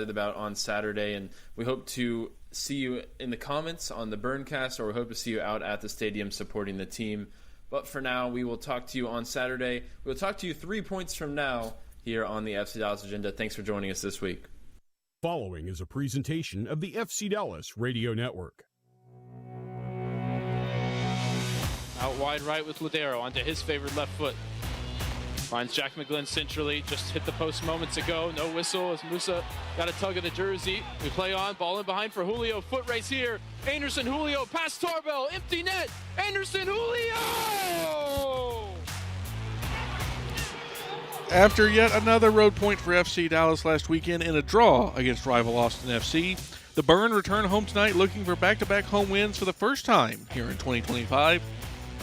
about on Saturday, and we hope to see you in the comments on the Burncast, or we hope to see you out at the stadium supporting the team. But for now, we will talk to you on Saturday. We'll talk to you 3 points from now here on the FC Dallas Agenda. Thanks for joining us this week. Following is a presentation of the FC Dallas Radio Network. Out wide right with Ladero onto his favorite left foot. Finds Jack McGlynn centrally, just hit the post moments ago. No whistle as Musa got a tug of the jersey. We play on, ball in behind for Julio. Foot race here. Anderson, Julio, past Tarbell, empty net. Anderson, Julio! After yet another road point for FC Dallas last weekend in a draw against rival Austin FC, the Burn return home tonight looking for back-to-back home wins for the first time here in 2025.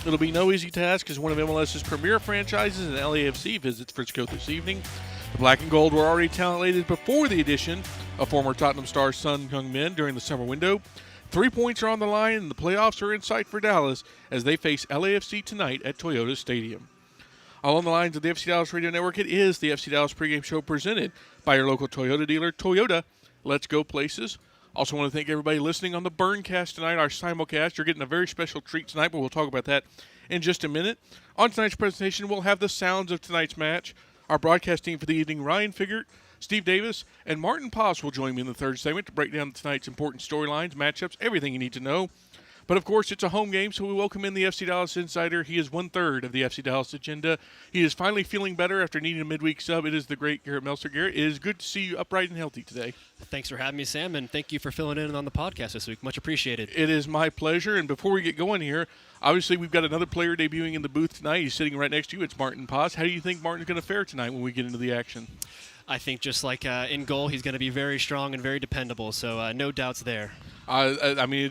It'll be no easy task as one of MLS's premier franchises and LAFC visits Frisco this evening. The Black and Gold were already talent-laden before the addition of former Tottenham star Son Heung-min during the summer window. 3 points are on the line and the playoffs are in sight for Dallas as they face LAFC tonight at Toyota Stadium. All on the lines of the FC Dallas Radio Network, it is the FC Dallas pregame show presented by your local Toyota dealer, Toyota. Let's go places. Also want to thank everybody listening on the Burncast tonight, our simulcast. You're getting a very special treat tonight, but we'll talk about that in just a minute. On tonight's presentation, we'll have the sounds of tonight's match. Our broadcast team for the evening, Ryan Figert, Steve Davis, and Maarten Paes will join me in the third segment to break down tonight's important storylines, matchups, everything you need to know. But, of course, it's a home game, so we welcome in the FC Dallas Insider. He is one-third of the FC Dallas Agenda. He is finally feeling better after needing a midweek sub. It is the great Garrett Meltzer. Garrett, it is good to see you upright and healthy today. Thanks for having me, Sam, and thank you for filling in on the podcast this week. Much appreciated. It is my pleasure. And before we get going here, obviously we've got another player debuting in the booth tonight. He's sitting right next to you. It's Maarten Paes. How do you think Martin's going to fare tonight when we get into the action? I think just like in goal, he's going to be very strong and very dependable, so no doubts there. I mean,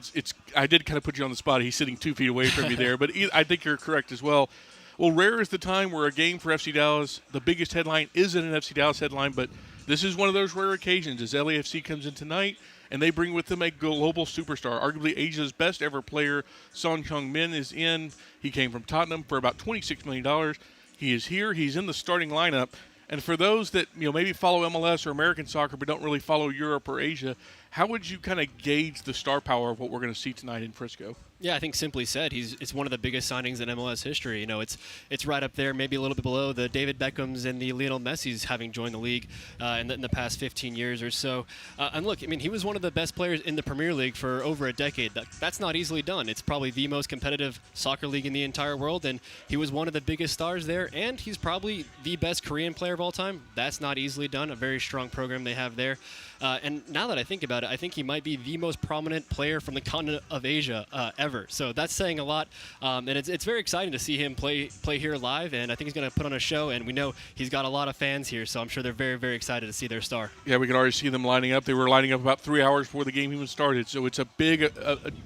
I did kind of put you on the spot. He's sitting 2 feet away from you there, but I think you're correct as well. Well, rare is the time where a game for FC Dallas, the biggest headline isn't an FC Dallas headline, but this is one of those rare occasions as LAFC comes in tonight and they bring with them a global superstar, arguably Asia's best ever player. Son Heung-min is in. He came from Tottenham for about $26 million. He is here. He's in the starting lineup. And for those that maybe follow MLS or American soccer but don't really follow Europe or Asia, how would you kind of gauge the star power of what we're going to see tonight in Frisco? Yeah, I think simply said, it's one of the biggest signings in MLS history. It's right up there, maybe a little bit below the David Beckhams and the Lionel Messis having joined the league in the past 15 years or so. And look, I mean, he was one of the best players in the Premier League for over a decade. That's not easily done. It's probably the most competitive soccer league in the entire world, and he was one of the biggest stars there, and he's probably the best Korean player of all time. That's not easily done. A very strong program they have there. And now that I think about it, I think he might be the most prominent player from the continent of Asia ever. So that's saying a lot. And it's very exciting to see him play here live. And I think he's going to put on a show. And we know he's got a lot of fans here. So I'm sure they're very, very excited to see their star. Yeah, we can already see them lining up. They were lining up about 3 hours before the game even started. So it's a big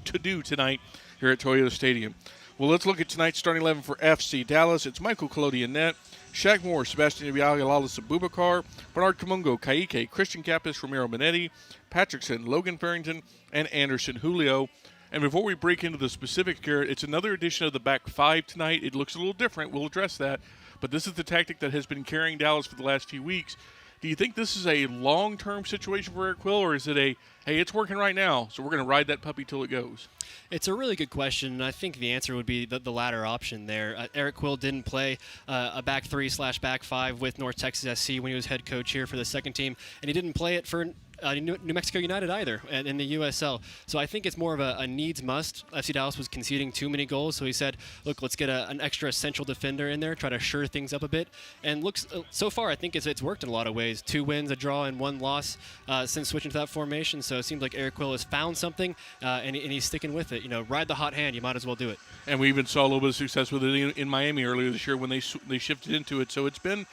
to-do tonight here at Toyota Stadium. Well, let's look at tonight's starting 11 for FC Dallas. It's Michael Collodi in net. Shaq Moore, Sebastian Vial, Lalas Abubakar, Bernard Kamungo, Kaike, Christian Cappis, Romero Minetti, Patrickson, Logan Farrington, and Anderson Julio. And before we break into the specifics, Garrett, it's another edition of the back five tonight. It looks a little different. We'll address that. But this is the tactic that has been carrying Dallas for the last few weeks. Do you think this is a long-term situation for Eric Quill, or is it hey, it's working right now, so we're going to ride that puppy till it goes? It's a really good question, and I think the answer would be the latter option there. Eric Quill didn't play a back three/back five with North Texas SC when he was head coach here for the second team, and he didn't play it for New Mexico United either in the USL. So I think it's more of a needs must. FC Dallas was conceding too many goals, so he said, look, let's get an extra central defender in there, try to shore things up a bit. And looks so far, I think it's worked in a lot of ways. 2 wins, a draw, and 1 loss since switching to that formation. So it seems like Eric Quill has found something, and he's sticking with it. Ride the hot hand. You might as well do it. And we even saw a little bit of success with it in Miami earlier this year when they shifted into it. So it's been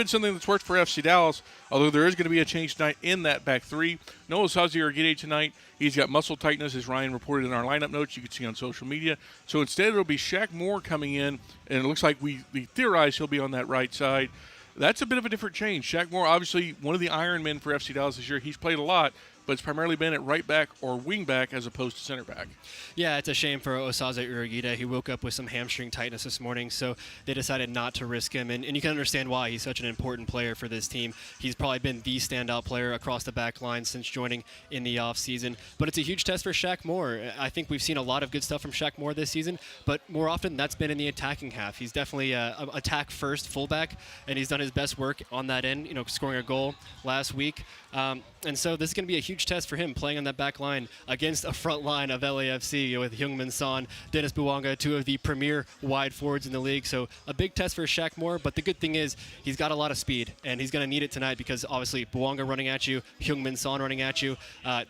something that's worked for FC Dallas, although there is going to be a change tonight in that back three. Noah Sazi-Arguede tonight, he's got muscle tightness, as Ryan reported in our lineup notes. You can see on social media. So instead it'll be Shaq Moore coming in, and it looks like we theorize he'll be on that right side. That's a bit of a different change. Shaq Moore, obviously one of the Iron Men for FC Dallas this year. He's played a lot, but it's primarily been at right back or wing back as opposed to center back. Yeah, it's a shame for Osaze Urugida. He woke up with some hamstring tightness this morning, so they decided not to risk him. And you can understand why. He's such an important player for this team. He's probably been the standout player across the back line since joining in the offseason. But it's a huge test for Shaq Moore. I think we've seen a lot of good stuff from Shaq Moore this season, but more often that's been in the attacking half. He's definitely a attack-first fullback, and he's done his best work on that end, scoring a goal last week. And so this is going to be a huge test for him playing on that back line against a front line of LAFC with Heung-min Son, Dennis Bouanga, two of the premier wide forwards in the league. So a big test for Shaq Moore, but the good thing is he's got a lot of speed, and he's going to need it tonight because obviously Bouanga running at you, Heung-min Son running at you.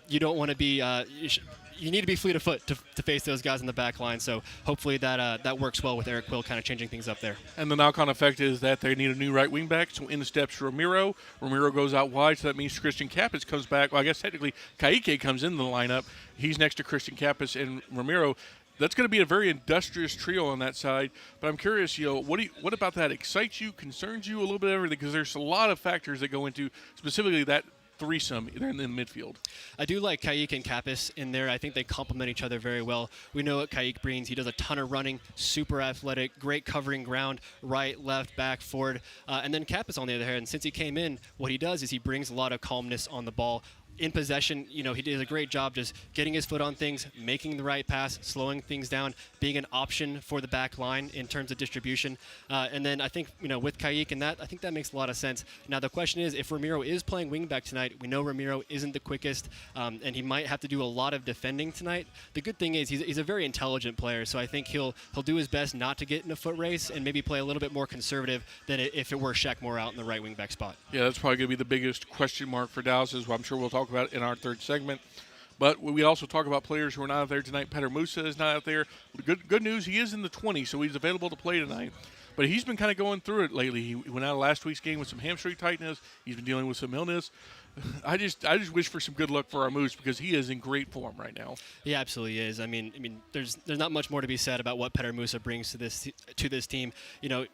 You don't want to be you need to be fleet of foot to face those guys in the back line. So hopefully that works well with Eric Quill kind of changing things up there. And the knock-on effect is that they need a new right wing back. So in steps Ramiro. Ramiro goes out wide, so that means Christian Kappas comes back. Well, I guess technically Ka'ike comes in the lineup. He's next to Christian Kappas and Ramiro. That's going to be a very industrious trio on that side. But I'm curious, what about that excites you, concerns you, a little bit of everything? Because there's a lot of factors that go into specifically that threesome there in the midfield. I do like Ka'ike and Kappas in there. I think they complement each other very well. We know what Ka'ike brings. He does a ton of running, super athletic, great covering ground, right, left, back, forward. And then Kappas, on the other hand, since he came in, what he does is he brings a lot of calmness on the ball. In possession, he does a great job just getting his foot on things, making the right pass, slowing things down, being an option for the back line in terms of distribution. And then I think, with Ka'ike and that, I think that makes a lot of sense. Now, the question is, if Ramiro is playing wingback tonight, we know Ramiro isn't the quickest, and he might have to do a lot of defending tonight. The good thing is he's a very intelligent player, so I think he'll do his best not to get in a foot race and maybe play a little bit more conservative than if it were Shaq Moore out in the right wingback spot. Yeah, that's probably going to be the biggest question mark for Dallas, as I'm sure we'll talk about in our third segment. But we also talk about players who are not out there tonight. Petar Musa is not out there. Good news, he is in the 20, so he's available to play tonight. But he's been kind of going through it lately. He went out of last week's game with some hamstring tightness. He's been dealing with some illness. I just wish for some good luck for our Moose because he is in great form right now. He absolutely is. I mean, there's not much more to be said about what Petar Musa brings to this team.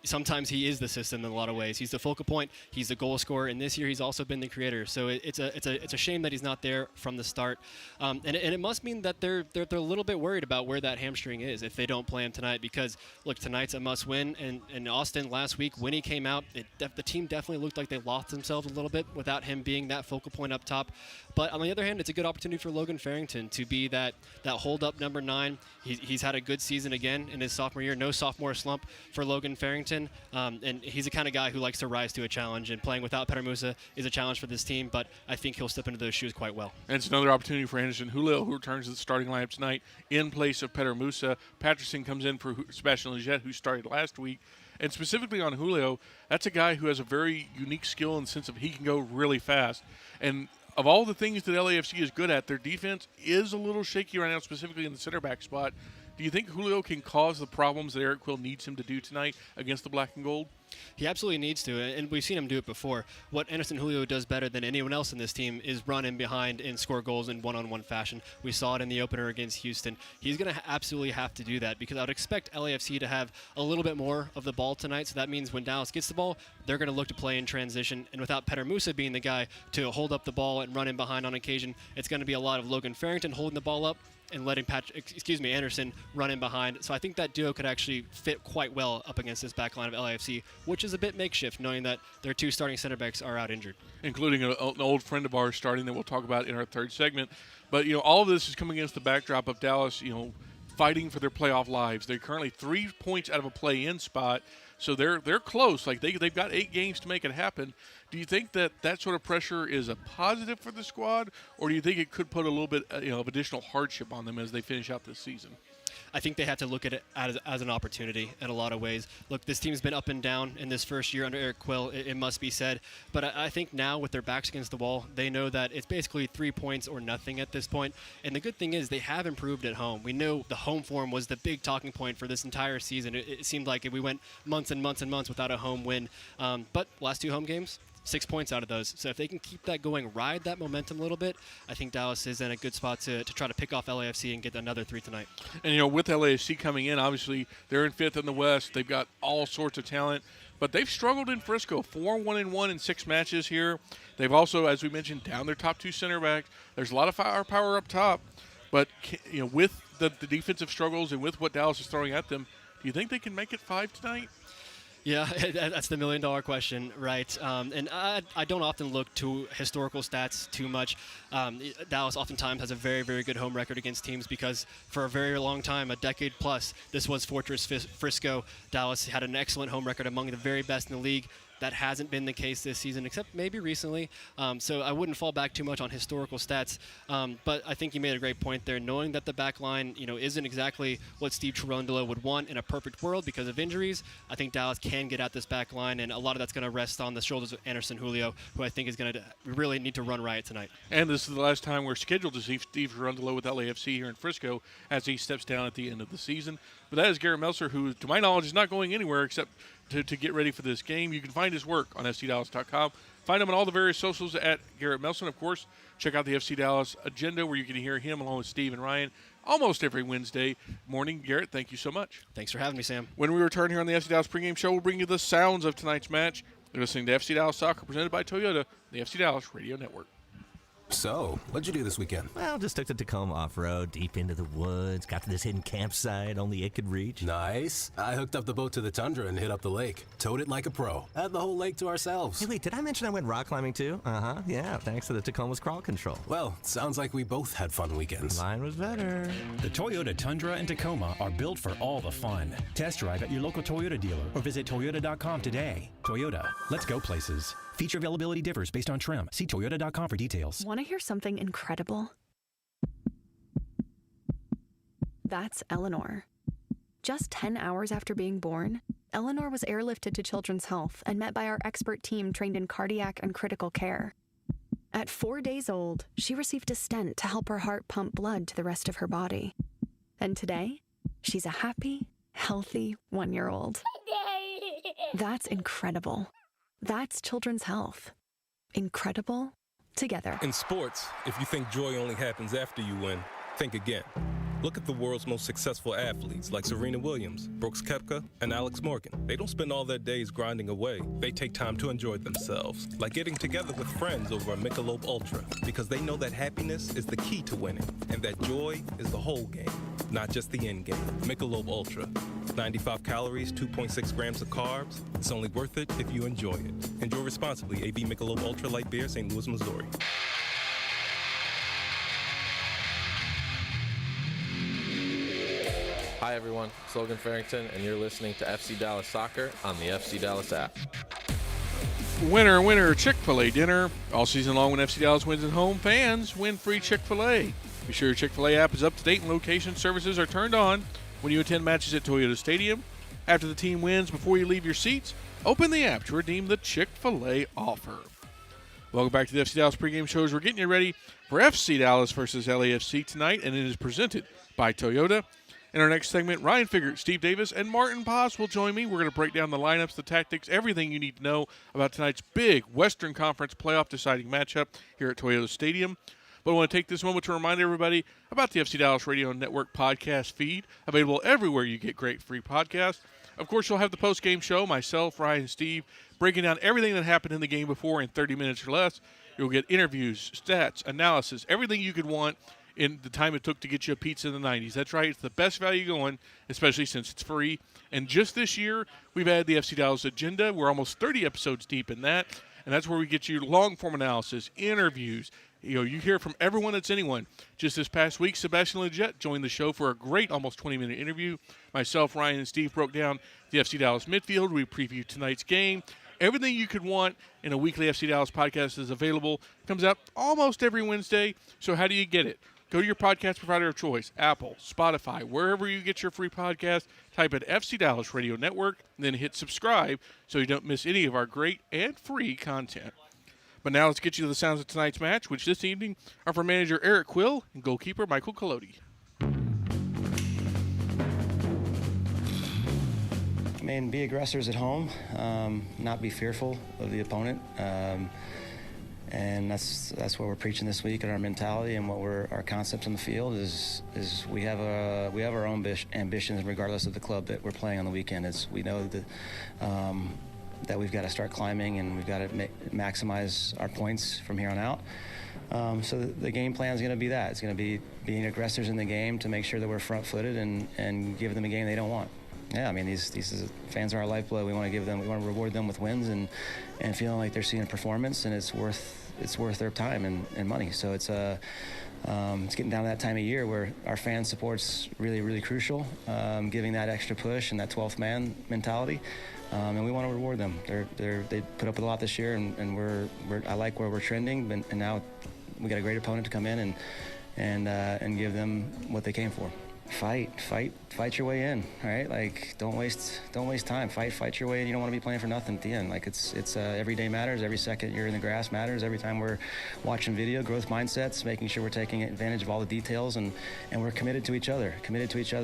Sometimes he is the system in a lot of ways. He's the focal point. He's the goal scorer, and this year he's also been the creator. So it's a shame that he's not there from the start. And it must mean that they're a little bit worried about where that hamstring is if they don't play him tonight. Because look, tonight's a must-win. And in Austin last week when he came out, the team definitely looked like they lost themselves a little bit without him being that focal point up top. But on the other hand, it's a good opportunity for Logan Farrington to be that hold-up number 9. He's had a good season again in his sophomore year. No sophomore slump for Logan Farrington. And he's the kind of guy who likes to rise to a challenge. And playing without Petar Musa is a challenge for this team. But I think he'll step into those shoes quite well. And it's another opportunity for Anderson Julio, who returns to the starting lineup tonight in place of Petar Musa. Patterson comes in for Sebastian Lletget, who started last week. And specifically on Julio, that's a guy who has a very unique skill in the sense of he can go really fast. And of all the things that LAFC is good at, their defense is a little shaky right now, specifically in the center back spot. Do you think Julio can cause the problems that Eric Quill needs him to do tonight against the Black and Gold? He absolutely needs to, and we've seen him do it before. What Anderson Julio does better than anyone else in this team is run in behind and score goals in one-on-one fashion. We saw it in the opener against Houston. He's going to absolutely have to do that because I would expect LAFC to have a little bit more of the ball tonight, so that means when Dallas gets the ball, they're going to look to play in transition, and without Petar Musa being the guy to hold up the ball and run in behind on occasion, it's going to be a lot of Logan Farrington holding the ball up and letting Anderson run in behind. So I think that duo could actually fit quite well up against this back line of LAFC, which is a bit makeshift, knowing that their 2 starting center backs are out injured. Including an old friend of ours starting that we'll talk about in our third segment. But, all of this is coming against the backdrop of Dallas, fighting for their playoff lives. They're currently 3 points out of a play-in spot, so they're close. Like they've got 8 games to make it happen. Do you think that sort of pressure is a positive for the squad, or do you think it could put a little bit of additional hardship on them as they finish out this season? I think they have to look at it as an opportunity in a lot of ways. Look, this team's been up and down in this first year under Eric Quill, it must be said. But I think now with their backs against the wall, they know that it's basically 3 points or nothing at this point. And the good thing is they have improved at home. We know the home form was the big talking point for this entire season. It seemed like we went months and months and months without a home win. But last 2 home games, 6 points out of those. So if they can keep that going, ride that momentum a little bit, I think Dallas is in a good spot to try to pick off LAFC and get another 3 tonight. And, with LAFC coming in, obviously they're in 5th in the West. They've got all sorts of talent. but they've struggled in Frisco. 4-1-1 in 6 matches here. They've also, as we mentioned, down their top 2 center backs. There's a lot of firepower up top, but with the defensive struggles and with what Dallas is throwing at them, do you think they can make it 5 tonight? Yeah, that's the million-dollar question, right? And I don't often look to historical stats too much. Dallas oftentimes has a very, very good home record against teams because for a very long time, a decade plus, this was Fortress Frisco. Dallas had an excellent home record, among the very best in the league. That hasn't been the case this season, except maybe recently. So I wouldn't fall back too much on historical stats. But I think you made a great point there, knowing that the back line, isn't exactly what Steve Cherundolo would want in a perfect world because of injuries. I think Dallas can get at this back line, and a lot of that's going to rest on the shoulders of Anderson Julio, who I think is going to really need to run riot tonight. And this is the last time we're scheduled to see Steve Cherundolo with LAFC here in Frisco as he steps down at the end of the season. But that is Garrett Meltzer, who, to my knowledge, is not going anywhere except to get ready for this game. You can find his work on fcdallas.com. Find him on all the various socials at Garrett Melson. Of course, check out the FC Dallas agenda where you can hear him along with Steve and Ryan almost every Wednesday morning. Garrett, thank you so much. Thanks for having me, Sam. When we return here on the FC Dallas pregame show, we'll bring you the sounds of tonight's match. You're listening to FC Dallas Soccer presented by Toyota, the FC Dallas Radio Network. So, what'd you do this weekend? Well, just took the Tacoma off-road, deep into the woods, got to this hidden campsite only it could reach. Nice. I hooked up the boat to the Tundra and hit up the lake. Towed it like a pro. Had the whole lake to ourselves. Hey, wait, did I mention I went rock climbing too? Uh-huh, yeah, thanks to the Tacoma's crawl control. Well, sounds like we both had fun weekends. Mine was better. The Toyota Tundra and Tacoma are built for all the fun. Test drive at your local Toyota dealer or visit Toyota.com today. Toyota, let's go places. Feature availability differs based on trim. See Toyota.com for details. Want to hear something incredible? That's Eleanor. Just 10 hours after being born, Eleanor was airlifted to Children's Health and met by our expert team trained in cardiac and critical care. At 4 days old, she received a stent to help her heart pump blood to the rest of her body. And today, she's a happy, healthy 1-year-old. That's incredible. That's Children's Health. Incredible together. In sports, if you think joy only happens after you win, think again. Look at the world's most successful athletes like Serena Williams, Brooks Koepka, and Alex Morgan. They don't spend all their days grinding away. They take time to enjoy themselves, like getting together with friends over a Michelob Ultra, because they know that happiness is the key to winning, and that joy is the whole game, not just the end game. Michelob Ultra. 95 calories, 2.6 grams of carbs. It's only worth it if you enjoy it. Enjoy responsibly. AB Michelob Ultra Light Beer, St. Louis, Missouri. Hi everyone, it's Logan Farrington, and you're listening to FC Dallas Soccer on the FC Dallas app. Winner, winner, Chick-fil-A dinner. All season long when FC Dallas wins at home, fans win free Chick-fil-A. Be sure your Chick-fil-A app is up to date and location services are turned on when you attend matches at Toyota Stadium. After the team wins, before you leave your seats, open the app to redeem the Chick-fil-A offer. Welcome back to the FC Dallas pregame shows. We're getting you ready for FC Dallas versus LAFC tonight, and it is presented by Toyota. In our next segment, Ryan Figert, Steve Davis, and Maarten Paes will join me. We're going to break down the lineups, the tactics, everything you need to know about tonight's big Western Conference playoff deciding matchup here at Toyota Stadium. But I want to take this moment to remind everybody about the FC Dallas Radio Network podcast feed, available everywhere you get great free podcasts. Of course, you'll have the post-game show, myself, Ryan, and Steve, breaking down everything that happened in the game before in 30 minutes or less. You'll get interviews, stats, analysis, everything you could want in the time it took to get you a pizza in the 90s. That's right. It's the best value going, especially since it's free. And just this year, we've added the FC Dallas agenda. We're almost 30 episodes deep in that. And that's where we get you long-form analysis, interviews. You hear from everyone that's anyone. Just this past week, Sebastian Lletget joined the show for a great almost 20-minute interview. Myself, Ryan, and Steve broke down the FC Dallas midfield. We previewed tonight's game. Everything you could want in a weekly FC Dallas podcast is available. It comes out almost every Wednesday. So how do you get it? Go to your podcast provider of choice, Apple, Spotify, wherever you get your free podcast. Type in FC Dallas Radio Network, and then hit subscribe so you don't miss any of our great and free content. But now let's get you to the sounds of tonight's match, which this evening are from manager Eric Quill and goalkeeper Michael Collodi. I mean, be aggressors at home, not be fearful of the opponent. And that's what we're preaching this week, and our mentality and what our concepts on the field is we have our own ambitions regardless of the club that we're playing on the weekend. We know that we've got to start climbing, and we've got to maximize our points from here on out. So the game plan is going to be that. It's going to be being aggressors in the game to make sure that we're front-footed and give them a game they don't want. Yeah, I mean, these fans are our lifeblood. We want to reward them with wins and feeling like they're seeing a performance, and it's worth their time and money. So it's getting down to that time of year where our fan support's really, really crucial, giving that extra push and that 12th man mentality, and we want to reward them. They put up with a lot this year, and I like where we're trending, and now we got a great opponent to come in and give them what they came for. Fight your way in, all right? Like, don't waste time. Fight your way in. You don't want to be playing for nothing at the end. Like, it's every day matters. Every second you're in the grass matters. Every time we're watching video, growth mindsets, making sure we're taking advantage of all the details, and we're committed to each other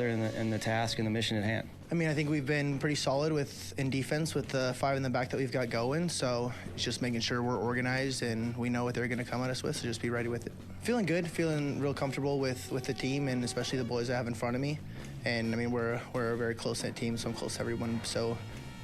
in the task and the mission at hand. I mean, I think we've been pretty solid in defense with the 5 in the back that we've got going, so it's just making sure we're organized and we know what they're going to come at us with, so just be ready with it. Feeling good, feeling real comfortable with the team, and especially the boys I have in front of me. And I mean, we're a very close-knit team, so I'm close to everyone, so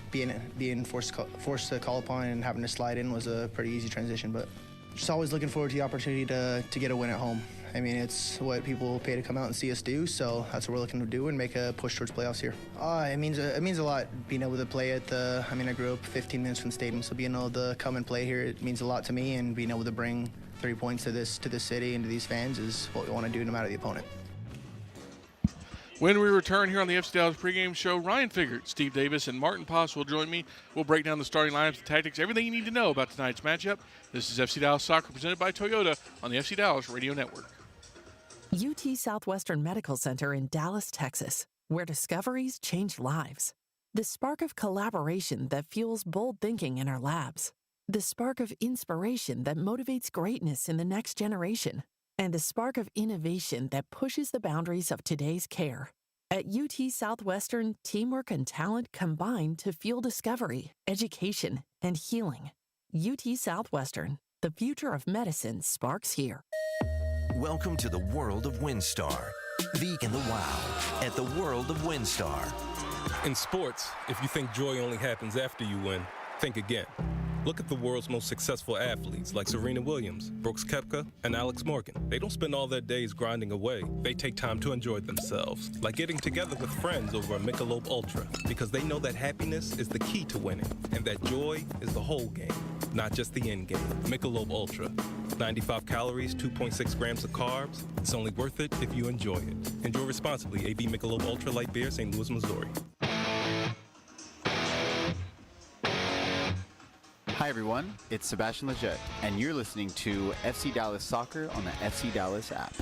being forced to call upon and having to slide in was a pretty easy transition, but just always looking forward to the opportunity to get a win at home. I mean, it's what people pay to come out and see us do, so that's what we're looking to do and make a push towards playoffs here. It means a lot being able to play I grew up 15 minutes from the stadium, so being able to come and play here, it means a lot to me, and being able to bring 3 points to this city and to these fans is what we want to do no matter the opponent. When we return here on the FC Dallas pregame show, Ryan Figert, Steve Davis, and Maarten Paes will join me. We'll break down the starting lineups, the tactics, everything you need to know about tonight's matchup. This is FC Dallas Soccer presented by Toyota on the FC Dallas Radio Network. UT Southwestern Medical Center in Dallas, Texas, where discoveries change lives. The spark of collaboration that fuels bold thinking in our labs. The spark of inspiration that motivates greatness in the next generation. And a spark of innovation that pushes the boundaries of today's care. At UT Southwestern, teamwork and talent combine to fuel discovery, education, and healing. UT Southwestern, the future of medicine sparks here. Welcome to the world of WinStar. The and the wow at the world of WinStar. In sports, if you think joy only happens after you win, think again. Look at the world's most successful athletes like Serena Williams, Brooks Koepka, and Alex Morgan. They don't spend all their days grinding away. They take time to enjoy themselves, like getting together with friends over a Michelob Ultra, because they know that happiness is the key to winning, and that joy is the whole game, not just the end game. Michelob Ultra. 95 calories, 2.6 grams of carbs. It's only worth it if you enjoy it. Enjoy responsibly. AB Michelob Ultra Light Beer, St. Louis, Missouri. Hi everyone, it's Sebastian Leggett, and you're listening to FC Dallas Soccer on the FC Dallas app.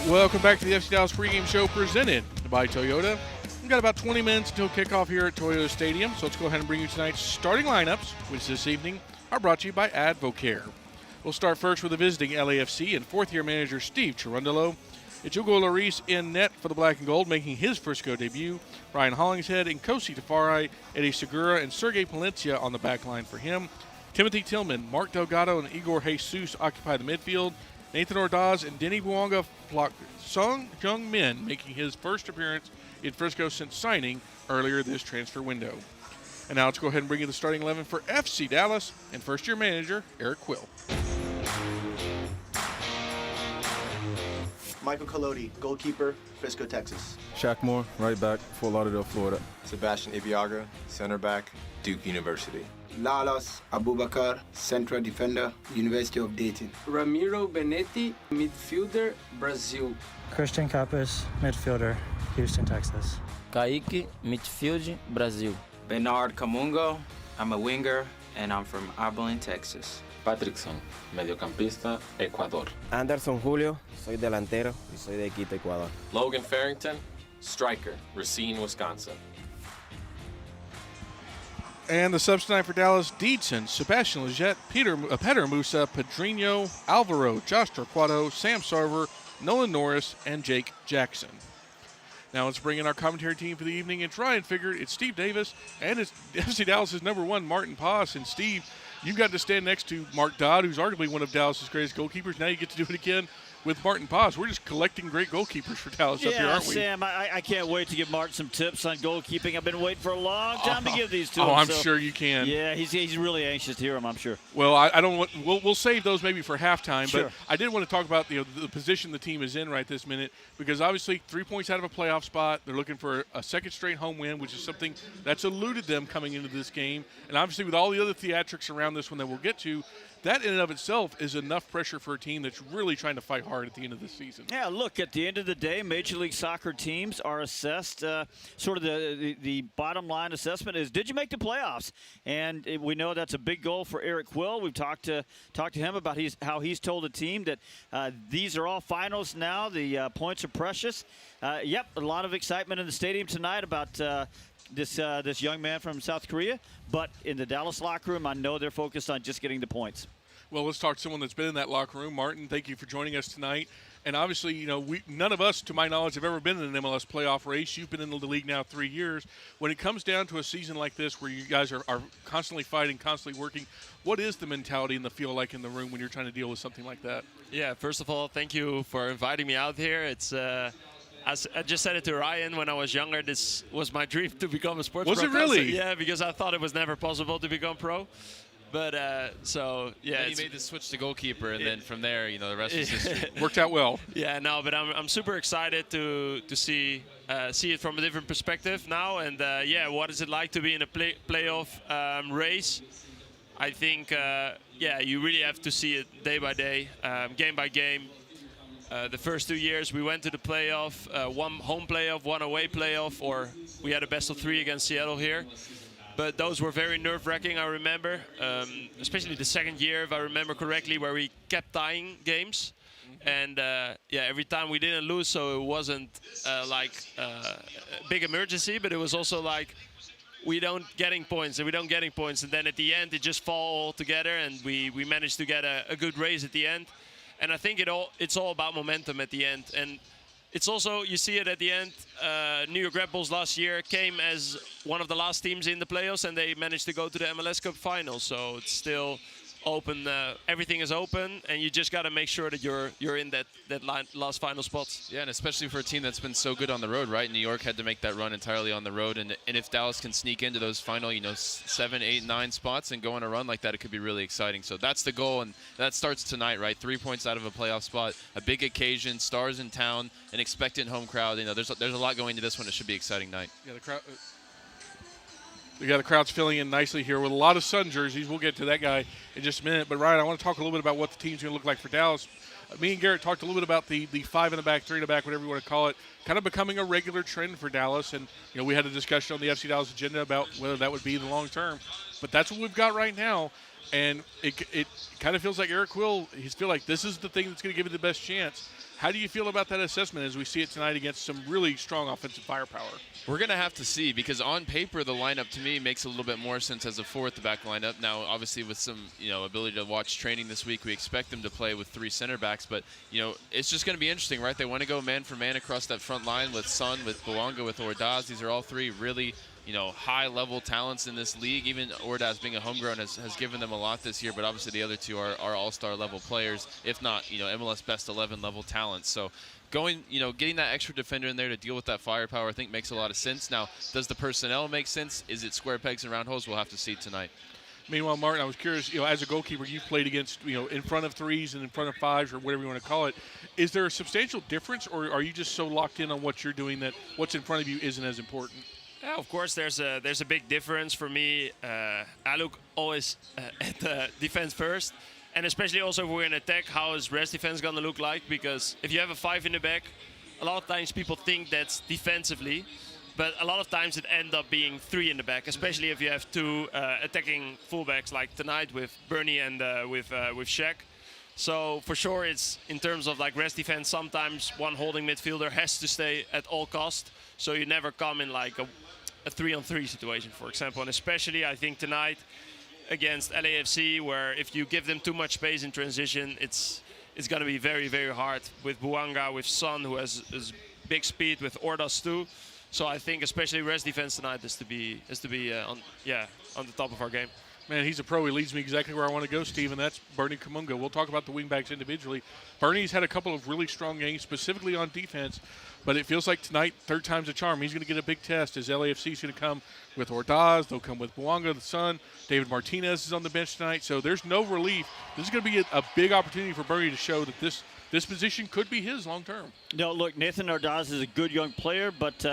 Welcome back to the FC Dallas pregame show presented by Toyota. We've got about 20 minutes until kickoff here at Toyota Stadium, so let's go ahead and bring you tonight's starting lineups, which this evening are brought to you by Advocare. We'll start first with the visiting LAFC and fourth-year manager Steve Cherundolo. It's Hugo Lloris in net for the Black and Gold, making his first-go debut. Ryan Hollingshead and Kosi Tafari, Eddie Segura, and Sergei Palencia on the back line for him. Timothy Tillman, Mark Delgado, and Igor Jesus occupy the midfield. Nathan Ordaz and Denny Buonga block Sung Jung Min, making his first appearance in Frisco since signing earlier this transfer window. And now let's go ahead and bring you the starting 11 for FC Dallas and first-year manager Eric Quill. Michael Colodi, goalkeeper, Frisco, Texas. Shaq Moore, right back, Fort Lauderdale, Florida. Sebastian Ibiaga, center back, Duke University. Lalas Abubakar, central defender, University of Dayton. Ramiro Benetti, midfielder, Brazil. Christian Capes, midfielder, Houston, Texas. Kaique, midfield, Brazil. Bernard Camungo, I'm a winger, and I'm from Abilene, Texas. Patrickson, mediocampista, Ecuador. Anderson Julio, soy delantero y soy de Quito, Ecuador. Logan Farrington, striker, Racine, Wisconsin. And the subs tonight for Dallas: Deedson, Sebastian Leggett, Peter Musa, Pedrinho, Alvaro, Josh Torquato, Sam Sarver, Nolan Norris, and Jake Jackson. Now let's bring in our commentary team for the evening. It's Ryan Figert, it's Steve Davis, and it's FC Dallas' number one, Maarten Paes. And Steve, you've got to stand next to Mark Dodd, who's arguably one of Dallas' greatest goalkeepers. Now you get to do it again with Maarten Paes. We're just collecting great goalkeepers for Dallas up here, aren't we? Sam, I can't wait to give Maarten some tips on goalkeeping. I've been waiting for a long time to give these to him. I'm sure you can. Yeah, he's really anxious to hear them, I'm sure. Well, I don't want. We'll save those maybe for halftime. Sure. But I did want to talk about the position the team is in right this minute, because obviously 3 points out of a playoff spot. They're looking for a second straight home win, which is something that's eluded them coming into this game. And obviously with all the other theatrics around this one that we'll get to, that in and of itself is enough pressure for a team that's really trying to fight hard at the end of the season. Yeah, look, at the end of the day, Major League Soccer teams are assessed, sort of the bottom line assessment is, did you make the playoffs? And we know that's a big goal for Eric Quill. We've talked to him about how he's told the team that these are all finals now. The points are precious. Yep, a lot of excitement in the stadium tonight about this young man from South Korea. But in the Dallas locker room, I know they're focused on just getting the points. Well, let's talk to someone that's been in that locker room. Maarten, thank you for joining us tonight. And obviously, none of us, to my knowledge, have ever been in an MLS playoff race. You've been in the league now 3 years. When it comes down to a season like this where you guys are constantly fighting, constantly working, what is the mentality and the feel like in the room when you're trying to deal with something like that? Yeah, first of all, thank you for inviting me out here. It's I just said it to Ryan when I was younger. This was my dream to become a sports broadcaster. Was it really? Yeah, because I thought it was never possible to become pro. But so yeah, and you made the switch to goalkeeper, and then from there, the rest is history. Worked out well. Yeah, no, but I'm super excited to see it from a different perspective now, and what is it like to be in a playoff race? I think you really have to see it day by day, game by game. The first 2 years we went to the playoff, one home playoff, one away playoff, or we had a best of 3 against Seattle here. But those were very nerve-wracking, I remember, especially the second year, if I remember correctly, where we kept tying games. And every time we didn't lose, so it wasn't like a big emergency, but it was also like we don't getting points, and then at the end it just fall all together, and we managed to get a good race at the end. And I think it's all about momentum at the end. And it's also, you see it at the end, New York Red Bulls last year came as one of the last teams in the playoffs, and they managed to go to the MLS Cup final. So it's still open. Everything is open, and you just got to make sure that you're in that last final spots. Yeah, and especially for a team that's been so good on the road, right? New York had to make that run entirely on the road, and if Dallas can sneak into those final, 7, 8, 9 spots and go on a run like that, it could be really exciting. So that's the goal, and that starts tonight, right? 3 points out of a playoff spot, a big occasion, stars in town, an expectant home crowd. There's a lot going into this one. It should be an exciting night. Yeah, the crowd. The crowd's filling in nicely here with a lot of Sun jerseys. We'll get to that guy in just a minute. But, Ryan, I want to talk a little bit about what the team's going to look like for Dallas. Me and Garrett talked a little bit about the 5 in the back, 3 in the back, whatever you want to call it, kind of becoming a regular trend for Dallas. And, we had a discussion on the FC Dallas agenda about whether that would be the long term. But that's what we've got right now. And it kind of feels like Eric Quill, he's feel like this is the thing that's going to give it the best chance. How do you feel about that assessment as we see it tonight against some really strong offensive firepower? We're going to have to see, because on paper the lineup to me makes a little bit more sense as a 4 at the back lineup. Now, obviously with some ability to watch training this week, we expect them to play with 3 center backs. But it's just going to be interesting, right? They want to go man for man across that front line with Son, with Bouanga, with Ordaz. These are all 3 really high-level talents in this league. Even Ordaz being a homegrown has given them a lot this year, but obviously the other 2 are all-star level players, if not, MLS best 11 level talents. So getting that extra defender in there to deal with that firepower, I think makes a lot of sense. Now, does the personnel make sense? Is it square pegs and round holes? We'll have to see tonight. Meanwhile, Maarten, I was curious, as a goalkeeper, you've played against, in front of 3s and in front of 5s or whatever you want to call it. Is there a substantial difference, or are you just so locked in on what you're doing that what's in front of you isn't as important? Yeah, of course, there's a big difference for me. I look always at the defense first, and especially also if we're in attack, how is rest defense going to look like? Because if you have a 5 in the back, a lot of times people think that's defensively, but a lot of times it ends up being 3 in the back, especially if you have 2 attacking fullbacks like tonight with Bernie and with Shaq. So for sure, it's in terms of like rest defense, sometimes one holding midfielder has to stay at all cost, so you never come in like a 3-on-3 situation, for example. And especially, I think tonight against LAFC, where if you give them too much space in transition, it's going to be very, very hard with Bouanga, with Son, who has big speed, with Ordaz too. So I think especially rest defense tonight has to be on the top of our game. Man, he's a pro. He leads me exactly where I want to go, Steve, and that's Bernie Kamunga. We'll talk about the wingbacks individually. Bernie's had a couple of really strong games, specifically on defense, but it feels like tonight, third time's a charm. He's going to get a big test as LAFC's going to come with Ordaz. They'll come with Bouanga, the son. David Martinez is on the bench tonight, so there's no relief. This is going to be a big opportunity for Bernie to show that this position could be his long term. No, look, Nathan Ordaz is a good young player, but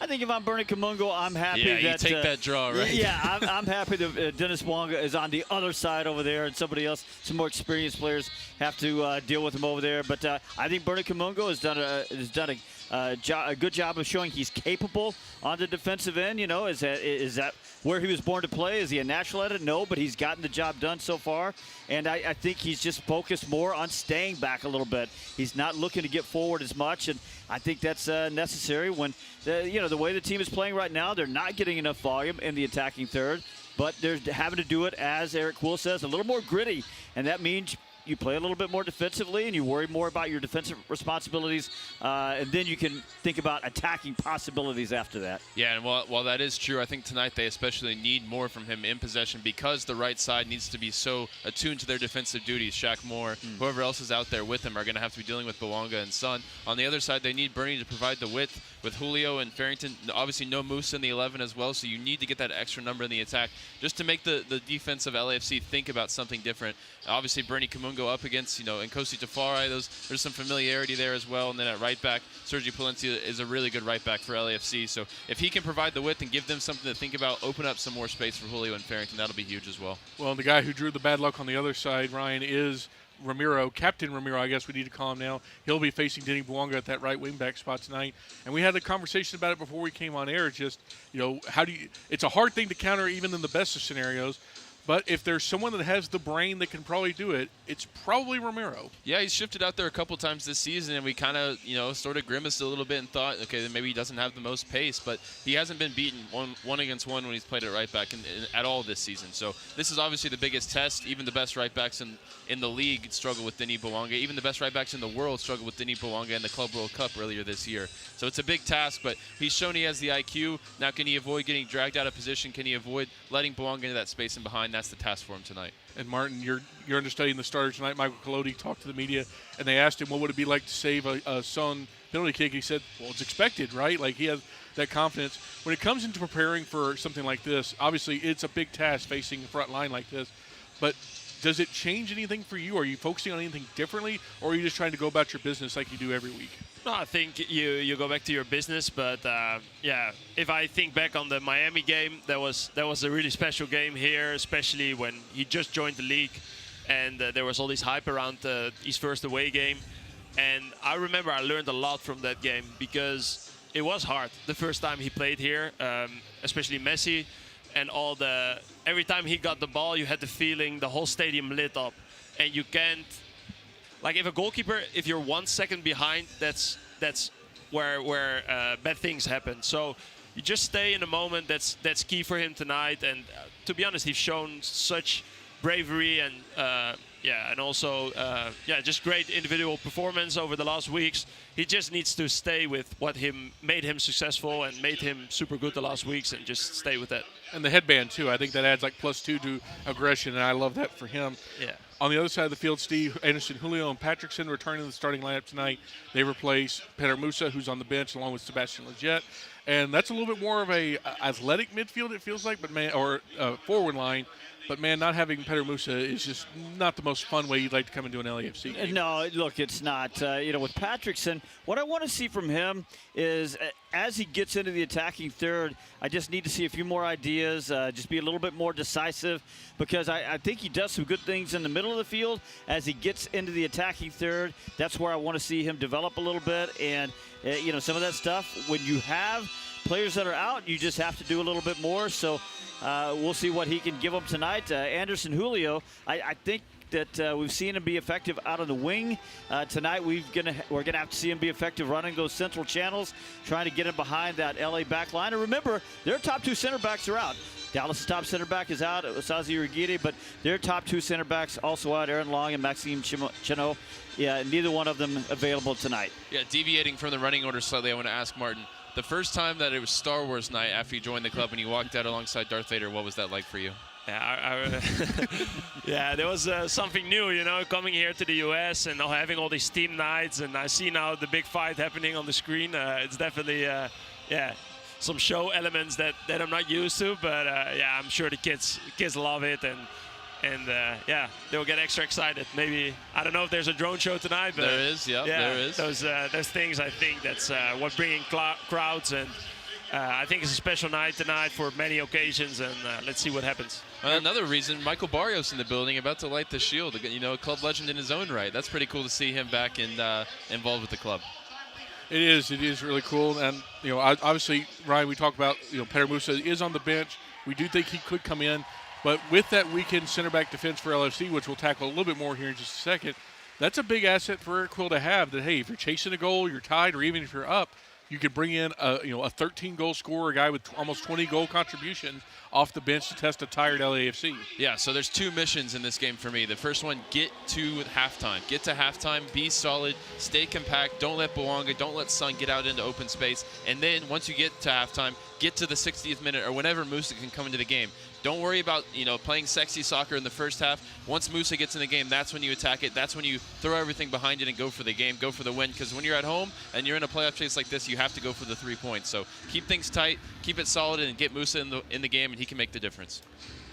I think if I'm Bernie Kamungo, I'm happy that you take that draw, right? Yeah, I'm happy that Dennis Bouanga is on the other side over there, and somebody else, some more experienced players, have to deal with him over there. But I think Bernie Kamungo has done a good job of showing he's capable on the defensive end. You know, is that where he was born to play? Is he a natural at it? No, but he's gotten the job done so far. And I think he's just focused more on staying back a little bit. He's not looking to get forward as much, and I think that's necessary when, the way the team is playing right now, they're not getting enough volume in the attacking third, but they're having to do it, as Eric Quill says, a little more gritty, and that means you play a little bit more defensively and you worry more about your defensive responsibilities, and then you can think about attacking possibilities after that. Yeah, and while that is true, I think tonight they especially need more from him in possession because the right side needs to be so attuned to their defensive duties. Shaq Moore, whoever else is out there with him, are going to have to be dealing with Bouanga and Son. On the other side, they need Bernie to provide the width with Julio and Farrington. Obviously, no Musa in the 11 as well, so you need to get that extra number in the attack just to make the defense of LAFC think about something different. Obviously, Bernie Kamungo up against, Nkosi Tafari. There's some familiarity there as well. And then at right back, Sergi Palencia is a really good right back for LAFC. So if he can provide the width and give them something to think about, open up some more space for Julio and Farrington, that'll be huge as well. Well, the guy who drew the bad luck on the other side, Ryan, is Ramiro, Captain Ramiro, I guess we need to call him now. He'll be facing Denny Bouanga at that right wing back spot tonight. And we had a conversation about it before we came on air. Just, it's a hard thing to counter even in the best of scenarios. But if there's someone that has the brain that can probably do it, it's probably Ramiro. Yeah, he's shifted out there a couple times this season, and we kind of, sort of grimaced a little bit and thought, okay, then maybe he doesn't have the most pace, but he hasn't been beaten one against one when he's played at right back at all this season. So this is obviously the biggest test. Even the best right backs in the league struggle with Denny Bouanga. Even the best right backs in the world struggle with Denny Bouanga in the Club World Cup earlier this year. So it's a big task, but he's shown he has the IQ. Now, can he avoid getting dragged out of position? Can he avoid letting Bouanga into that space and behind? That's the task for him tonight. And Martin, you're understudying the starter tonight. Michael Collodi talked to the media, and they asked him what would it be like to save a Son penalty kick. He said, well, it's expected, right? Like, he has that confidence. When it comes into preparing for something like this, obviously it's a big task facing the front line like this, but does it change anything for you? Are you focusing on anything differently, or are you just trying to go about your business like you do every week? No, I think you go back to your business, but if I think back on the Miami game, that was a really special game here, especially when he just joined the league, and there was all this hype around his first away game, and I remember I learned a lot from that game because it was hard the first time he played here, especially Messi, and every time he got the ball, you had the feeling the whole stadium lit up, and you can't. Like, if a goalkeeper, if you're 1 second behind, that's where bad things happen. So you just stay in the moment. That's key for him tonight. And to be honest, he's shown such bravery and and also just great individual performance over the last weeks. He just needs to stay with what made him successful and made him super good the last weeks, and just stay with that. And the headband too. I think that adds like +2 to aggression, and I love that for him. Yeah. On the other side of the field, Steve, Anderson, Julio, and Patrickson returning to the starting lineup tonight. They replace Peter Musa, who's on the bench, along with Sebastian Lletget. And that's a little bit more of a athletic midfield, it feels like, or forward line. But, man, not having Peter Musa is just not the most fun way you'd like to come into an LAFC game. No, look, it's not. With Patrickson, what I want to see from him is as he gets into the attacking third, I just need to see a few more ideas, just be a little bit more decisive, because I think he does some good things in the middle of the field. As he gets into the attacking third, that's where I want to see him develop a little bit. And, some of that stuff, when you have players that are out, you just have to do a little bit more. So we'll see what he can give them tonight. Anderson Julio, I think that we've seen him be effective out on the wing. Tonight we're gonna have to see him be effective running those central channels, trying to get him behind that LA back line. And remember, their top two center backs are out. Dallas' top center back is out, Osazi Urigide, but their top two center backs also out, Aaron Long and Maxime Chenot. Yeah, neither one of them available tonight. Yeah, deviating from the running order slightly, I want to ask Martin, the first time that it was Star Wars night after you joined the club and you walked out alongside Darth Vader, what was that like for you? Yeah, yeah, there was something new, you know, coming here to the U.S. and having all these team nights, and I see now the big fight happening on the screen. It's definitely, yeah, some show elements that I'm not used to, but yeah, I'm sure the kids love it, and yeah, they'll get extra excited. Maybe, I don't know if there's a drone show tonight, but there is, yeah, there is. Those things, I think that's what bringing crowds, and I think it's a special night tonight for many occasions, and let's see what happens. Another reason, Michael Barrios in the building, about to light the shield. You know, a club legend in his own right. That's pretty cool to see him back and involved with the club. It is really cool. And, you know, obviously, Ryan, we talked about, you know, Peter Musa is on the bench. We do think he could come in. But with that weekend center back defense for LFC, which we'll tackle a little bit more here in just a second, that's a big asset for Eric Quill to have, that, hey, if you're chasing a goal, you're tied, or even if you're up, you could bring in a 13-goal scorer, a guy with almost 20 goal contributions off the bench to test a tired LAFC. Yeah, so there's two missions in this game for me. The first one, get to halftime. Get to halftime, be solid, stay compact, don't let Bouanga, don't let Sun get out into open space. And then once you get to halftime, get to the 60th minute or whenever Musa can come into the game. Don't worry about, you know, playing sexy soccer in the first half. Once Musa gets in the game, that's when you attack it. That's when you throw everything behind it and go for the game, go for the win. Because when you're at home and you're in a playoff chase like this, you have to go for the 3 points. So keep things tight, keep it solid, and get Musa in the game, and he can make the difference.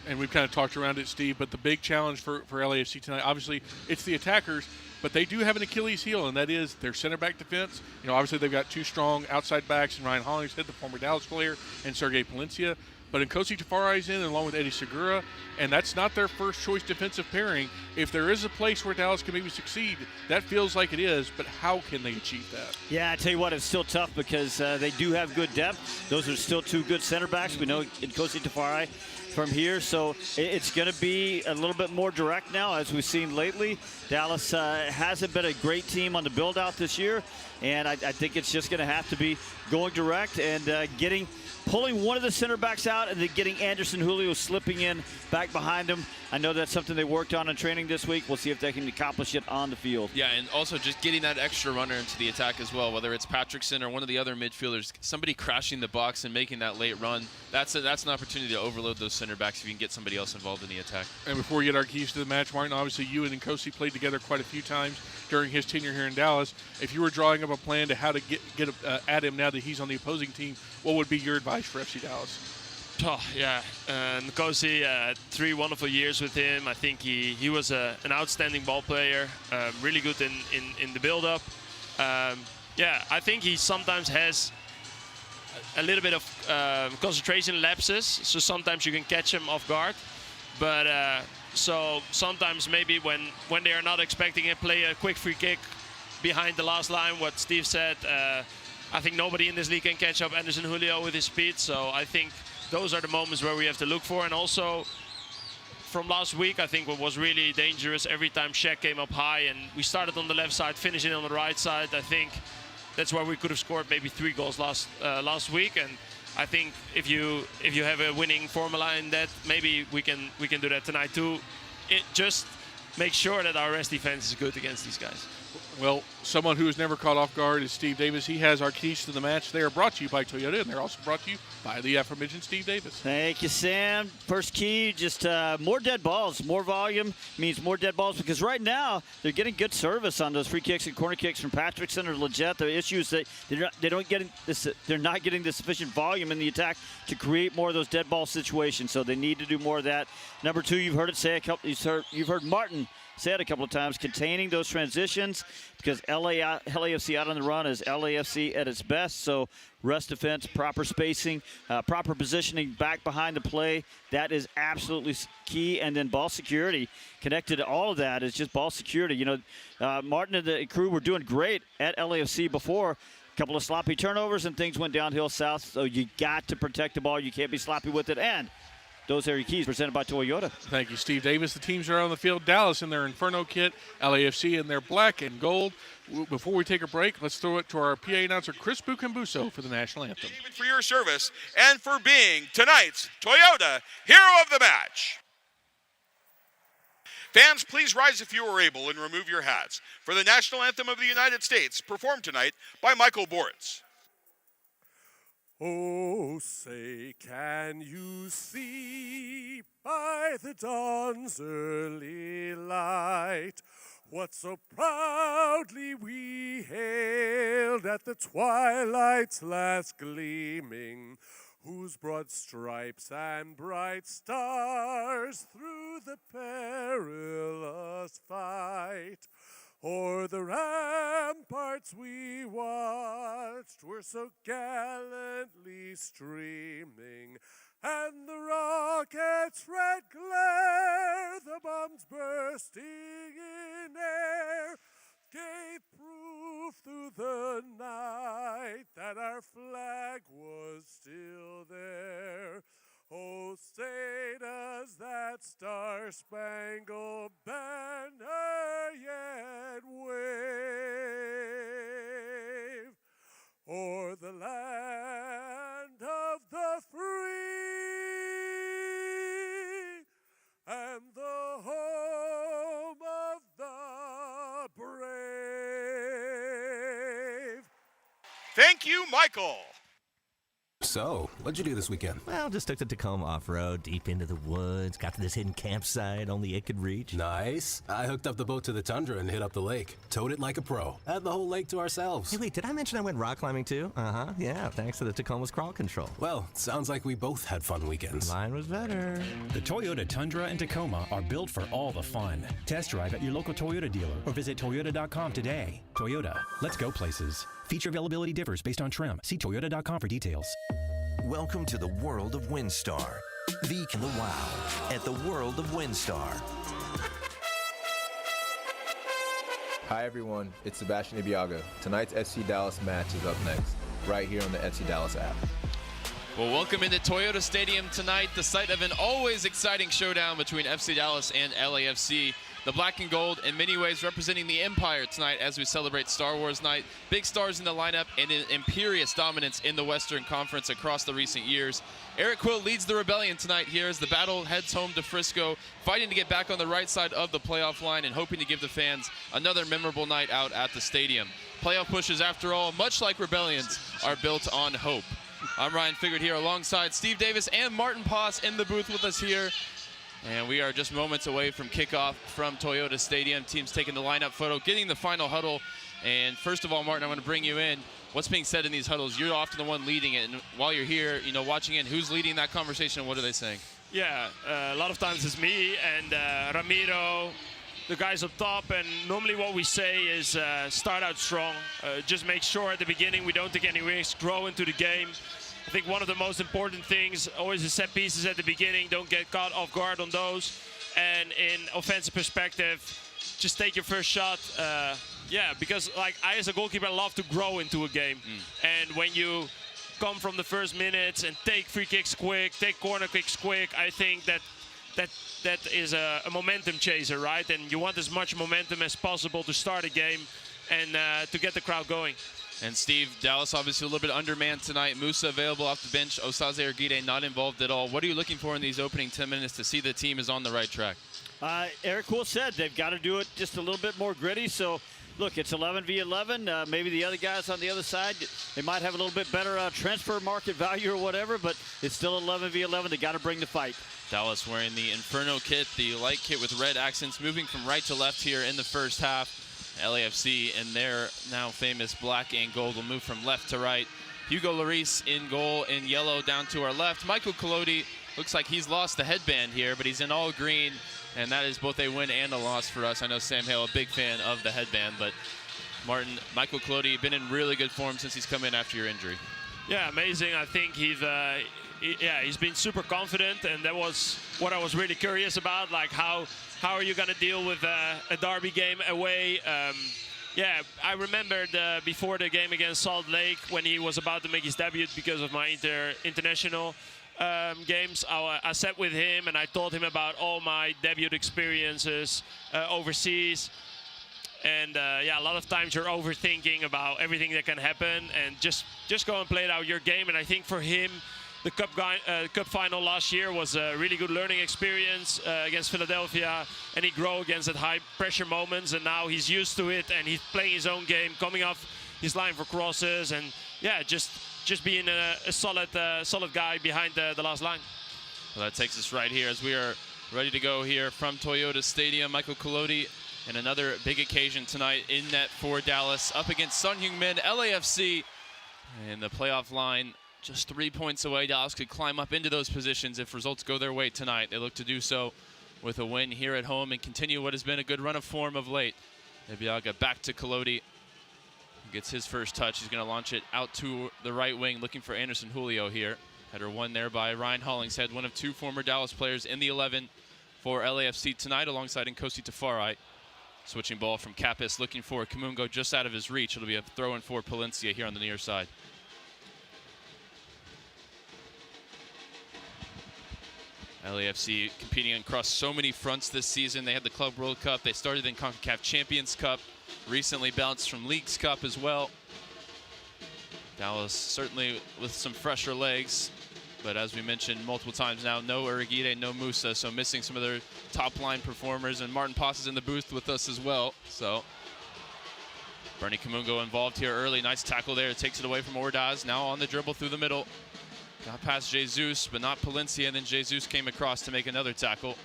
And we've kind of talked around it, Steve, but the big challenge for LAFC tonight, obviously, it's the attackers, but they do have an Achilles heel, and that is their center back defense. You know, obviously they've got two strong outside backs, and Ryan Hollingshead, the former Dallas player, and Sergei Palencia. But Nkosi Tafarai's in along with Eddie Segura, and that's not their first choice defensive pairing. If there is a place where Dallas can maybe succeed, that feels like it is, but how can they achieve that? Yeah, I tell you what, it's still tough because they do have good depth. Those are still two good center backs. We know Nkosi Tafarai from here, so it's going to be a little bit more direct now, as we've seen lately. Dallas hasn't been a great team on the build-out this year, and I think it's just going to have to be going direct and pulling one of the center backs out and then getting Anderson Julio slipping in back behind him. I know that's something they worked on in training this week. We'll see if they can accomplish it on the field. Yeah, and also just getting that extra runner into the attack as well, whether it's Patrickson or one of the other midfielders, somebody crashing the box and making that late run. That's an opportunity to overload those center backs if you can get somebody else involved in the attack. And before we get our keys to the match, Martin, obviously you and Nkosi played together quite a few times during his tenure here in Dallas. If you were drawing up a plan to how to get at him now that he's on the opposing team, what would be your advice for FC Dallas? Oh, yeah, Nkosi, 3 wonderful years with him. I think he was an outstanding ball player, really good in the build-up. Yeah, I think he sometimes has a little bit of concentration lapses, so sometimes you can catch him off guard. But so sometimes maybe when they are not expecting it, play a quick free kick behind the last line, what Steve said. I think nobody in this league can catch up Anderson Julio with his speed, so I think those are the moments where we have to look for. And also from last week, I think what was really dangerous, every time Shaq came up high and we started on the left side, finishing on the right side, I think that's where we could have scored maybe 3 goals last week. And I think if you have a winning formula in that, maybe we can do that tonight too. Just make sure that our rest defense is good against these guys. Well, someone who is never caught off guard is Steve Davis. He has our keys to the match. They are brought to you by Toyota, and they're also brought to you by the aforementioned Steve Davis. Thank you, Sam. First key, just more dead balls. More volume means more dead balls, because right now they're getting good service on those free kicks and corner kicks from Patrickson or Leggett. The issue is that they're not getting the sufficient volume in the attack to create more of those dead ball situations. So they need to do more of that. Number 2, you've heard it say you've heard Maarten say it a couple of times, containing those transitions, because LAFC out on the run is LAFC at its best. So rest defense, proper spacing, proper positioning back behind the play, that is absolutely key. And then ball security, connected to all of that is just ball security. You know, Maarten and the crew were doing great at LAFC before. A couple of sloppy turnovers and things went downhill south. So you got to protect the ball. You can't be sloppy with it. And those are your keys, presented by Toyota. Thank you, Steve Davis. The teams are on the field. Dallas in their Inferno kit, LAFC in their black and gold. Before we take a break, let's throw it to our PA announcer, Chris Bucambuso, for the national anthem. For your service and for being tonight's Toyota Hero of the Match. Fans, please rise if you are able and remove your hats for the national anthem of the United States, performed tonight by Michael Boritz. Oh, say, can you see by the dawn's early light what so proudly we hailed at the twilight's last gleaming, whose broad stripes and bright stars through the perilous fight o'er the ramparts we watched were so gallantly streaming, and the rocket's red glare, the bombs bursting in air, gave proof through the night that our flag was still there. Oh, say does that star-spangled banner yet wave o'er the land of the free and the home of the brave? Thank you, Michael. So, what'd you do this weekend? Well, just took the Tacoma off-road, deep into the woods, got to this hidden campsite only it could reach. Nice. I hooked up the boat to the tundra and hit up the lake. Towed it like a pro. Had the whole lake to ourselves. Hey, wait, did I mention I went rock climbing too? Uh-huh, yeah, thanks to the Tacoma's crawl control. Well, sounds like we both had fun weekends. Mine was better. The Toyota Tundra and Tacoma are built for all the fun. Test drive at your local Toyota dealer or visit Toyota.com today. Toyota, let's go places. Feature availability differs based on trim. See Toyota.com for details. Welcome to the world of WinStar. Veek and the Wow at the world of WinStar. Hi everyone, it's Sebastian Ibiaga. Tonight's FC Dallas match is up next, right here on the FC Dallas app. Well, welcome into Toyota Stadium tonight, the site of an always exciting showdown between FC Dallas and LAFC. The black and gold, in many ways, representing the Empire tonight as we celebrate Star Wars night. Big stars in the lineup and an imperious dominance in the Western Conference across the recent years. Eric Quill leads the rebellion tonight here as the battle heads home to Frisco, fighting to get back on the right side of the playoff line and hoping to give the fans another memorable night out at the stadium. Playoff pushes, after all, much like rebellions, are built on hope. I'm Ryan Figert here alongside Steve Davis and Maarten Paes in the booth with us here. And we are just moments away from kickoff from Toyota Stadium. Teams taking the lineup photo, getting the final huddle. And first of all, Maarten, I want to bring you in. What's being said in these huddles? You're often the one leading it. And while you're here, you know, watching in, who's leading that conversation and what are they saying? Yeah, a lot of times it's me and Ramiro, the guys up top. And normally what we say is start out strong. Just make sure at the beginning we don't take any risks, grow into the game. I think one of the most important things, always the set pieces at the beginning, don't get caught off guard on those. And in offensive perspective, just take your first shot. Yeah, because like I as a goalkeeper love to grow into a game. And when you come from the first minutes and take free kicks quick, take corner kicks quick, I think that is a momentum chaser, right? And you want as much momentum as possible to start a game and to get the crowd going. And Steve, Dallas obviously a little bit undermanned tonight. Musa available off the bench. Osaze Arguide not involved at all. What are you looking for in these opening 10 minutes to see the team is on the right track? Eric Quill said they've got to do it just a little bit more gritty. So, look, it's 11v11. Maybe the other guys on the other side, they might have a little bit better transfer market value or whatever, but it's still 11v11. They got to bring the fight. Dallas wearing the Inferno kit, the light kit with red accents, moving from right to left here in the first half. LAFC and their now famous black and gold will move from left to right. Hugo Lloris in goal in yellow down to our left. Michael Collodi looks like he's lost the headband here, but he's in all green, and that is both a win and a loss for us. I know Sam Hale, a big fan of the headband, but Maarten, Michael Collodi, been in really good form since he's come in after your injury. Yeah, amazing. I think he's been super confident, and that was what I was really curious about, like how are you going to deal with a derby game away? Yeah, I remembered before the game against Salt Lake when he was about to make his debut because of my international games. I sat with him and I told him about all my debut experiences overseas. And yeah, a lot of times you're overthinking about everything that can happen, and just go and play out your game. And I think for him, the cup final last year was a really good learning experience against Philadelphia, and he grew against that high pressure moments, and now he's used to it and he's playing his own game, coming off his line for crosses, and yeah, just just being a solid guy behind the last line. Well, that takes us right here as we are ready to go here from Toyota Stadium. Michael Collodi, and another big occasion tonight in net for Dallas, up against Sun Heung-min, LAFC, and the playoff line just 3 points away. Dallas could climb up into those positions if results go their way tonight. They look to do so with a win here at home and continue what has been a good run of form of late. Ibiaga back to Collodi. He gets his first touch. He's going to launch it out to the right wing, looking for Anderson Julio here. Header won there by Ryan Hollingshead, one of 2 former Dallas players in the 11 for LAFC tonight, alongside Nkosi Tafari. Switching ball from Kapis, looking for Kamungo just out of his reach. It'll be a throw-in for Palencia here on the near side. LAFC competing across so many fronts this season. They had the Club World Cup. They started in CONCACAF Champions Cup. Recently bounced from Leagues Cup as well. Dallas certainly with some fresher legs. But as we mentioned multiple times now, no Urugide, no Musa, so missing some of their top-line performers. And Maarten Paes is in the booth with us as well. So Bernie Kamungo involved here early. Nice tackle there. Takes it away from Ordaz. Now on the dribble through the middle. Got past Jesus, but not Palencia, and then Jesus came across to make another tackle.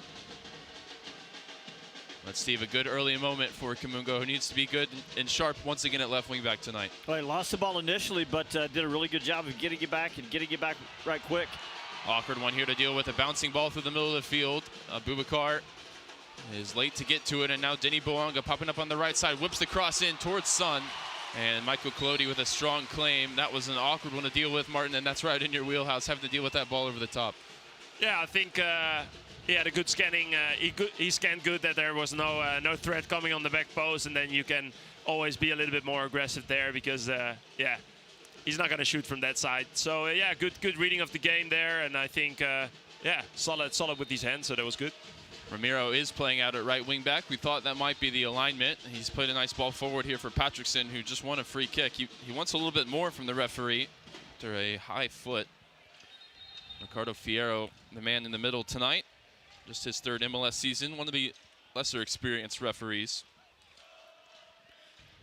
But Steve, a good early moment for Kamungo, who needs to be good and sharp once again at left wing back tonight. Well, he lost the ball initially, but did a really good job of getting it back right quick. Awkward one here to deal with, a bouncing ball through the middle of the field. Boubacar is late to get to it, and now Denis Bouanga popping up on the right side, whips the cross in towards Sun. And Michael Collodi with a strong claim. That was an awkward one to deal with, Martin, and that's right in your wheelhouse, having to deal with that ball over the top. Yeah, I think he had a good scanning. He scanned good, that there was no threat coming on the back post, and then you can always be a little bit more aggressive there because, yeah, he's not going to shoot from that side. So, yeah, good reading of the game there, and I think, yeah, solid with his hands, so that was good. Ramiro is playing out at right wing back. We thought that might be the alignment. He's played a nice ball forward here for Patrickson, who just won a free kick. He wants a little bit more from the referee after a high foot. Ricardo Fierro, the man in the middle tonight. Just his 3rd MLS season, one of the lesser experienced referees.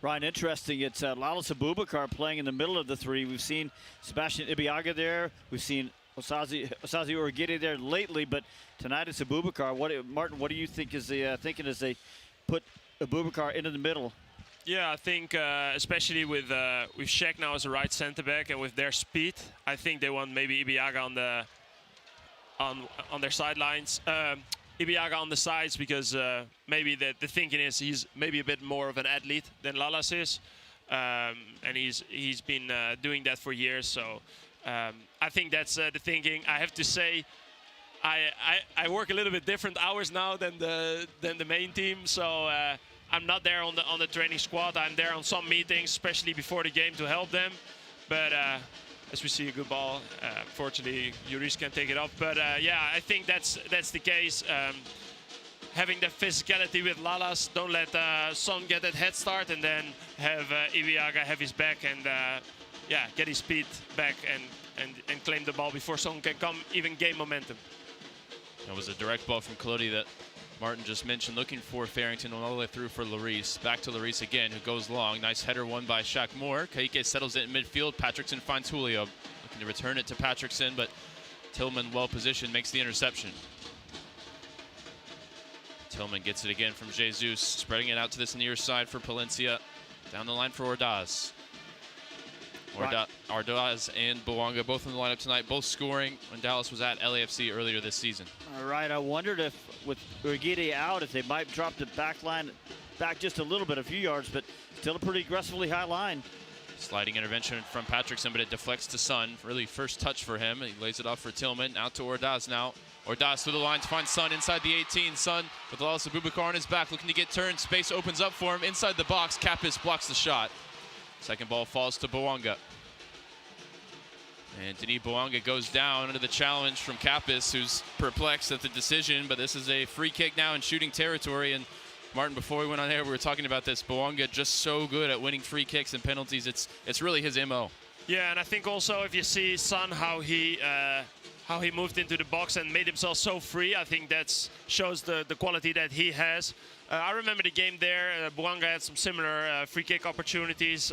Ryan, interesting. It's Lalas Abubakar playing in the middle of the 3. We've seen Sebastian Ibiaga there. We've seen Osazi Urugide there lately, but tonight it's Abubakar. Martin, what do you think is the thinking as they put Abubakar into the middle? Yeah, I think especially with Sheck now as a right center back and with their speed, I think they want maybe Ibiaga on their sidelines. Ibiaga on the sides because maybe the thinking is he's maybe a bit more of an athlete than Lalas is, and he's been doing that for years. So. I think that's the thinking. I have to say, I work a little bit different hours now than the main team, so I'm not there on the training squad. I'm there on some meetings, especially before the game, to help them. But as we see a good ball, fortunately, Juris can take it up. But yeah, I think that's the case. Having the physicality with Lalas, don't let Son get that head start, and then have Ibiaga have his back and. Yeah, get his speed back and claim the ball before someone can come, even gain momentum. That was a direct ball from Collodi that Martin just mentioned, looking for Farrington all the way through for Lloris. Back to Lloris again, who goes long. Nice header won by Shaq Moore. Kaike settles it in midfield. Patrickson finds Julio. Looking to return it to Patrickson, but Tillman, well positioned, makes the interception. Tillman gets it again from Jesus, spreading it out to this near side for Palencia. Down the line for Ordaz. Ordaz and Bouanga both in the lineup tonight, both scoring when Dallas was at LAFC earlier this season. All right, I wondered if with Urugide out, if they might drop the back line back just a little bit, a few yards, but still a pretty aggressively high line. Sliding intervention from Patrickson, but it deflects to Sun. Really first touch for him. He lays it off for Tillman. Out to Ordaz now. Ordaz through the line to find Sun inside the 18. Sun with Lalas Abubakar on his back, looking to get turned. Space opens up for him inside the box. Kapis blocks the shot. Second ball falls to Bouanga. And Denis Bouanga goes down under the challenge from Kapis, who's perplexed at the decision, but this is a free kick now in shooting territory. And Martin, before we went on air, we were talking about this. Bouanga just so good at winning free kicks and penalties. It's really his MO. Yeah, and I think also if you see Son, how he moved into the box and made himself so free, I think that shows the quality that he has. I remember the game there. Bouanga had some similar free kick opportunities.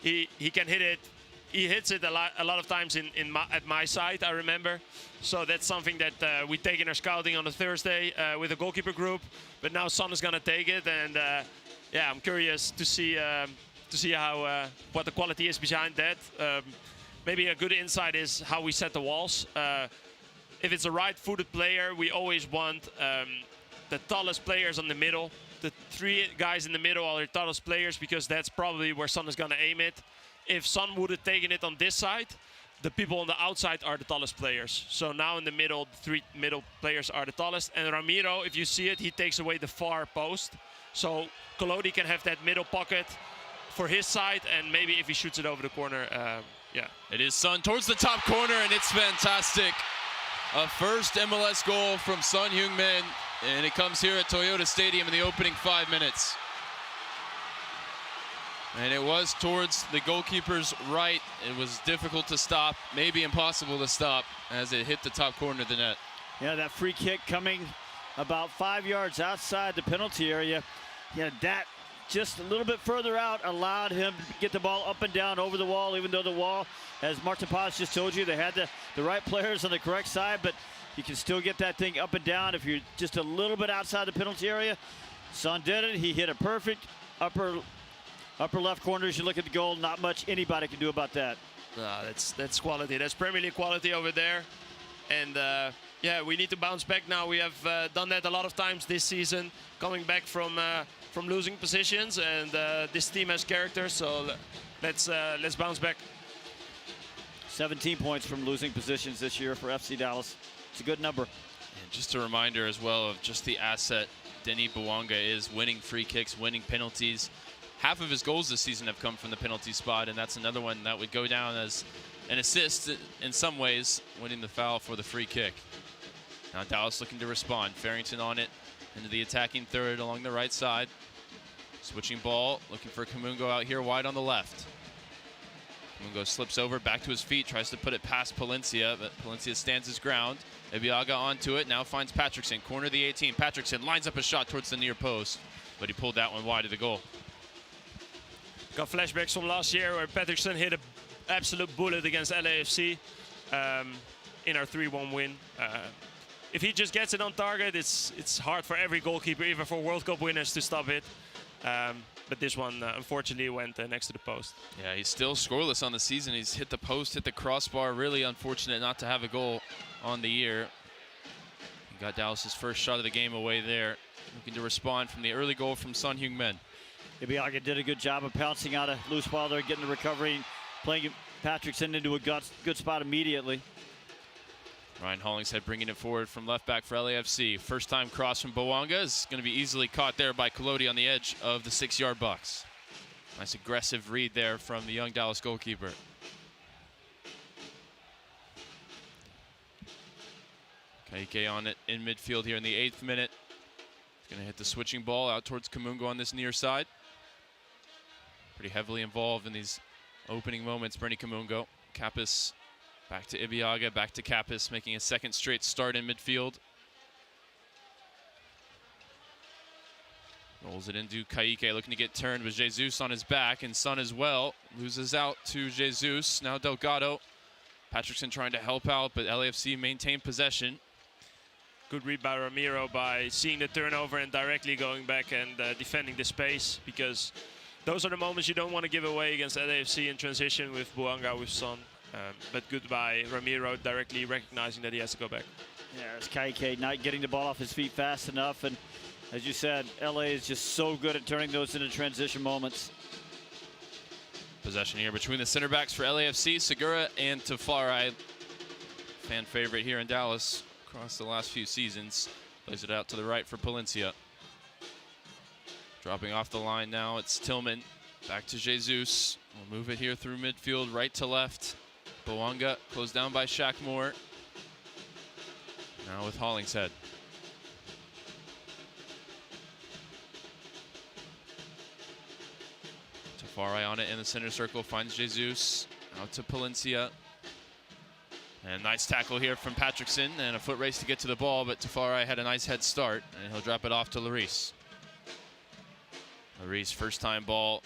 He can hit it he hits it a lot of times at my side, I remember. So that's something that we take in our scouting on a Thursday with the goalkeeper group. But now Son is going to take it, and yeah, I'm curious to see how what the quality is behind that. Maybe a good insight is how we set the walls. If it's a right-footed player, we always want the tallest players on the middle. The 3 guys in the middle are the tallest players because that's probably where Son is going to aim it. If Son would have taken it on this side, the people on the outside are the tallest players. So now in the middle, the 3 middle players are the tallest. And Ramiro, if you see it, he takes away the far post. So Collodi can have that middle pocket for his side, and maybe if he shoots it over the corner, yeah. It is Son towards the top corner, and it's fantastic. A first MLS goal from Son Heung-min, and it comes here at Toyota Stadium in the opening 5 minutes. And it was towards the goalkeeper's right. It was difficult to stop, maybe impossible to stop, as it hit the top corner of the net. Yeah, that free kick coming about 5 yards outside the penalty area. Yeah, that just a little bit further out allowed him to get the ball up and down over the wall, even though the wall, as Maarten Paes just told you, they had the right players on the correct side, but you can still get that thing up and down if you're just a little bit outside the penalty area. Son did it. He hit a perfect upper left corner. As you look at the goal, not much anybody can do about that. That's quality. That's Premier League quality over there. And yeah, we need to bounce back now. We have done that a lot of times this season, coming back from losing positions. And this team has character, so let's bounce back. 17 points from losing positions this year for FC Dallas. It's a good number. And just a reminder as well of just the asset Denis Bouanga is, winning free kicks, winning penalties. Half of his goals this season have come from the penalty spot, and that's another one that would go down as an assist in some ways, winning the foul for the free kick. Now Dallas looking to respond. Farrington on it into the attacking third along the right side. Switching ball, looking for Kamungo out here wide on the left. Kamungo slips over, back to his feet, tries to put it past Palencia, but Palencia stands his ground. Ebiaga onto it, now finds Patrickson, corner of the 18. Patrickson lines up a shot towards the near post, but he pulled that one wide of the goal. Got flashbacks from last year where Patrickson hit an absolute bullet against LAFC in our 3-1 win. If he just gets it on target, it's hard for every goalkeeper, even for World Cup winners, to stop it. But this one, unfortunately, went next to the post. Yeah, he's still scoreless on the season. He's hit the post, hit the crossbar. Really unfortunate not to have a goal on the year. He got Dallas's first shot of the game away there. Looking to respond from the early goal from Son Heung-min. Ibiaga did a good job of pouncing out a loose ball there, getting the recovery, playing Patrickson into a good spot immediately. Ryan Hollingshead bringing it forward from left back for LAFC. First time cross from Bouanga is going to be easily caught there by Collodi on the edge of the 6-yard box. Nice aggressive read there from the young Dallas goalkeeper. Kaike on it in midfield here in the 8th minute. He's going to hit the switching ball out towards Kamungo on this near side. Pretty heavily involved in these opening moments, Bernie Kamungo. Kappas back to Ibiaga, back to Kappas, making a second straight start in midfield. Rolls it into Kaike, looking to get turned with Jesus on his back, and Son as well. Loses out to Jesus, now Delgado. Patrickson trying to help out, but LAFC maintained possession. Good read by Ramiro by seeing the turnover and directly going back and defending the space, because those are the moments you don't want to give away against LAFC in transition with Bouanga, with Son. But good by Ramiro, directly recognizing that he has to go back. Yeah, it's Kaike not getting the ball off his feet fast enough, and as you said, LA is just so good at turning those into transition moments. Possession here between the center backs for LAFC, Segura and Tafari. Fan favorite here in Dallas across the last few seasons. Plays it out to the right for Palencia. Dropping off the line now, it's Tillman. Back to Jesus. We'll move it here through midfield, right to left. Bouanga closed down by Shackmore. Now with Hollingshead. Tafari on it in the center circle, finds Jesus. Out to Palencia. And nice tackle here from Patrickson, and a foot race to get to the ball, but Tafari had a nice head start, and he'll drop it off to Lloris. Lloris, first time ball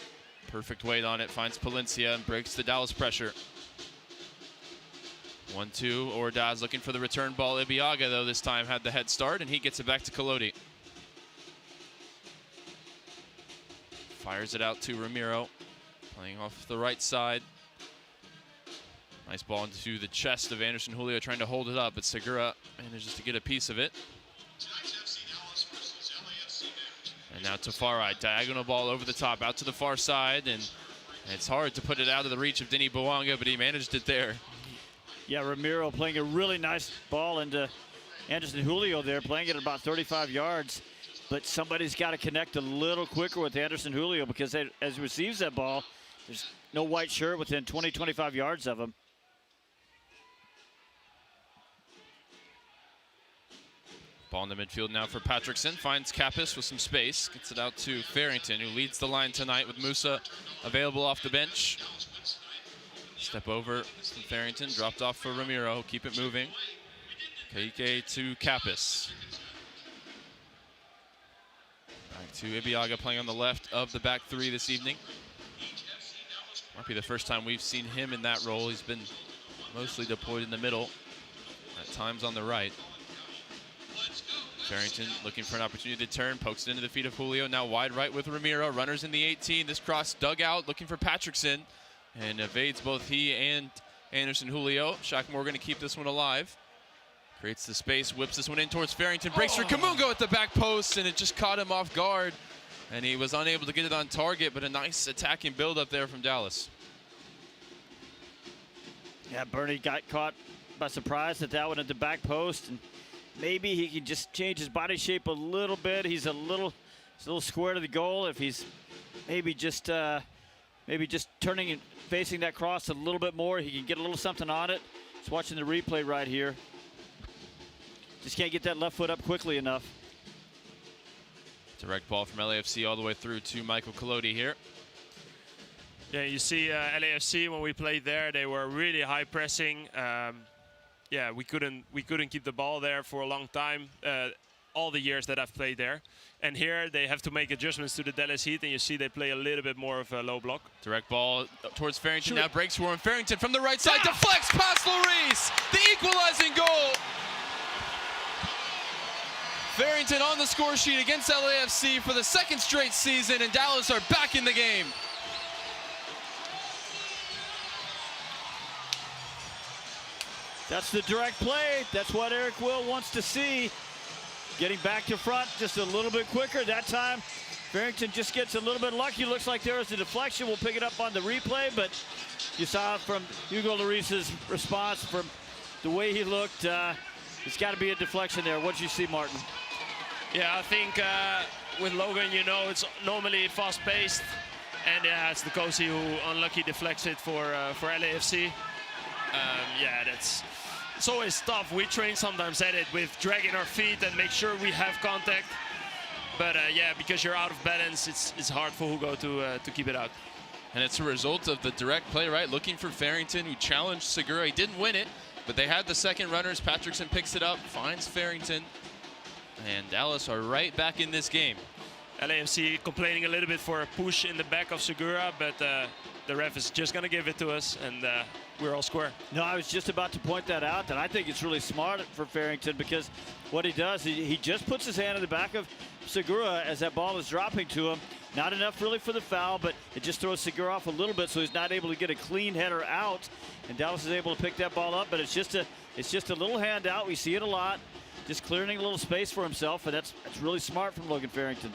Perfect weight on it, finds Palencia and breaks the Dallas pressure. 1-2, Ordaz looking for the return ball. Ibiaga, though, this time had the head start, and he gets it back to Collodi. Fires it out to Ramiro, playing off the right side. Nice ball into the chest of Anderson Julio, trying to hold it up, but Segura manages to get a piece of it. And now Tafari, diagonal ball over the top, out to the far side, and it's hard to put it out of the reach of Denny Bouanga, but he managed it there. Yeah, Ramiro playing a really nice ball into Anderson Julio there, playing it at about 35 yards. But somebody's got to connect a little quicker with Anderson Julio, because as he receives that ball, there's no white shirt within 20, 25 yards of him. Ball in the midfield now for Patrickson. Finds Kappas with some space. Gets it out to Farrington, who leads the line tonight with Musa available off the bench. Step over from Farrington. Dropped off for Ramiro. Keep it moving. Keike to Kappas. Back to Ibiaga, playing on the left of the back three this evening. Might be the first time we've seen him in that role. He's been mostly deployed in the middle, at times on the right. Farrington looking for an opportunity to turn, pokes it into the feet of Julio. Now wide right with Ramiro. Runners in the 18. This cross dug out, looking for Patrickson, and evades both he and Anderson Julio. Shaq Morgan to keep this one alive. Creates the space, whips this one in towards Farrington. Breaks for Kamungo at the back post, and it just caught him off guard. And he was unable to get it on target, but a nice attacking build up there from Dallas. Yeah, Bernie got caught by surprise at that one at the back post, and maybe he can just change his body shape a little bit. He's a little square to the goal. If he's maybe just turning and facing that cross a little bit more, he can get a little something on it. Just watching the replay right here. Just can't get that left foot up quickly enough. Direct ball from LAFC all the way through to Michael Collodi here. Yeah, you see LAFC, when we played there, they were really high pressing. Yeah, we couldn't keep the ball there for a long time, all the years that I've played there. And here they have to make adjustments to the Dallas Heat, and you see they play a little bit more of a low block. Direct ball towards Farrington. Now breaks for him. Farrington from the right side, deflects past Lloris. The equalizing goal. Farrington on the score sheet against LAFC for the second straight season, and Dallas are back in the game. That's the direct play. That's what Eric Will wants to see. Getting back to front just a little bit quicker. That time, Farrington just gets a little bit lucky. Looks like there is a deflection. We'll pick it up on the replay, but you saw from Hugo Lloris's response, from the way he looked, it's got to be a deflection there. What did you see, Maarten? Yeah, I think with Logan, you know, it's normally fast-paced, and yeah, it's the Kosi who unlucky deflects it for LAFC. Yeah, it's always tough. We train sometimes at it with dragging our feet and make sure we have contact. But yeah, because you're out of balance, it's hard for Hugo to keep it out. And it's a result of the direct play, right? Looking for Farrington, who challenged Segura. He didn't win it, but they had the second runners. Patrickson picks it up, finds Farrington, and Dallas are right back in this game. LAFC complaining a little bit for a push in the back of Segura, but the ref is just going to give it to us, and we're all square. No, I was just about to point that out, that I think it's really smart for Farrington, because what he does, he just puts his hand in the back of Segura as that ball is dropping to him. Not enough really for the foul, but it just throws Segura off a little bit, so he's not able to get a clean header out, and Dallas is able to pick that ball up. But it's just a little handout. We see it a lot, just clearing a little space for himself, and that's really smart from Logan Farrington.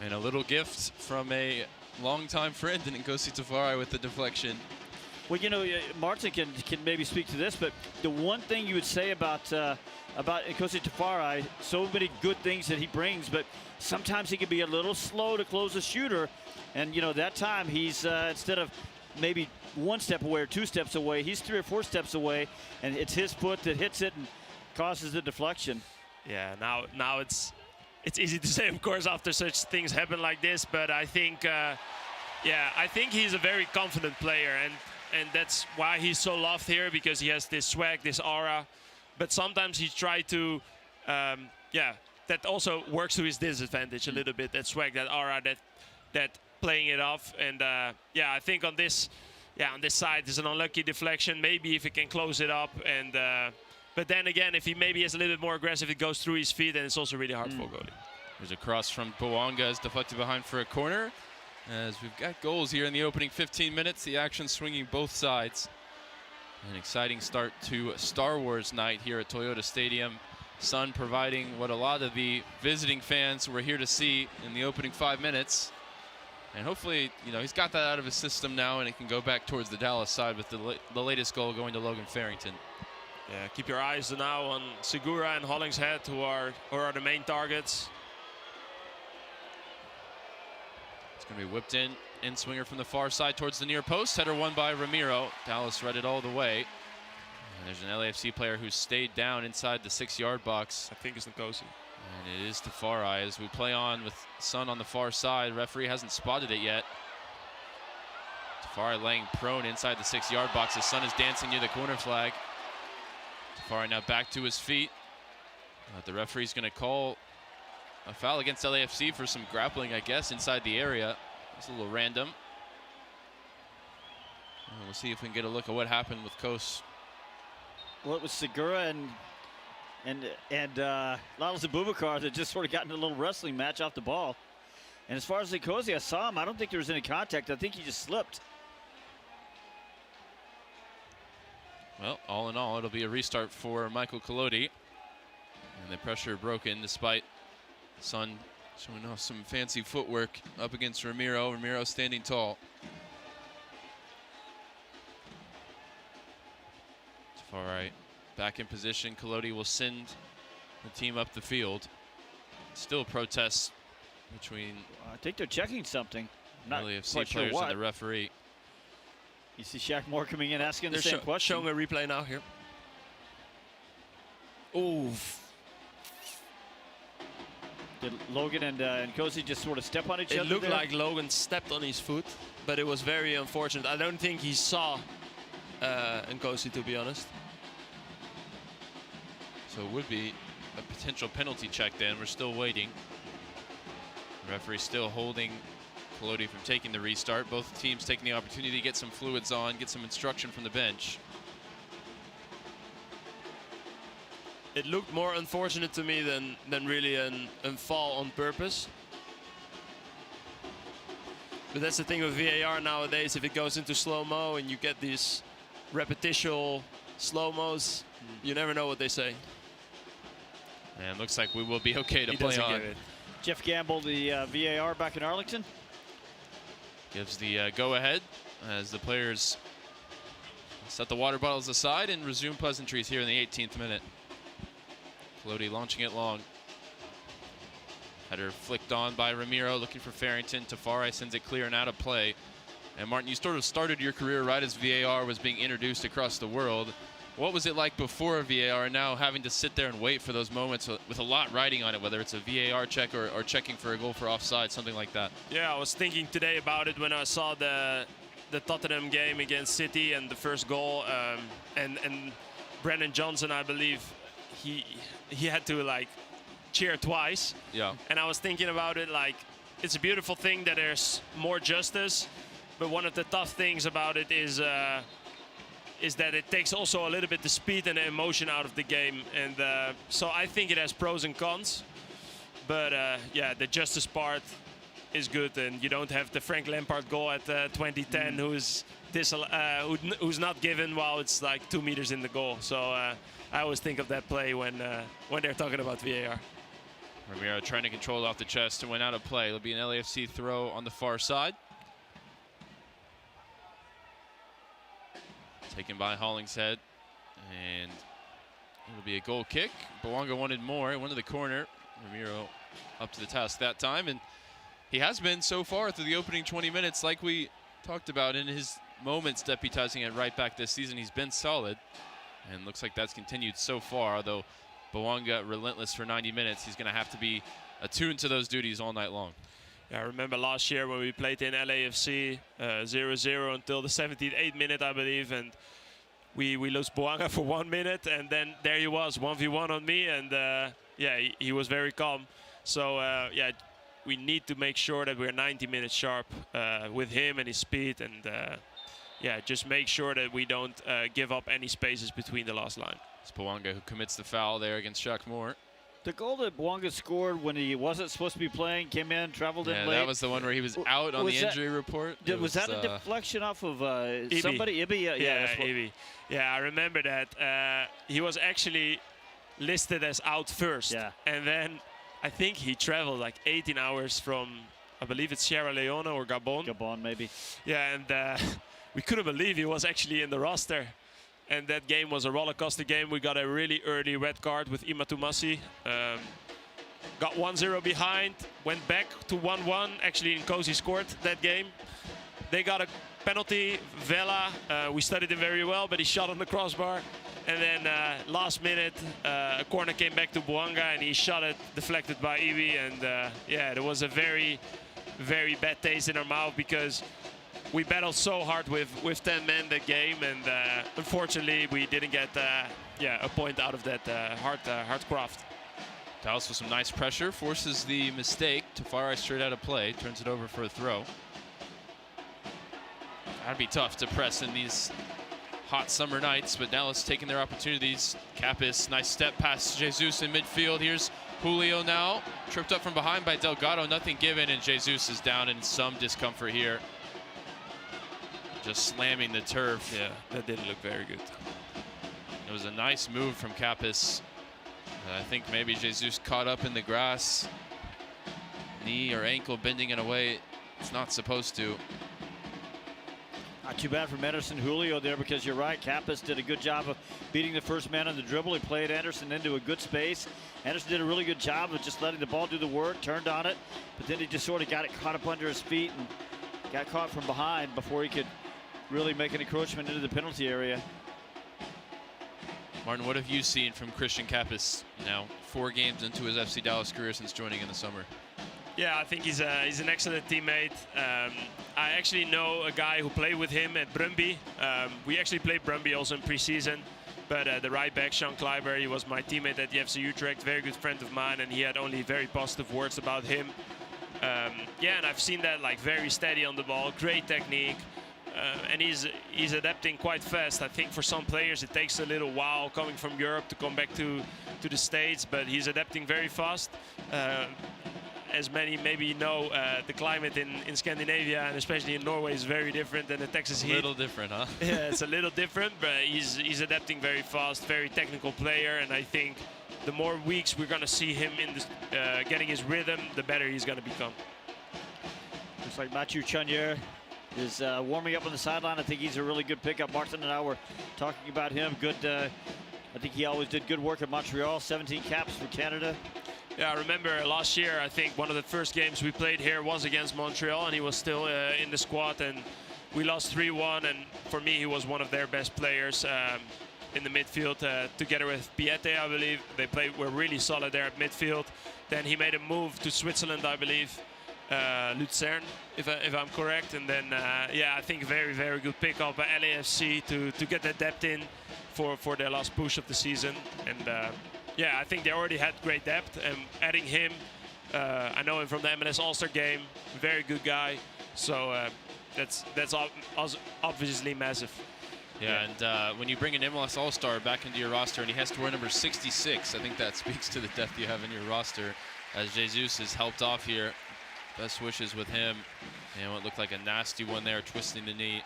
And a little gift from a longtime friend in Nkosi Tafari with the deflection. Well, you know, Maarten can maybe speak to this, but the one thing you would say about Nkosi Tafari, so many good things that he brings, but sometimes he can be a little slow to close a shooter. And, you know, that time he's, instead of maybe one step away or two steps away, he's 3 or 4 steps away, and it's his foot that hits it and causes the deflection. Yeah, now it's easy to say, of course, after such things happen like this, but I think, yeah, I think he's a very confident player, and that's why he's so loved here, because he has this swag, this aura. But sometimes he tried to, yeah, that also works to his disadvantage a little bit. That swag, that aura, that playing it off. And yeah, I think on this side there's an unlucky deflection. Maybe if he can close it up, and but then again, if he maybe is a little bit more aggressive, it goes through his feet, and it's also really hard for a goalie. There's a cross from Bouanga, is deflected behind for a corner. As we've got goals here in the opening 15 minutes, the action swinging both sides. An exciting start to Star Wars night here at Toyota Stadium. Sun providing what a lot of the visiting fans were here to see in the opening 5 minutes. And hopefully, you know, he's got that out of his system now, and he can go back towards the Dallas side with the latest goal going to Logan Farrington. Yeah, keep your eyes now on Segura and Hollingshead, who are the main targets. It's going to be whipped in swinger from the far side towards the near post. Header won by Ramiro. Dallas read it all the way. And there's an LAFC player who stayed down inside the 6-yard box. I think it's Nkosi. And it is Tafari as we play on with Sun on the far side. Referee hasn't spotted it yet. Tafari laying prone inside the 6-yard box. The Sun is dancing near the corner flag. Tafari now back to his feet. The referee's going to call a foul against LAFC for some grappling, I guess, inside the area. It's a little random. We'll see if we can get a look at what happened with Kos. Well, it was Segura and Lalas Abubakar that just sort of got in a little wrestling match off the ball. And as far as Nkosi, I saw him. I don't think there was any contact. I think he just slipped. Well, all in all, it'll be a restart for Michael Collodi. And the pressure broken despite Sun showing off some fancy footwork up against Ramiro. Ramiro standing tall. All right, back in position. Collodi will send the team up the field. Still protests between I think they're checking something. Not LAFC quite players sure what. and the referee. You see Shaq Moore coming in asking the same question. Showing a replay now here. Oof. Did Logan and Nkosi just sort of step on each other? It looked there? like Logan stepped on his foot, but it was very unfortunate. I don't think he saw Nkosi, to be honest. So it would be a potential penalty check then. We're still waiting. The referee still holding Collodi from taking the restart. Both teams taking the opportunity to get some fluids on, get some instruction from the bench. It looked more unfortunate to me than really a fall on purpose. But that's the thing with VAR nowadays. If it goes into slow-mo and you get these repetitional slow-mos, you never know what they say. And looks like we will be okay to play on. Jeff Gamble, the VAR back in Arlington. Gives the go-ahead as the players set the water bottles aside and resume pleasantries here in the 18th minute. Collodi launching it long. Header flicked on by Ramiro, looking for Farrington. Tafari sends it clear and out of play. And Maarten, you sort of started your career right as VAR was being introduced across the world. What was it like before VAR, and now having to sit there and wait for those moments with a lot riding on it, whether it's a VAR check or checking for a goal for offside, something like that? Yeah, I was thinking today about it when I saw the Tottenham game against City and the first goal. And Brennan Johnson, I believe, he had to like cheer twice. Yeah. And I was thinking about it like it's a beautiful thing that there's more justice, but one of the tough things about it is that it takes also a little bit the speed and the emotion out of the game. And so I think it has pros and cons. But yeah, the justice part is good, and you don't have the Frank Lampard goal at 2010 who's not given while it's like 2 meters in the goal. So I always think of that play when they're talking about VAR. Ramiro trying to control it off the chest and went out of play. It'll be an LAFC throw on the far side. Taken by Hollingshead, and it'll be a goal kick. Bouanga wanted more, went to the corner. Ramiro up to the task that time, and he has been so far through the opening 20 minutes, like we talked about in his moments deputizing at right back this season. He's been solid, and looks like that's continued so far, although Bouanga relentless for 90 minutes. He's going to have to be attuned to those duties all night long. Yeah, I remember last year when we played in LAFC 0-0 until the 78th minute, I believe, and we lost Bouanga for 1 minute, and then there he was, 1v1 on me, and yeah, he was very calm. So yeah, we need to make sure that we're 90 minutes sharp with him and his speed, and yeah, just make sure that we don't give up any spaces between the last line. It's Bouanga who commits the foul there against Chuck Moore. The goal that Bouanga scored when he wasn't supposed to be playing, came in, traveled in late. Yeah, that was the one where he was out on the injury report. Was that a deflection off of somebody? Ibi? Yeah, Ibi. Yeah, I remember that. He was actually listed as out first. Yeah. And then I think he traveled like 18 hours from, I believe it's Sierra Leone or Gabon. Gabon, maybe. Yeah, and we couldn't believe he was actually in the roster. And that game was a roller coaster game. We got a really early red card with Imatumasi. Got 1-0 behind, went back to 1-1. Actually, Nkosi scored that game. They got a penalty. Vela, we studied him very well, but he shot on the crossbar. And then last minute, a corner came back to Bouanga, and he shot it, deflected by Ibi. And yeah, there was a very, very bad taste in our mouth because we battled so hard with 10 men that game, and unfortunately we didn't get a point out of that hard craft. Dallas with some nice pressure, forces the mistake. Tafari straight out of play, turns it over for a throw. That'd be tough to press in these hot summer nights, but Dallas taking their opportunities. Capis, nice step past Jesus in midfield. Here's Julio now, tripped up from behind by Delgado, nothing given, and Jesus is down in some discomfort here. Just slamming the turf. Yeah, that didn't look very good. It was a nice move from Capis. I think maybe Jesus caught up in the grass. Knee or ankle bending in a way it's not supposed to. Not too bad for Anderson Julio there, because you're right, Capis did a good job of beating the first man on the dribble. He played Anderson into a good space. Anderson did a really good job of just letting the ball do the work, turned on it, but then he just sort of got it caught up under his feet and got caught from behind before he could really make an encroachment into the penalty area. Maarten, what have you seen from Christian Capis now 4 games into his FC Dallas career since joining in the summer? Yeah, I think he's an excellent teammate. I actually know a guy who played with him at Brøndby. We actually played Brøndby also in preseason, but the right back, Sean Kleiber, he was my teammate at the FC Utrecht, very good friend of mine, and he had only very positive words about him. Yeah, and I've seen that, like, very steady on the ball, great technique. And he's adapting quite fast. I think for some players it takes a little while coming from Europe to come back to the States, but he's adapting very fast. As many maybe know, the climate in Scandinavia and especially in Norway is very different than the Texas heat. A little different, huh? Yeah, it's a little different, but he's adapting very fast, very technical player, and I think the more weeks we're going to see him in this, getting his rhythm, the better he's going to become. Looks like Mathieu Chanier is warming up on the sideline. I think he's a really good pickup. Maarten and I were talking about him. Good. I think he always did good work at Montreal. 17 caps for Canada. Yeah, I remember last year, I think one of the first games we played here was against Montreal, and he was still in the squad, and we lost 3-1, and for me he was one of their best players in the midfield, together with Piette, I believe. They were really solid there at midfield. Then he made a move to Switzerland, I believe. Lucerne, if I'm correct, and then yeah, I think very, very good pickup by LAFC to get that depth in for their last push of the season. And yeah, I think they already had great depth, and adding him, I know him from the MLS All-Star game, very good guy, so that's obviously massive. Yeah, and when you bring an MLS All-Star back into your roster and he has to wear number 66, I think that speaks to the depth you have in your roster, as Jesus is helped off here. Best wishes with him. And what looked like a nasty one there, twisting the knee.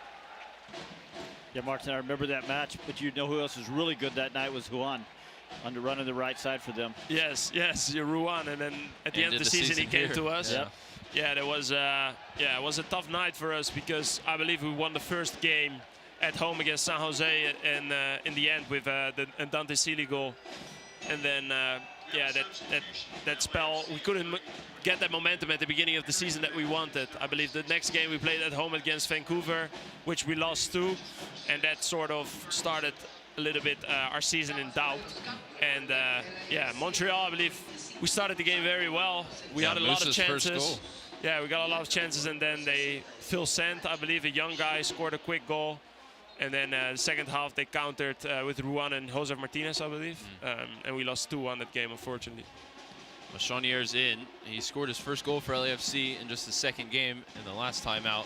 Yeah, Maarten, I remember that match, but you know who else was really good that night was Juan, running the right side for them. Yes, Ruan, and then at the end of the season he came to us. Yeah. Yeah, that was it was a tough night for us because I believe we won the first game at home against San Jose, and in the end with the Dante Sealy goal, and then yeah, that spell, we couldn't get that momentum at the beginning of the season that we wanted. I believe the next game we played at home against Vancouver, which we lost to, and that sort of started a little bit our season in doubt. And yeah, Montreal, I believe we started the game very well. We had a lot of chances. Yeah, we got a lot of chances, and then Phil Sant, I believe, a young guy, scored a quick goal. And then the second half they countered with Ruan and Josef Martinez, I believe. And we lost 2-1 that game, unfortunately. Well, Chaunier's in. He scored his first goal for LAFC in just the second game in the last time out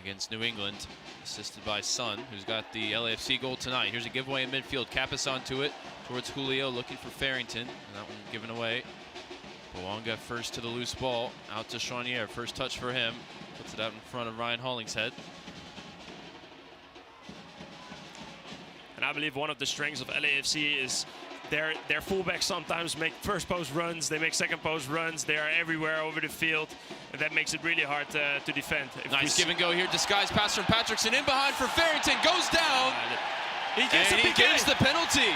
against New England, assisted by Son, who's got the LAFC goal tonight. Here's a giveaway in midfield. Kappas onto it towards Julio, looking for Farrington. And that one given away. Bouanga first to the loose ball, out to Chaunier. First touch for him. Puts it out in front of Ryan Hollingshead. And I believe one of the strengths of LAFC is their fullbacks sometimes make first post runs, they make second post runs, they are everywhere over the field, and that makes it really hard to defend. Nice give and go here, disguised pass from Patrickson, in behind for Farrington, goes down, he gives the penalty.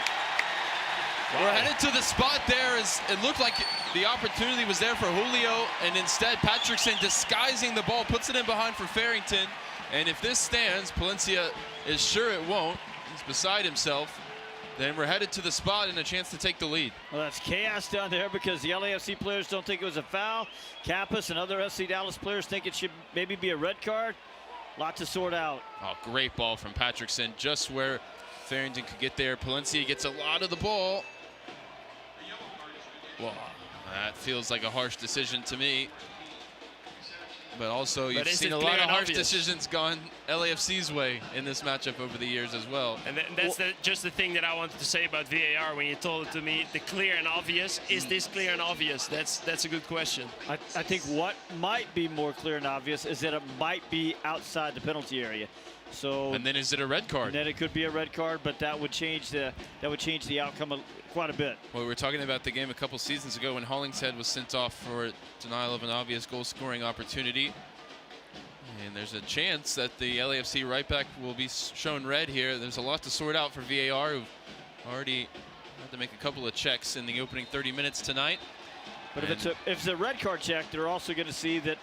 Wow. We're headed to the spot there, as it looked like the opportunity was there for Julio, and instead Patrickson, disguising the ball, puts it in behind for Farrington. And if this stands, Palencia is sure it won't. He's beside himself. Then we're headed to the spot and a chance to take the lead. Well, that's chaos down there because the LAFC players don't think it was a foul. Kappas and other FC Dallas players think it should maybe be a red card. Lot to sort out. Oh, great ball from Patrickson, just where Farrington could get there. Palencia gets a lot of the ball. Well, that feels like a harsh decision to me. But also, you've seen a lot of harsh decisions gone LAFC's way in this matchup over the years as well. And that's just the thing that I wanted to say about VAR when you told it to me, the clear and obvious. Is this clear and obvious? That's a good question. I think what might be more clear and obvious is that it might be outside the penalty area. So, and then is it a red card? And then it could be a red card, but that would change the outcome quite a bit. Well, we were talking about the game a couple seasons ago when Hollingshead was sent off for denial of an obvious goal-scoring opportunity. And there's a chance that the LAFC right back will be shown red here. There's a lot to sort out for VAR, who've already had to make a couple of checks in the opening 30 minutes tonight. But if it's a red card check, they're also going to see that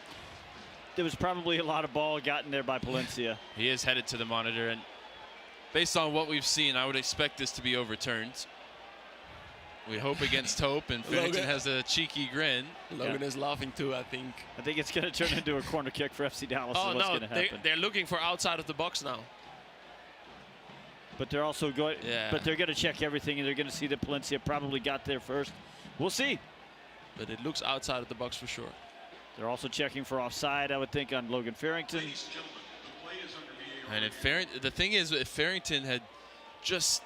there was probably a lot of ball gotten there by Palencia. He is headed to the monitor, and based on what we've seen, I would expect this to be overturned. We hope against hope, and Farrington has a cheeky grin. Logan is laughing too, I think. I think it's going to turn into a corner kick for FC Dallas. Oh, is what's no, going to happen. They're looking for outside of the box now. But they're also going. Yeah. But they're going to check everything, and they're going to see that Palencia probably got there first. We'll see. But it looks outside of the box for sure. They're also checking for offside, I would think, on Logan Farrington. And the thing is, if Farrington had just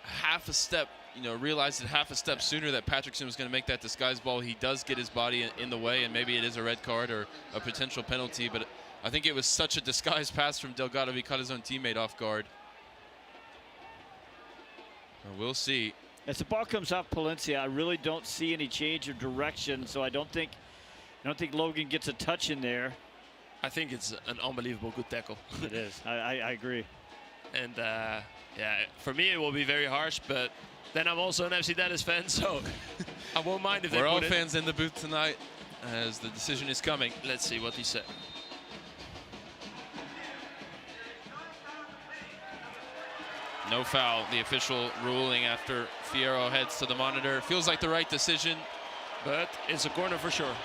half a step, realized it half a step sooner that Patrickson was going to make that disguised ball, he does get his body in the way, and maybe it is a red card or a potential penalty. But I think it was such a disguised pass from Delgado, he caught his own teammate off guard. We'll see. As the ball comes off Palencia, I really don't see any change of direction, so I don't think Logan gets a touch in there. I think it's an unbelievable good tackle. It is. I agree. And yeah, for me it will be very harsh, but then I'm also an FC Dallas fan, so I won't mind if they put it. We're all fans in the booth tonight as the decision is coming. Let's see what he said. No foul, the official ruling after Fierro heads to the monitor. Feels like the right decision. But it's a corner for sure.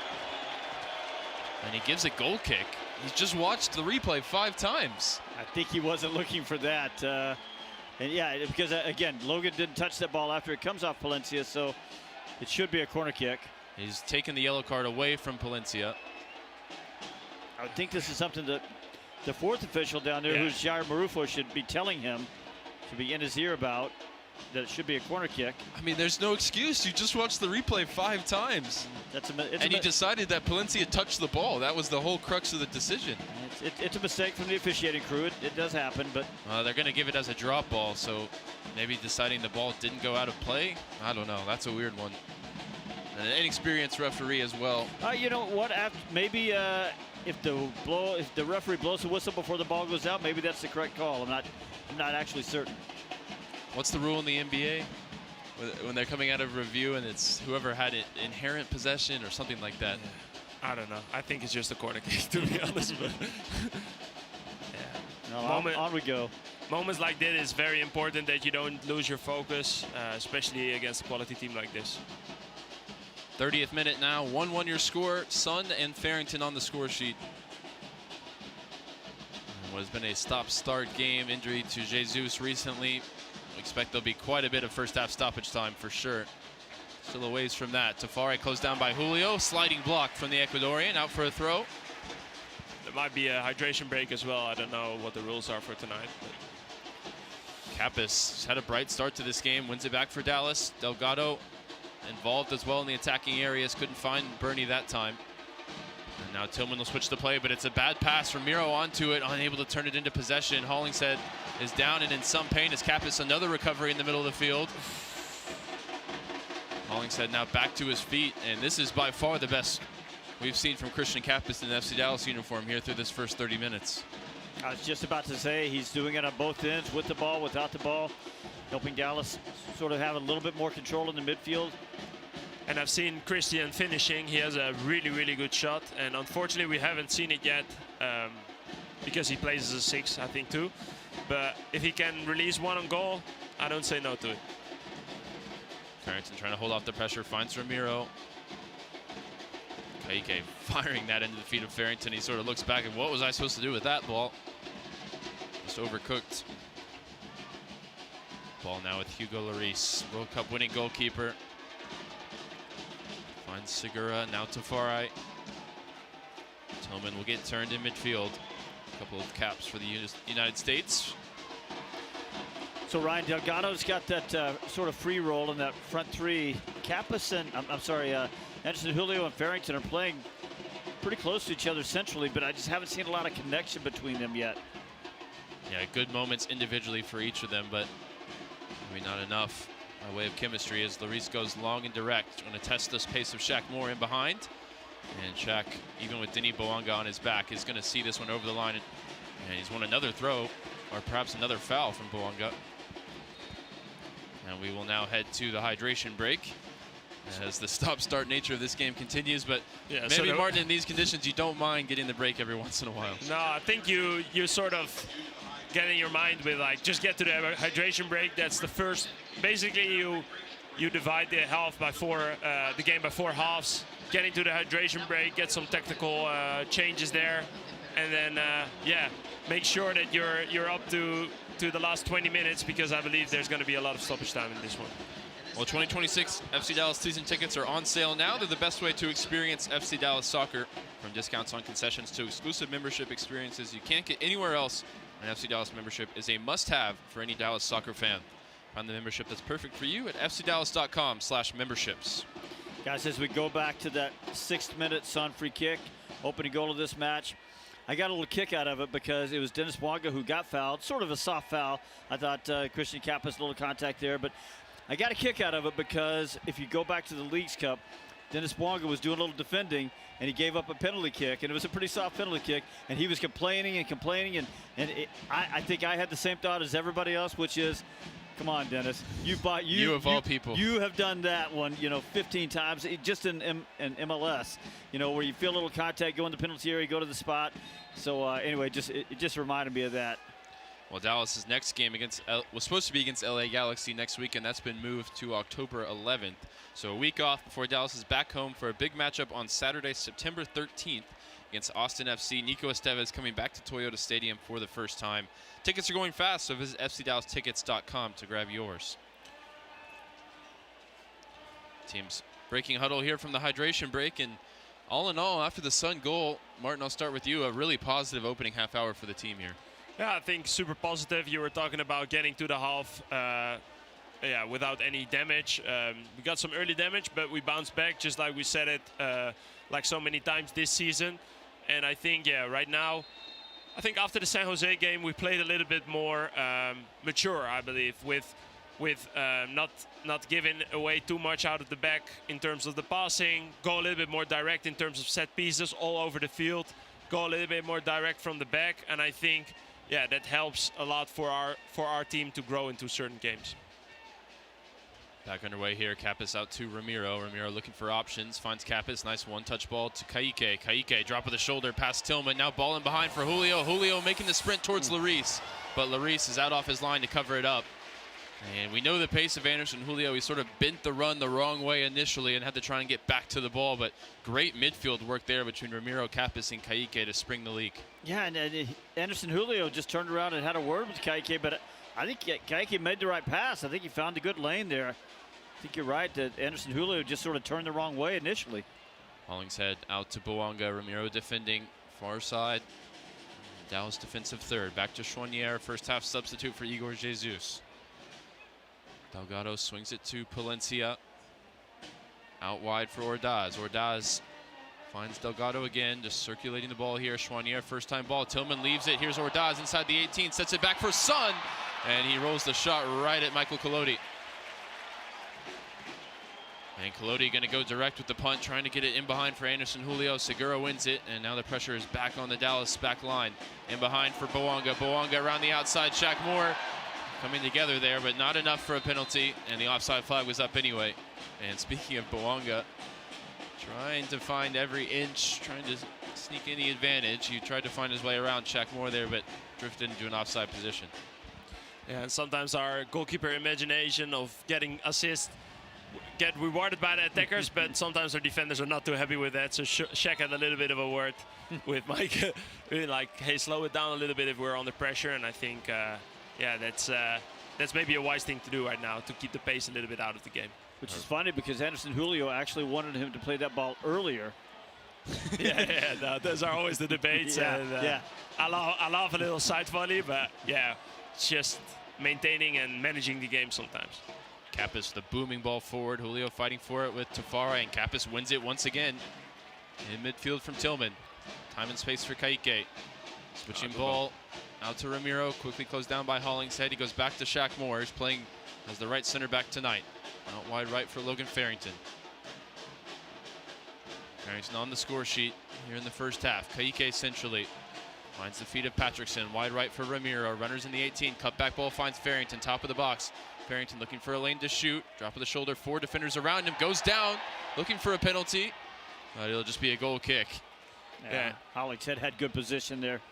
And he gives a goal kick. He's just watched the replay 5 times. I think he wasn't looking for that. And yeah, because again, Logan didn't touch that ball after it comes off Palencia, so it should be a corner kick. He's taken the yellow card away from Palencia. I would think this is something that the fourth official down there, who's Jair Marufo, should be telling him, should be in his ear about, that it should be a corner kick. I mean, there's no excuse. You just watched the replay 5 times. And he decided that Palencia touched the ball. That was the whole crux of the decision. It's a mistake from the officiating crew. It does happen, but they're going to give it as a drop ball, so maybe deciding the ball didn't go out of play. I don't know. That's a weird one. And an inexperienced referee as well. You know what? Maybe if the referee blows the whistle before the ball goes out, maybe that's the correct call. I'm not actually certain. What's the rule in the NBA when they're coming out of review and it's whoever had it inherent possession or something like that? Yeah. I don't know. I think it's just a corner kick, to be honest. But yeah. On we go. Moments like that is very important that you don't lose your focus, especially against a quality team like this. 30th minute now, 1-1 your score. Son and Farrington on the score sheet. What has been a stop-start game, injury to Jesus recently. We expect there'll be quite a bit of first half stoppage time for sure. still a ways from that. Tafari closed down by Julio. Sliding block from the Ecuadorian. Out for a throw. There might be a hydration break as well. I don't know what the rules are for tonight. Kappas had a bright start to this game. Wins it back for Dallas. Delgado involved as well in the attacking areas. Couldn't find Bernie that time. And now Tillman will switch the play, but it's a bad pass from Miro onto it, unable to turn it into possession. Hollingshead is down and in some pain as Kappas another recovery in the middle of the field. Hollingshead now back to his feet, and this is by far the best we've seen from Christian Kappas in the FC Dallas uniform here through this first 30 minutes. I was just about to say he's doing it on both ends, with the ball, without the ball, helping Dallas sort of have a little bit more control in the midfield. And I've seen Christian finishing. He has a really, really good shot. And unfortunately, we haven't seen it yet because he plays as a 6, I think, too. But if he can release one on goal, I don't say no to it. Farrington trying to hold off the pressure, finds Ramiro. Kaike firing that into the feet of Farrington. He sort of looks back and what was I supposed to do with that ball? Just overcooked. Ball now with Hugo Lloris, World Cup winning goalkeeper. Finds Segura, now Tafari. Tillman will get turned in midfield. A couple of caps for the United States. So Ryan, Delgado's got that sort of free roll in that front three. Kappas and, Anderson, Julio, and Farrington are playing pretty close to each other centrally, but I just haven't seen a lot of connection between them yet. Yeah, good moments individually for each of them, but maybe not enough by way of chemistry as Lloris goes long and direct. Going to test this pace of Shaq Moore in behind. And Shaq, even with Dini Boanga on his back, is going to see this one over the line. And he's won another throw, or perhaps another foul from Boanga. And we will now head to the hydration break as the stop-start nature of this game continues. But yeah, maybe, Martin, in these conditions, you don't mind getting the break every once in a while. No, I think you sort of get in your mind with, like, just get to the hydration break. That's the first. Basically, you divide the half by the game by 4 halves. Get into the hydration break, get some tactical changes there, and then make sure that you're up to the last 20 minutes, because I believe there's going to be a lot of stoppage time in this one. Well, 2026 FC Dallas season tickets are on sale now. They're the best way to experience FC Dallas soccer, from discounts on concessions to exclusive membership experiences you can't get anywhere else. An FC Dallas membership is a must-have for any Dallas soccer fan. Find the membership that's perfect for you at fcdallas.com/memberships. Guys, as we go back to that 6th minute Son free kick, opening goal of this match, I got a little kick out of it because it was Dennis Boanga who got fouled, sort of a soft foul. I thought Christian Kappas, a little contact there, but I got a kick out of it because if you go back to the Leagues Cup, Dennis Boanga was doing a little defending, and he gave up a penalty kick, and it was a pretty soft penalty kick, and he was complaining, and I think I had the same thought as everybody else, which is, come on, Dennis, you of all people, you have done that one, 15 times, just in MLS, where you feel a little contact, go in the penalty area, go to the spot. So anyway, it just reminded me of that. Well, Dallas's next game was supposed to be against LA Galaxy next week, and that's been moved to October 11th. So a week off before Dallas is back home for a big matchup on Saturday, September 13th against Austin FC. Nico Estevez coming back to Toyota Stadium for the first time. Tickets are going fast, so visit fcdallas.com to grab yours. Teams breaking huddle here from the hydration break, and all in all, after the Sun goal, Martin, I'll start with you. A really positive opening half hour for the team here. Yeah, I think super positive. You were talking about getting to the half without any damage. We got some early damage, but we bounced back, just like we said it like so many times this season. And I think, right now, I think after the San Jose game, we played a little bit more mature, I believe, with not giving away too much out of the back in terms of the passing, go a little bit more direct in terms of set pieces all over the field, go a little bit more direct from the back, and I think, that helps a lot for our team to grow into certain games. Back underway here, Kappas out to Ramiro. Ramiro looking for options, finds Kappas, nice one-touch ball to Kaike. Kaike, drop of the shoulder past Tillman, now ball in behind for Julio. Julio making the sprint towards Lloris, but Lloris is out off his line to cover it up. And we know the pace of Anderson Julio. He sort of bent the run the wrong way initially and had to try and get back to the ball, but great midfield work there between Ramiro, Kappas, and Kaike to spring the leak. Yeah, and Anderson Julio just turned around and had a word with Kaike, but I think Kaike made the right pass. I think he found a good lane there. think you're right that Anderson Julio just sort of turned the wrong way initially. Hollingshead out to Bouanga. Ramiro defending far side. Dallas defensive third. Back to Chouanier, first half substitute for Igor Jesus. Delgado swings it to Palencia. Out wide for Ordaz. Ordaz finds Delgado again, just circulating the ball here. Chouanier, first time ball. Tillman leaves it. Here's Ordaz inside the 18, sets it back for Son, and he rolls the shot right at Michael Collodi. And Collodi going to go direct with the punt, trying to get it in behind for Anderson Julio. Segura wins it, and now the pressure is back on the Dallas back line. In behind for Bouanga. Bouanga around the outside. Shaq Moore coming together there, but not enough for a penalty, and the offside flag was up anyway. And speaking of Bouanga, trying to find every inch, trying to sneak in the advantage. He tried to find his way around Shaq Moore there, but drifted into an offside position. Yeah, and sometimes our goalkeeper imagination of getting assists get rewarded by the attackers, but sometimes our defenders are not too happy with that. So Shaq had a little bit of a word with Mike, really like, hey, slow it down a little bit if we're under pressure. And I think, yeah, that's maybe a wise thing to do right now, to keep the pace a little bit out of the game. Which is funny because Anderson Julio actually wanted him to play that ball earlier. Yeah, no, those are always the debates. Yeah, and, yeah. I love a little side volley, but yeah, just maintaining and managing the game sometimes. Kappas, the booming ball forward. Julio fighting for it with Tafara, and Kappas wins it once again. In midfield from Tillman. Time and space for Kaique. Switching ball out to Ramiro, quickly closed down by Hollingshead. He goes back to Shaq Moore. He's playing as the right center back tonight. Out wide right for Logan Farrington. Farrington on the score sheet here in the first half. Kaique centrally. Finds the feet of Patrickson. Wide right for Ramiro. Runners in the 18. Cutback ball finds Farrington. Top of the box. Farrington looking for a lane to shoot. Drop of the shoulder. 4 defenders around him. Goes down. Looking for a penalty. But it'll just be a goal kick. Yeah. Hollingshead had good position there.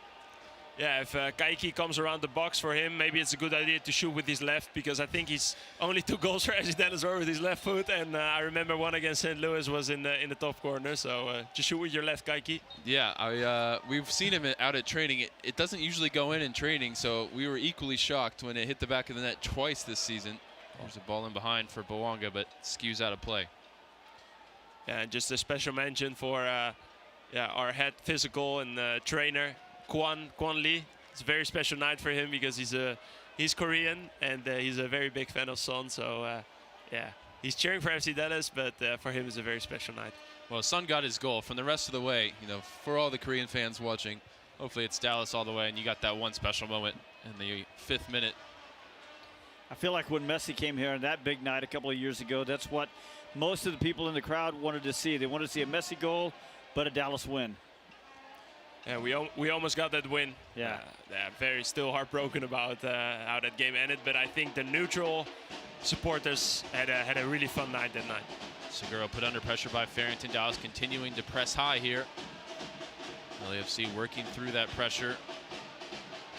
Yeah, if Kaique comes around the box for him, maybe it's a good idea to shoot with his left, because I think he's only 2 goals for FC Dallas were with his left foot, and I remember one against St. Louis was in the top corner. So just shoot with your left, Kaique. Yeah, we've seen him out at training. It doesn't usually go in training, so we were equally shocked when it hit the back of the net twice this season. There's a ball in behind for Bouanga, but skews out of play. Yeah, and just a special mention for our head physical and trainer, Kwon Lee. It's a very special night for him because he's Korean and he's a very big fan of Son. So yeah, he's cheering for FC Dallas, but for him it's a very special night. Well, Son got his goal. From the rest of the way, for all the Korean fans watching, hopefully it's Dallas all the way, and you got that one special moment in the 5th minute. I feel like when Messi came here on that big night a couple of years ago, that's what most of the people in the crowd wanted to see. They wanted to see a Messi goal, but a Dallas win. Yeah, we almost got that win. Yeah, very still heartbroken about how that game ended, but I think the neutral supporters had a really fun night that night. Segura put under pressure by Farrington. Dallas continuing to press high here. LAFC working through that pressure.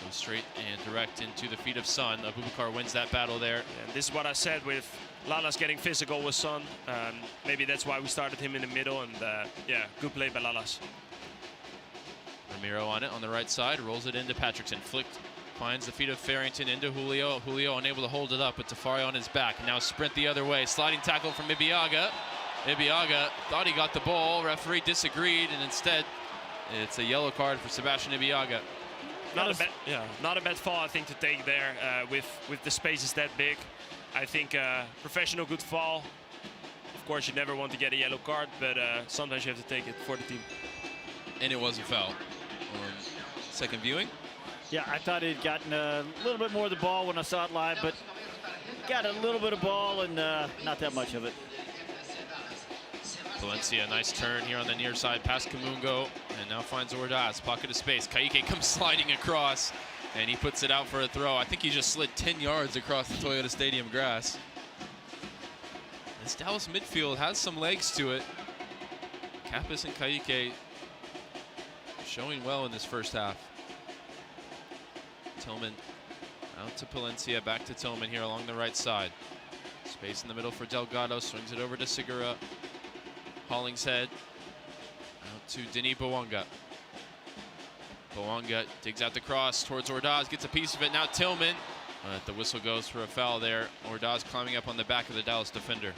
Goes straight and direct into the feet of Son. Abubakar wins that battle there. And this is what I said with Lalas getting physical with Son. Maybe that's why we started him in the middle, and yeah, good play by Lalas. Ramiro on it on the right side, rolls it into Patrickson. Flicked, finds the feet of Farrington into Julio. Julio unable to hold it up, but Tafari on his back. Now sprint the other way. Sliding tackle from Ibiaga. Ibiaga thought he got the ball. Referee disagreed, and instead it's a yellow card for Sebastian Ibiaga. Not a bad fall, I think, to take there with the spaces that big. I think professional good fall. Of course, you never want to get a yellow card, but sometimes you have to take it for the team. And it was a foul on second viewing. Yeah, I thought he'd gotten a little bit more of the ball when I saw it live, but got a little bit of ball and not that much of it. Valencia, nice turn here on the near side past Kamungo, and now finds Ordaz, pocket of space. Kaique comes sliding across, and he puts it out for a throw. I think he just slid 10 yards across the Toyota Stadium grass. This Dallas midfield has some legs to it. Kappas and Kaique showing well in this first half. Tillman out to Palencia, back to Tillman here along the right side. Space in the middle for Delgado, swings it over to Segura. Hollingshead out to Denis Bouanga. Bouanga digs out the cross towards Ordaz, gets a piece of it. Now Tillman But the whistle goes for a foul there. Ordaz climbing up on the back of the Dallas defender.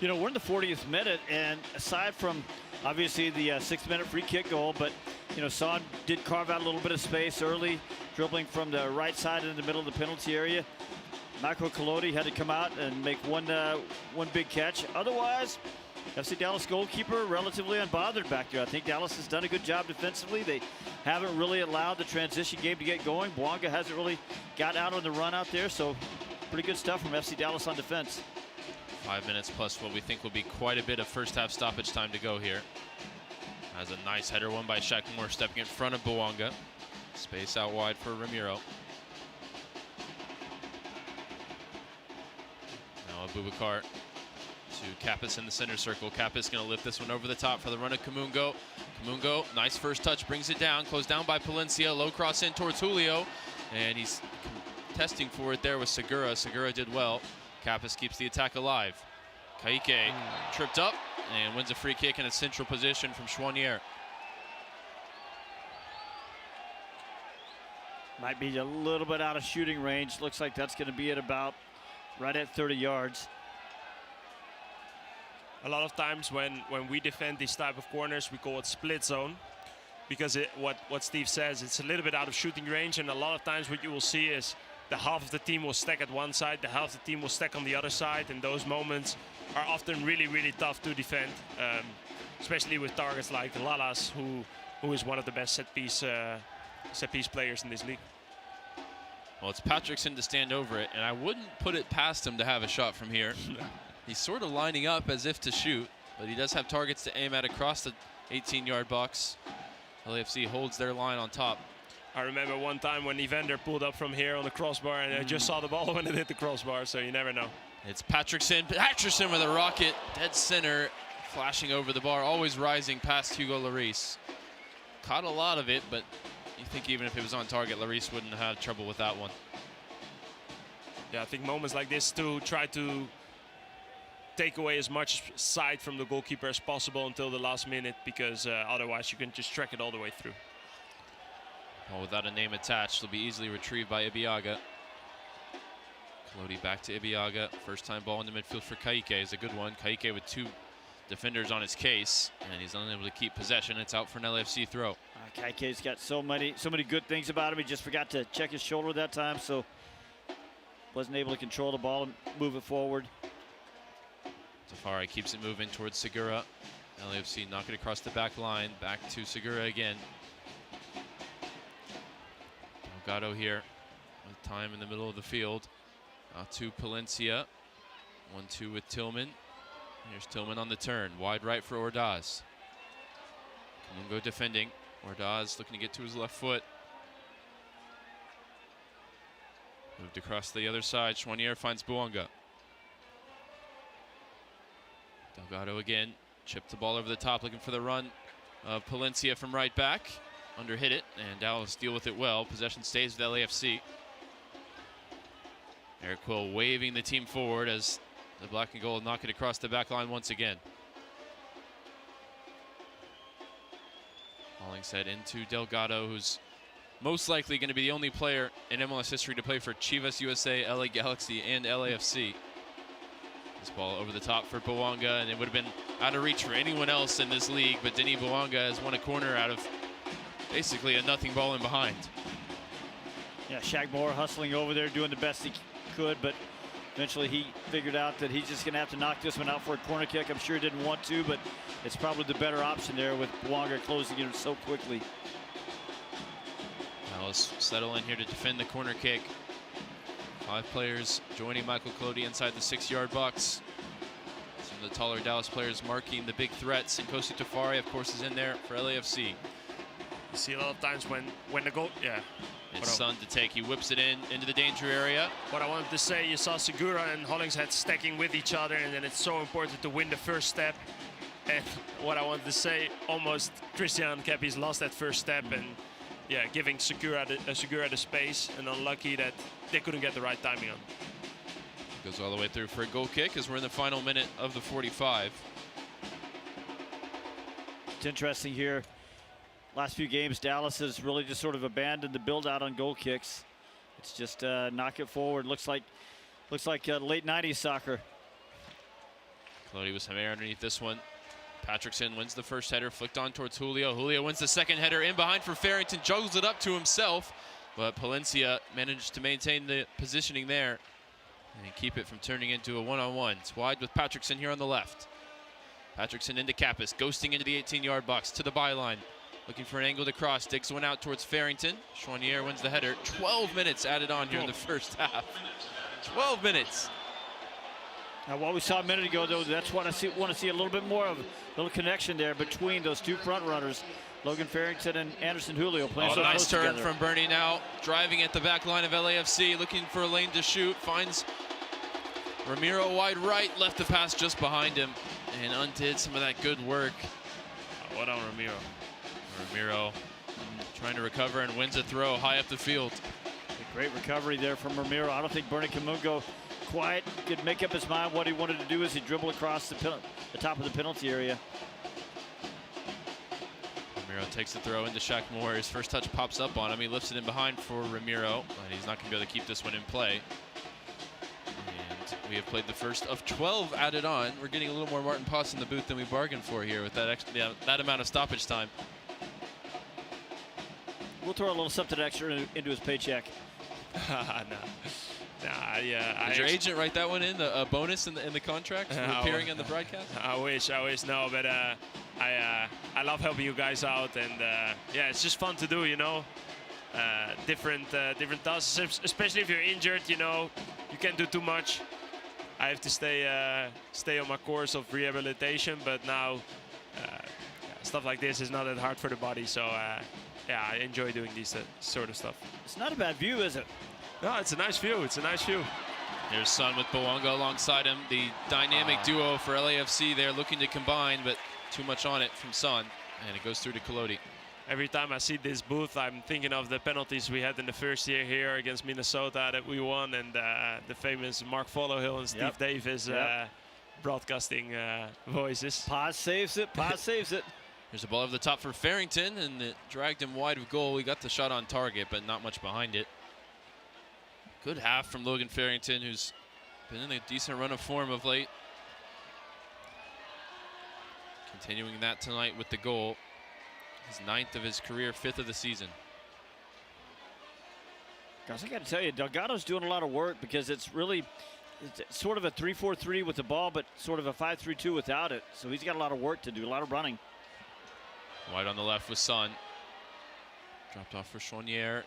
You know, we're in the 40th minute, and aside from obviously the 6-minute free kick goal, but you know, Son did carve out a little bit of space early, dribbling from the right side in the middle of the penalty area. Michael Collodi had to come out and make one big catch. Otherwise, FC Dallas goalkeeper relatively unbothered back there. I think Dallas has done a good job defensively. They haven't really allowed the transition game to get going. Bouanga hasn't really got out on the run out there, so pretty good stuff from FC Dallas on defense. 5 minutes plus what we think will be quite a bit of first half stoppage time to go here. Has a nice header won by Shaq Moore, stepping in front of Bouanga. Space out wide for Ramiro. Now Abubakar to Kappas in the center circle. Kappas going to lift this one over the top for the run of Kamungo. Kamungo, nice first touch, brings it down, closed down by Palencia. Low cross in towards Julio, and he's testing for it there with Segura. Segura did well. Kappas keeps the attack alive. Kaike tripped up and wins a free kick in a central position from Chouanier. Might be a little bit out of shooting range. Looks like that's going to be at about right at 30 yards. A lot of times when we defend these type of corners, we call it split zone, because what Steve says, it's a little bit out of shooting range, and a lot of times what you will see is the half of the team will stack at one side, the half of the team will stack on the other side, and those moments are often really, really tough to defend, especially with targets like Lalas, who is one of the best set piece players in this league. Well, it's Patrickson to stand over it, and I wouldn't put it past him to have a shot from here. He's sort of lining up as if to shoot, but he does have targets to aim at across the 18-yard box. LAFC holds their line on top. I remember one time when Evander pulled up from here on the crossbar, and I just saw the ball when it hit the crossbar, so you never know. It's Patrickson. Patrickson with a rocket, dead center, flashing over the bar, always rising past Hugo Lloris. Caught a lot of it, but you think even if it was on target, Lloris wouldn't have trouble with that one. Yeah, I think moments like this to try to take away as much side from the goalkeeper as possible until the last minute, because otherwise you can just track it all the way through. Well, without a name attached, it'll be easily retrieved by Ibiaga. Collodi back to Ibiaga. First time ball in the midfield for Kaike is a good one. Kaike with two defenders on his case, and he's unable to keep possession. It's out for an LAFC throw. Kaike's got so many good things about him. He just forgot to check his shoulder that time, so wasn't able to control the ball and move it forward. Tafari keeps it moving towards Segura. LAFC knock it across the back line. Back to Segura again. Delgado here with time in the middle of the field. Out to Palencia. 1-2 with Tillman. Here's Tillman on the turn. Wide right for Ordaz. Kamungo defending. Ordaz looking to get to his left foot. Moved across the other side. Chouanier finds Bouanga. Delgado again. Chipped the ball over the top, looking for the run of Palencia from right back. Underhit it, and Dallas deal with it well. Possession stays with LAFC. Eric Quill waving the team forward as the black and gold knock it across the back line once again. Hollingshead into Delgado, who's most likely going to be the only player in MLS history to play for Chivas USA, LA Galaxy, and LAFC. This ball over the top for Bouanga, and it would have been out of reach for anyone else in this league, but Denis Bouanga has won a corner out of basically a nothing ball in behind. Yeah, Shaq Moore hustling over there, doing the best he could, but eventually he figured out that he's just going to have to knock this one out for a corner kick. I'm sure he didn't want to, but it's probably the better option there with Bouanga closing it so quickly. Now let's settle in here to defend the corner kick. 5 players joining Michael Collodi inside the 6-yard box. Some of the taller Dallas players marking the big threats, and Kosi Tafari, of course, is in there for LAFC. You see a lot of times when the goal, yeah. It's Son to take. He whips it into the danger area. What I wanted to say, you saw Segura and Hollingshead stacking with each other, and then it's so important to win the first step. And what I wanted to say, almost Christian Keppi's lost that first step, and yeah, giving Segura the space, and unlucky that they couldn't get the right timing on. Goes all the way through for a goal kick as we're in the final minute of the 45. It's interesting here. Last few games, Dallas has really just sort of abandoned the build out on goal kicks. It's just knock it forward. Looks like late 90s soccer. Colodi with some air underneath this one. Patrickson wins the first header, flicked on towards Julio. Julio wins the second header, in behind for Farrington, juggles it up to himself, but Palencia managed to maintain the positioning there and keep it from turning into a one-on-one. It's wide with Patrickson here on the left. Patrickson into Kappas, ghosting into the 18-yard box to the byline. Looking for an angle to cross, digs one out towards Farrington. Chouanier wins the header. 12 minutes added on here in the first half. 12 minutes. Now, what we saw a minute ago, though, that's what I want to see a little bit more of, a little connection there between those two front runners, Logan Farrington and Anderson Julio playing so nice close turn together. from Bernie now, driving at the back line of LAFC, looking for a lane to shoot, finds Ramiro wide right, left the pass just behind him, and undid some of that good work. What on Ramiro? Ramiro trying to recover and wins a throw high up the field. A great recovery there from Ramiro. I don't think Bernie Camungo quite could make up his mind what he wanted to do as he dribbled across the top of the penalty area. Ramiro takes the throw into Shaq Moore. His first touch pops up on him. He lifts it in behind for Ramiro, but he's not going to be able to keep this one in play. And we have played the first of 12 added on. We're getting a little more Maarten Paes in the booth than we bargained for here with that amount of stoppage time. We'll throw a little something extra into his paycheck. Yeah. Did your agent write that one in, a bonus in the contract for appearing on the broadcast? I wish, no, but I love helping you guys out, and yeah, it's just fun to do, you know. Different tasks, especially if you're injured, you know, you can't do too much. I have to stay on my course of rehabilitation, but now stuff like this is not that hard for the body, so yeah, I enjoy doing this sort of stuff. It's not a bad view, is it? No, it's a nice view. It's a nice view. Here's Son with Bowanga alongside him. The dynamic duo for LAFC there, looking to combine, but too much on it from Son, and it goes through to Colodi. Every time I see this booth, I'm thinking of the penalties we had in the first year here against Minnesota that we won, and the famous Mark Followhill and Steve Davis broadcasting voices. Paes saves it. Paes saves it. There's a ball over the top for Farrington, and it dragged him wide of goal. He got the shot on target, but not much behind it. Good half from Logan Farrington, who's been in a decent run of form of late. Continuing that tonight with the goal. His 9th of his career, 5th of the season. Guys, I got to tell you, Delgado's doing a lot of work because it's sort of a 3-4-3 with the ball, but sort of a 5-3-2 without it. So he's got a lot of work to do, a lot of running. Wide on the left with Son. Dropped off for Chouanier.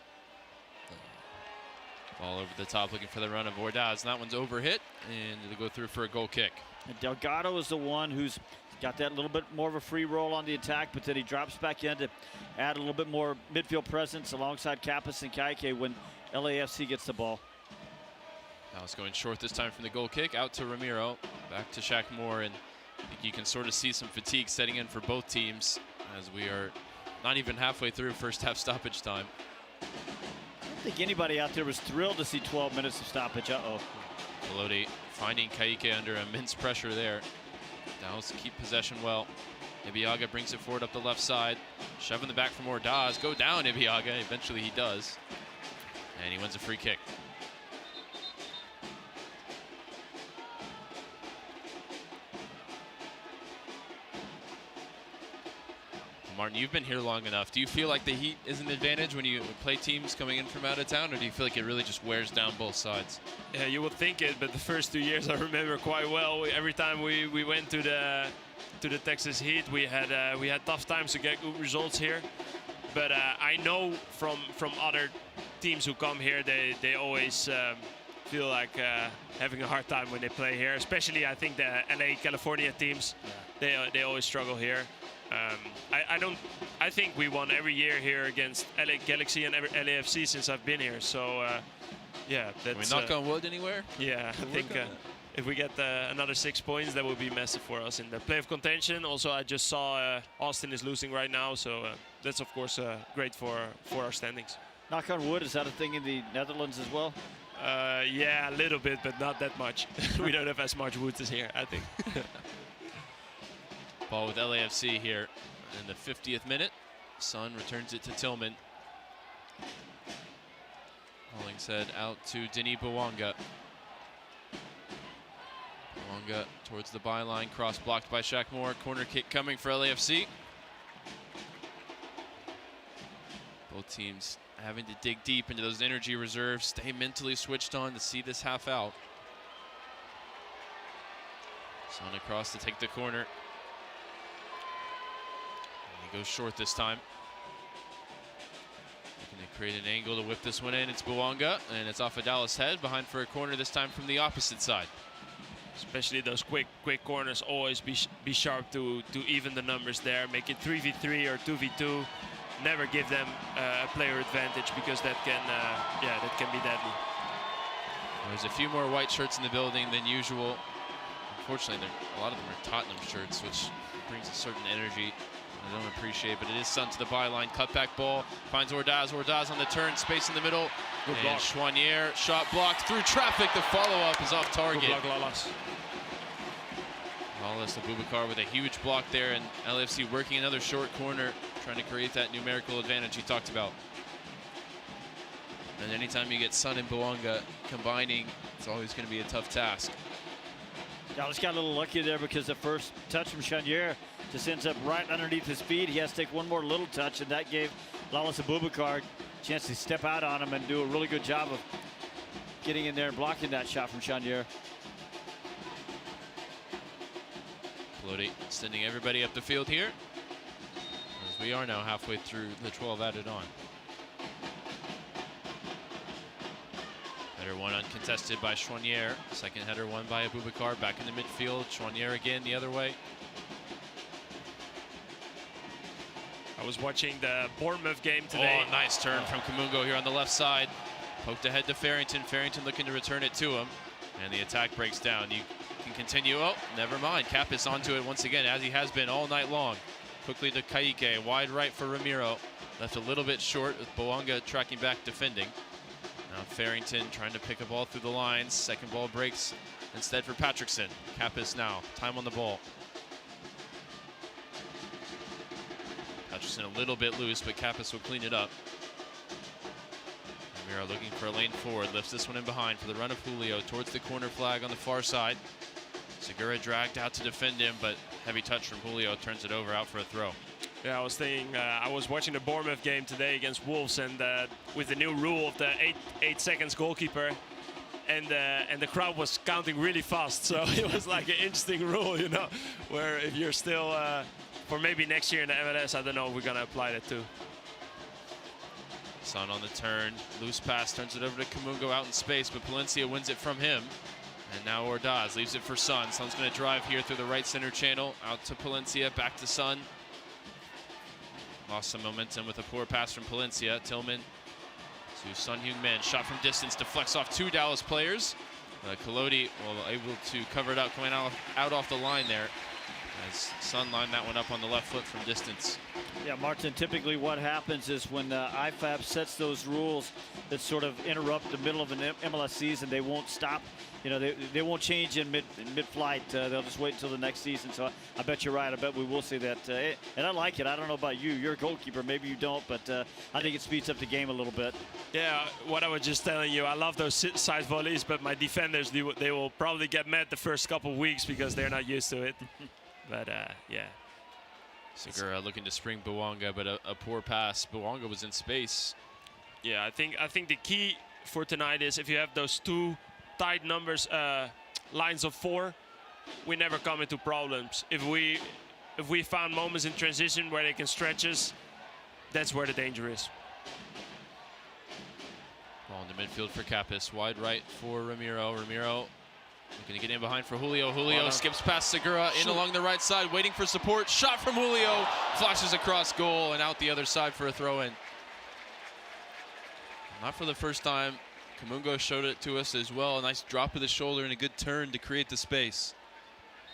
Ball over the top, looking for the run of Ordaz. And that one's overhit, and it'll go through for a goal kick. And Delgado is the one who's got that little bit more of a free roll on the attack, but then he drops back in to add a little bit more midfield presence alongside Kappas and Kaike when LAFC gets the ball. Now it's going short this time from the goal kick, out to Ramiro, back to Shaq Moore, and I think you can sort of see some fatigue setting in for both teams as we are not even halfway through first half stoppage time. I don't think anybody out there was thrilled to see 12 minutes of stoppage. Colodi finding Kaike under immense pressure there. Dallas keep possession well. Ibiaga brings it forward up the left side. Shoving the back from Ordaz. Go down, Ibiaga. Eventually he does. And he wins a free kick. Maarten, you've been here long enough. Do you feel like the heat is an advantage when you play teams coming in from out of town, or do you feel like it really just wears down both sides? Yeah, you would think it, but the first 2 years I remember quite well. Every time we went to the Texas heat, we had tough times to get good results here. But I know from other teams who come here, they always feel like having a hard time when they play here. Especially, I think the LA California teams, they always struggle here. I think we won every year here against LA Galaxy and LAFC since I've been here. So yeah, that's. Can we knock on wood anywhere? Yeah, I think if we get another 6 points, that would be massive for us in the play of contention. Also, I just saw Austin is losing right now, so that's of course great for our standings. Knock on wood, is that a thing in the Netherlands as well? Yeah, a little bit, but not that much. We don't have as much wood as here, I think. Ball with LAFC here in the 50th minute. Son returns it to Tillman. Hauling Hollingshead out to Denis Bouanga. Bouanga towards the byline, cross blocked by Shaq Moore. Corner kick coming for LAFC. Both teams having to dig deep into those energy reserves, stay mentally switched on to see this half out. Son across to take the corner. And he goes short this time. Looking to create an angle to whip this one in. It's Bouanga, and it's off of Dallas' head. Behind for a corner, this time from the opposite side. Especially those quick corners, always be sharp to even the numbers there. Make it 3v3 or 2v2. Never give them a player advantage, because that can be deadly. There's a few more white shirts in the building than usual. Unfortunately, a lot of them are Tottenham shirts, which brings a certain energy I don't appreciate, but it is Son to the byline. Cutback ball, finds Ordaz. Ordaz on the turn, space in the middle. Good and block. Chouanier, shot blocked through traffic. The follow-up is off target. Good block, Lalas. Lalas Abubakar with a huge block there, and LAFC working another short corner, trying to create that numerical advantage he talked about. And anytime you get Son and Bouanga combining, it's always going to be a tough task. Dallas got a little lucky there, because the first touch from Chouanier just ends up right underneath his feet. He has to take one more little touch, and that gave Lalas Abubakar a chance to step out on him and do a really good job of getting in there and blocking that shot from Chouanier. Peloti sending everybody up the field here, as we are now halfway through the 12 added on. Header one uncontested by Chouanier. Second header one by Abubakar. Back in the midfield. Chouanier again the other way. I was watching the Bournemouth game today. Oh, nice turn from Kamungo here on the left side. Poked ahead to Farrington. Farrington looking to return it to him. And the attack breaks down. You can continue. Oh, never mind. Kapis onto it once again, as he has been all night long. Quickly to Kaike. Wide right for Ramiro. Left a little bit short with Bouanga tracking back defending. Now Farrington trying to pick a ball through the lines. Second ball breaks instead for Patrickson. Kapis now. Time on the ball. Patrickson a little bit loose, but Kapis will clean it up. Ramiro looking for a lane forward. Lifts this one in behind for the run of Julio towards the corner flag on the far side. Segura dragged out to defend him, but heavy touch from Julio turns it over, out for a throw. Yeah, I was thinking, I was watching the Bournemouth game today against Wolves, and with the new rule of the 8 seconds goalkeeper, and the crowd was counting really fast. So it was like an interesting rule, you know, where if you're still, for maybe next year in the MLS, I don't know if we're going to apply that too. Son on the turn, loose pass, turns it over to Kamungo out in space, but Palencia wins it from him. And now Ordaz leaves it for Son. Son's going to drive here through the right center channel, out to Palencia, back to Son. Lost some momentum with a poor pass from Palencia. Tillman to Son Heung-min. Shot from distance, deflects off two Dallas players. Peloti able to cover it up, coming out off the line there, as Son lined that one up on the left foot from distance. Yeah, Martin, typically what happens is when IFAB sets those rules that sort of interrupt the middle of an MLS season, they won't stop. You know, they won't change in mid-flight. They'll just wait until the next season. So I bet you're right. I bet we will see that. And I like it. I don't know about you. You're a goalkeeper. Maybe you don't. But I think it speeds up the game a little bit. Yeah, what I was just telling you, I love those side volleys, but my defenders, they will probably get mad the first couple of weeks because they're not used to it. But, yeah. Segura looking to spring Bouanga, but a poor pass. Bouanga was in space. Yeah, I think the key for tonight is if you have those two tight numbers, lines of 4, we never come into problems. If we found moments in transition where they can stretch us, that's where the danger is. Ball in the midfield for Kapis, wide right for Ramiro. Ramiro looking to get in behind for Julio. Julio skips past Segura, in along the right side, waiting for support. Shot from Julio, flashes across goal and out the other side for a throw-in. Not for the first time. Kamungo showed it to us as well. A nice drop of the shoulder and a good turn to create the space.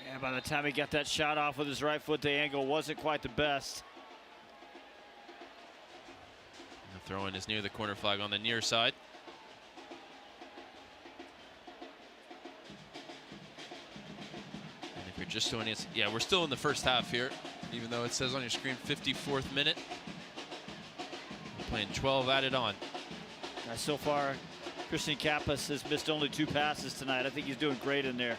Yeah, by the time he got that shot off with his right foot, the angle wasn't quite the best. And the throw-in is near the corner flag on the near side. And if you're just doing it, yeah, we're still in the first half here, even though it says on your screen 54th minute. We're playing 12 added on. So far, Christian Kappas has missed only 2 passes tonight. I think he's doing great in there.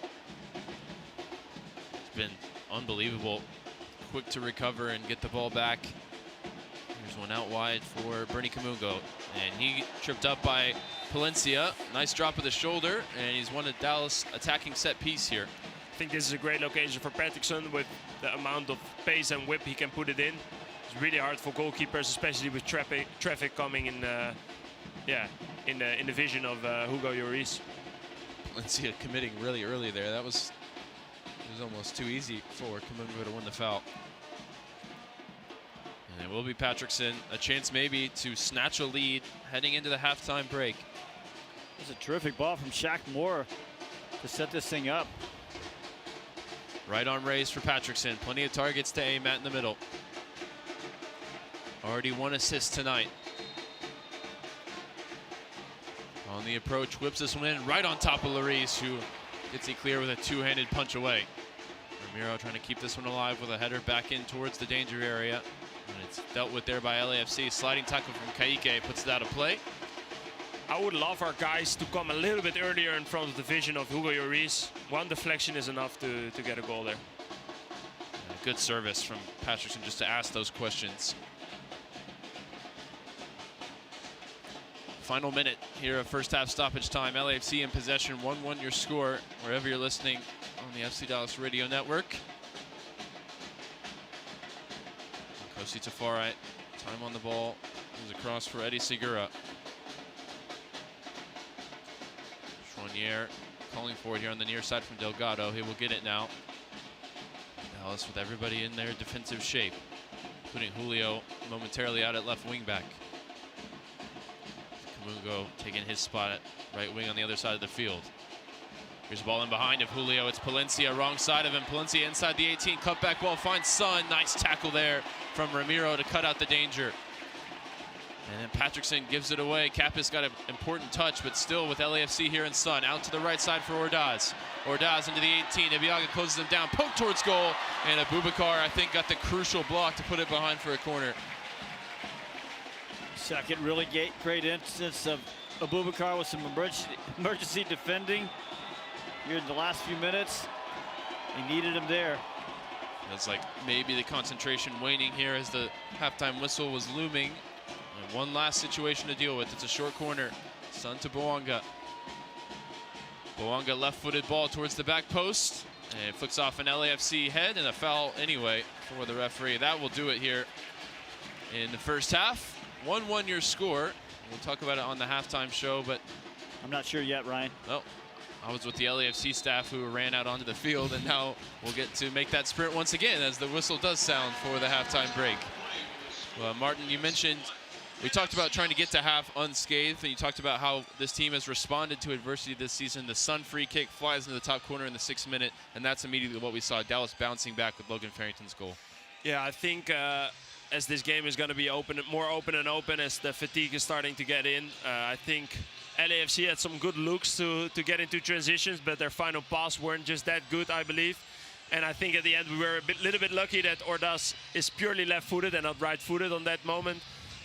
It's been unbelievable. Quick to recover and get the ball back. Here's one out wide for Bernie Kamungo. And he tripped up by Palencia. Nice drop of the shoulder. And he's won a Dallas attacking set piece here. I think this is a great location for Patrickson with the amount of pace and whip he can put it in. It's really hard for goalkeepers, especially with traffic coming in. In the vision of Hugo Lloris. Palencia committing really early there. It was almost too easy for Kamungo to win the foul. And it will be Patrickson, a chance maybe to snatch a lead heading into the halftime break. It's a terrific ball from Shaq Moore to set this thing up. Right arm raised for Patrickson. Plenty of targets to aim at in the middle. Already 1 assist tonight. On the approach, whips this one in right on top of Lloris, who gets it clear with a 2-handed punch away. Ramiro trying to keep this one alive with a header back in towards the danger area. And it's dealt with there by LAFC. Sliding tackle from Kaique puts it out of play. I would love our guys to come a little bit earlier in front of the vision of Hugo Lloris. One deflection is enough to get a goal there. And a good service from Patrickson just to ask those questions. Final minute here of first half stoppage time. LAFC in possession, 1-1 your score, wherever you're listening on the FC Dallas Radio Network. Kosi Tafari, time on the ball, moves across for Eddie Segura. Chouanier calling for it here on the near side from Delgado. He will get it now. Dallas with everybody in their defensive shape, putting Julio momentarily out at left wing back. Kamungo taking his spot at right wing on the other side of the field. Here's a ball in behind of Julio. It's Palencia, wrong side of him. Palencia inside the 18, cut back ball, finds Son. Nice tackle there from Ramiro to cut out the danger. And then Patrickson gives it away. Kappas got an important touch, but still with LAFC here in Son. Out to the right side for Ordaz. Ordaz into the 18. Ebiaga closes him down, poke towards goal. And Abubakar, I think, got the crucial block to put it behind for a corner. Second really great instance of Abubakar with some emergency defending here in the last few minutes. He needed him there. It's like maybe the concentration waning here as the halftime whistle was looming. And one last situation to deal with. It's a short corner. Son to Boanga. Boanga left-footed ball towards the back post. And it flicks off an LAFC head and a foul anyway for the referee. That will do it here in the first half. 1-1 your score. We'll talk about it on the halftime show, but I'm not sure yet, Ryan. Well, I was with the LAFC staff who ran out onto the field, and now we'll get to make that sprint once again as the whistle does sound for the halftime break. Well, Maarten, you mentioned, we talked about trying to get to half unscathed, and you talked about how this team has responded to adversity this season. The Sun free kick flies into the top corner in the 6th minute, and that's immediately what we saw. Dallas bouncing back with Logan Farrington's goal. Yeah, I think as this game is going to be more open and open as the fatigue is starting to get in, I think LAFC had some good looks to get into transitions, but their final pass weren't just that good, I believe. And I think at the end we were a little bit lucky that Ordaz is purely left-footed and not right-footed on that moment.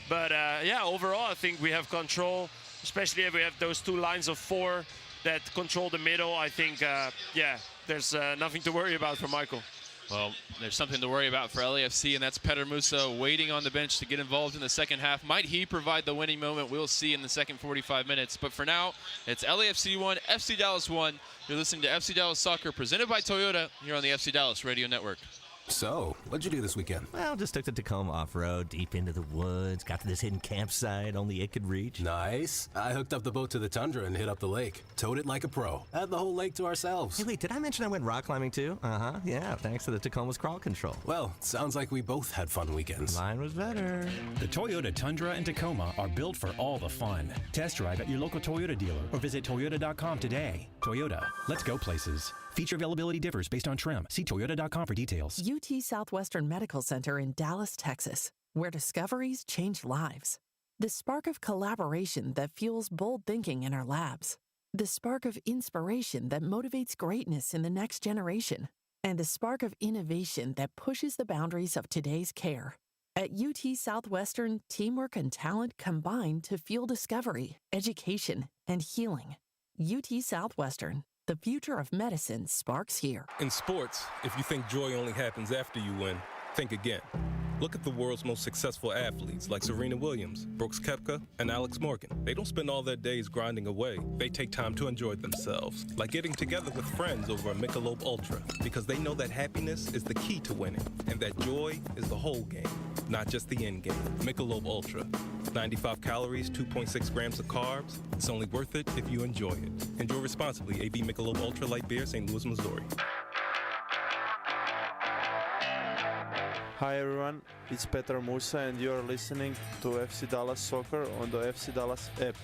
But yeah, overall I think we have control, especially if we have those 2 lines of 4 that control the middle. I think, yeah, there's nothing to worry about for Michael. Well, there's something to worry about for LAFC, and that's Petar Musa waiting on the bench to get involved in the second half. Might he provide the winning moment? We'll see in the second 45 minutes. But for now, it's LAFC 1, FC Dallas 1. You're listening to FC Dallas Soccer, presented by Toyota, here on the FC Dallas Radio Network. So, what'd you do this weekend? Well, just took the Tacoma off-road, deep into the woods, got to this hidden campsite only it could reach. Nice. I hooked up the boat to the Tundra and hit up the lake. Towed it like a pro. Had the whole lake to ourselves. Hey, wait, did I mention I went rock climbing too? Uh-huh, yeah, thanks to the Tacoma's crawl control. Well, sounds like we both had fun weekends. Mine was better. The Toyota Tundra and Tacoma are built for all the fun. Test drive at your local Toyota dealer or visit Toyota.com today. Toyota, let's go places. Feature availability differs based on trim. See Toyota.com for details. UT Southwestern Medical Center in Dallas, Texas, where discoveries change lives. The spark of collaboration that fuels bold thinking in our labs. The spark of inspiration that motivates greatness in the next generation. And the spark of innovation that pushes the boundaries of today's care. At UT Southwestern, teamwork and talent combine to fuel discovery, education, and healing. UT Southwestern, the future of medicine sparks here. In sports, if you think joy only happens after you win, think again. Look at the world's most successful athletes like Serena Williams, Brooks Koepka, and Alex Morgan. They don't spend all their days grinding away. They take time to enjoy themselves, like getting together with friends over a Michelob Ultra, because they know that happiness is the key to winning, and that joy is the whole game, not just the end game. Michelob Ultra, 95 calories, 2.6 grams of carbs. It's only worth it if you enjoy it. Enjoy responsibly. AB Michelob Ultra Light Beer, St. Louis, Missouri. Hi everyone, it's Petar Musa and you're listening to FC Dallas Soccer on the FC Dallas app.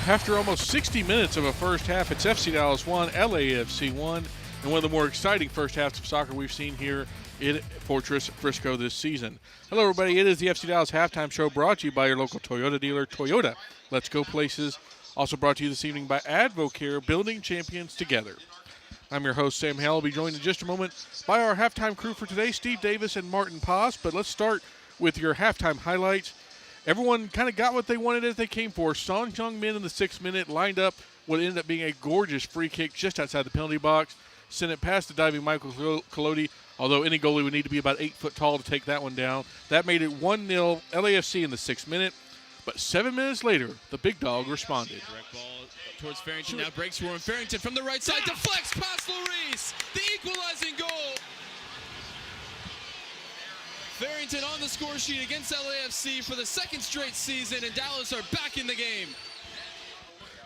After almost 60 minutes of a first half, it's FC Dallas 1, LAFC 1, and one of the more exciting first halves of soccer we've seen here in Fortress Frisco this season. Hello everybody, it is the FC Dallas Halftime Show brought to you by your local Toyota dealer, Toyota. Let's go places. Also brought to you this evening by Advocare, building champions together. I'm your host, Sam Hale. I'll be joined in just a moment by our halftime crew for today, Steve Davis and Maarten Paes. But let's start with your halftime highlights. Everyone kind of got what they wanted as they came for. Son Heung-min in the 6th minute lined up what ended up being a gorgeous free kick just outside the penalty box. Sent it past the diving Michael Collodi, although any goalie would need to be about 8 foot tall to take that one down. That made it 1-0 LAFC in the 6th minute. But 7 minutes later, the big dog responded. Direct ball towards Farrington, now breaks for him. Farrington from the right side, deflects past Lloris, the equalizing goal. Farrington on the score sheet against LAFC for the second straight season, and Dallas are back in the game.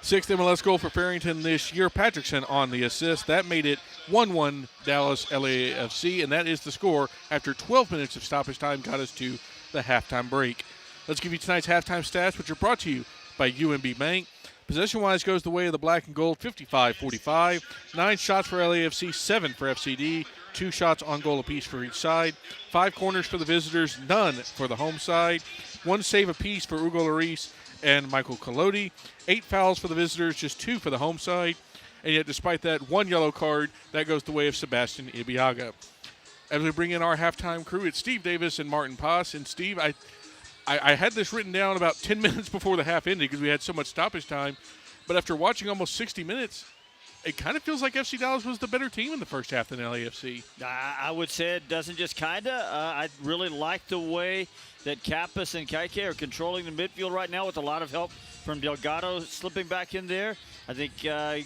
6th MLS goal for Farrington this year. Patrickson on the assist. That made it 1-1 Dallas LAFC, and that is the score after 12 minutes of stoppage time got us to the halftime break. Let's give you tonight's halftime stats, which are brought to you by UMB Bank. Possession-wise goes the way of the black and gold, 55-45. 9 shots for LAFC, 7 for FCD. 2 shots on goal apiece for each side. 5 corners for the visitors, none for the home side. 1 save apiece for Hugo Lloris and Michael Collodi. 8 fouls for the visitors, just 2 for the home side. And yet, despite that 1 yellow card, that goes the way of Sebastian Ibeagha. As we bring in our halftime crew, it's Steve Davis and Maarten Paes. And Steve, I had this written down about 10 minutes before the half ended because we had so much stoppage time. But after watching almost 60 minutes, it kind of feels like FC Dallas was the better team in the first half than LAFC. I would say it doesn't just kind of. I really like the way that Kappas and Kaike are controlling the midfield right now with a lot of help from Delgado slipping back in there. I think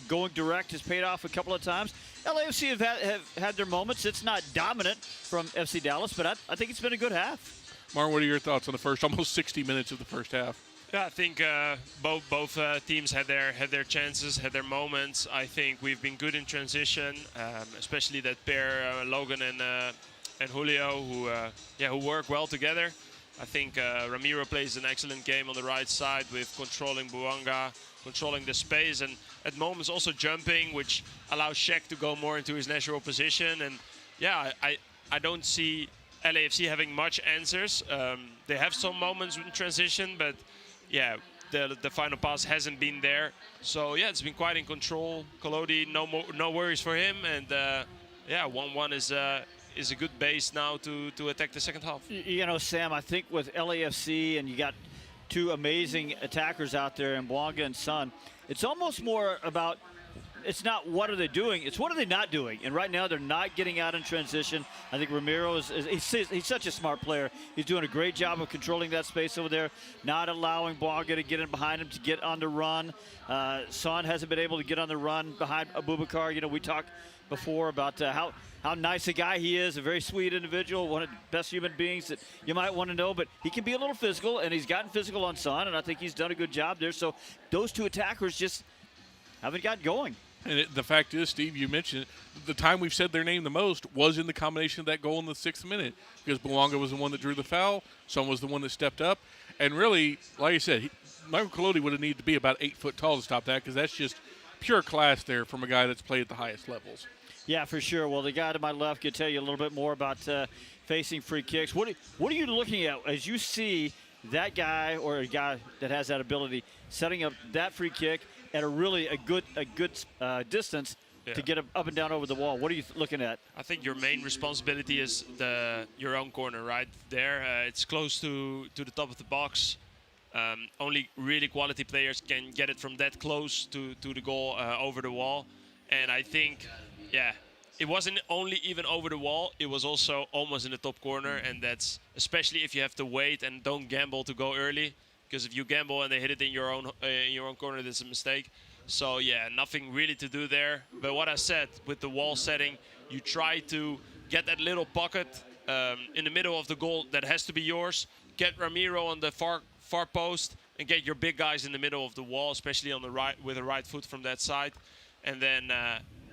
going direct has paid off a couple of times. LAFC have had their moments. It's not dominant from FC Dallas, but I think it's been a good half. Martin, what are your thoughts on the first almost 60 minutes of the first half? Yeah, I think both teams had their chances, had their moments. I think we've been good in transition, especially that pair, Logan and Julio, who work well together. I think Ramiro plays an excellent game on the right side with controlling Bouanga, controlling the space, and at moments also jumping, which allows Sheck to go more into his natural position. And yeah, I don't see LAFC having much answers. They have some moments in transition, but yeah, the final pass hasn't been there. So yeah, it's been quite in control. Collodi, no worries for him, and yeah, 1-1 is a good base now to attack the second half. You know, Sam, I think with LAFC and you got 2 amazing attackers out there in Bouanga and Son, it's almost more about, it's not what are they doing, it's what are they not doing. And right now they're not getting out in transition. I think Ramiro he's such a smart player. He's doing a great job of controlling that space over there, not allowing Bouanga to get in behind him to get on the run. Son hasn't been able to get on the run behind Abubakar. You know, we talked before about how nice a guy he is, a very sweet individual, one of the best human beings that you might want to know, but he can be a little physical, and he's gotten physical on Son, and I think he's done a good job there. So those 2 attackers just haven't got going. And the fact is, Steve, you mentioned it, the time we've said their name the most was in the combination of that goal in the 6th minute, because Bouanga was the one that drew the foul, Son was the one that stepped up, and really, like I said, Michael Collodi would have needed to be about 8 foot tall to stop that, because that's just pure class there from a guy that's played at the highest levels. Yeah, for sure. Well, the guy to my left could tell you a little bit more about facing free kicks. What are you looking at as you see that guy or a guy that has that ability setting up that free kick at a good distance? to get up and down over the wall. What are you looking at? I think your main responsibility is your own corner, right there. It's close to the top of the box. Only really quality players can get it from that close to the goal over the wall. And I think, it wasn't only even over the wall, it was also almost in the top corner. And that's especially if you have to wait and don't gamble to go early. Because if you gamble and they hit it in your own corner, that's a mistake. So yeah, nothing really to do there. But what I said, with the wall setting, you try to get that little pocket in the middle of the goal that has to be yours. Get Ramiro on the far post and get your big guys in the middle of the wall, especially on the right with the right foot from that side. And then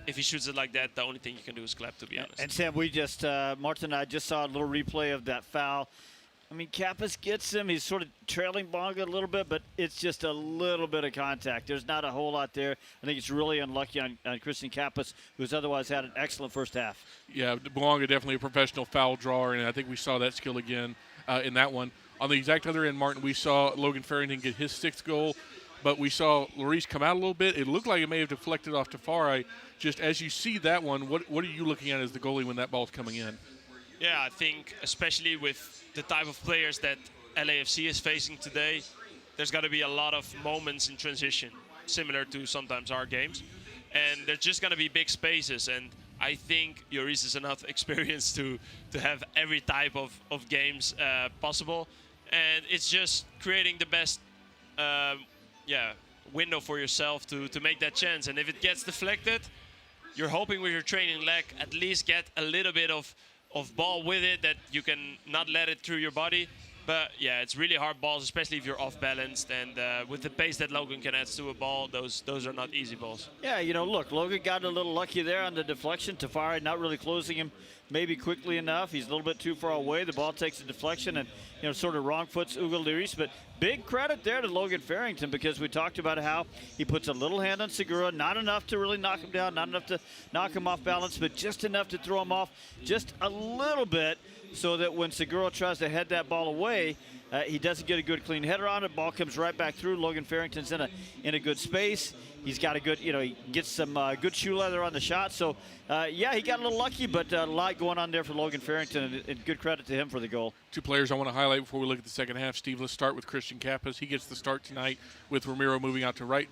if he shoots it like that, the only thing you can do is clap, to be honest. And Sam, we just Maarten and I just saw a little replay of that foul. I mean, Kappas gets him. He's sort of trailing Bonga a little bit, but it's just a little bit of contact. There's not a whole lot there. I think it's really unlucky on Christian Kappas, who's otherwise had an excellent first half. Yeah, Bonga definitely a professional foul drawer, and I think we saw that skill again in that one. On the exact other end, Maarten, we saw Logan Farrington get his 6th goal, but we saw Lloris come out a little bit. It looked like it may have deflected off Tafari. Just as you see that one, what are you looking at as the goalie when that ball's coming in? Yeah, I think especially with the type of players that LAFC is facing today, there's got to be a lot of moments in transition, similar to sometimes our games. And there's just going to be big spaces. And I think Lloris is enough experience to have every type of games possible. And it's just creating the best window for yourself to make that chance. And if it gets deflected, you're hoping with your training leg at least get a little bit of ball with it, that you can not let it through your body. But yeah, it's really hard balls, especially if you're off balanced, and with the pace that Logan can add to a ball, those are not easy balls. Yeah, look, Logan got a little lucky there on the deflection. Tafari not really closing him maybe quickly enough. He's a little bit too far away. The ball takes a deflection and sort of wrong foots Hugo Lloris. But big credit there to Logan Farrington, because we talked about how he puts a little hand on Segura, not enough to really knock him down, not enough to knock him off balance, but just enough to throw him off just a little bit, so that when Segura tries to head that ball away, he doesn't get a good clean header on it. Ball comes right back through. Logan Farrington's in a good space. He's got a good, he gets some good shoe leather on the shot. So, he got a little lucky, but a lot going on there for Logan Farrington, and good credit to him for the goal. 2 players I want to highlight before we look at the second half. Steve, let's start with Christian Kappas. He gets the start tonight with Ramiro moving out to right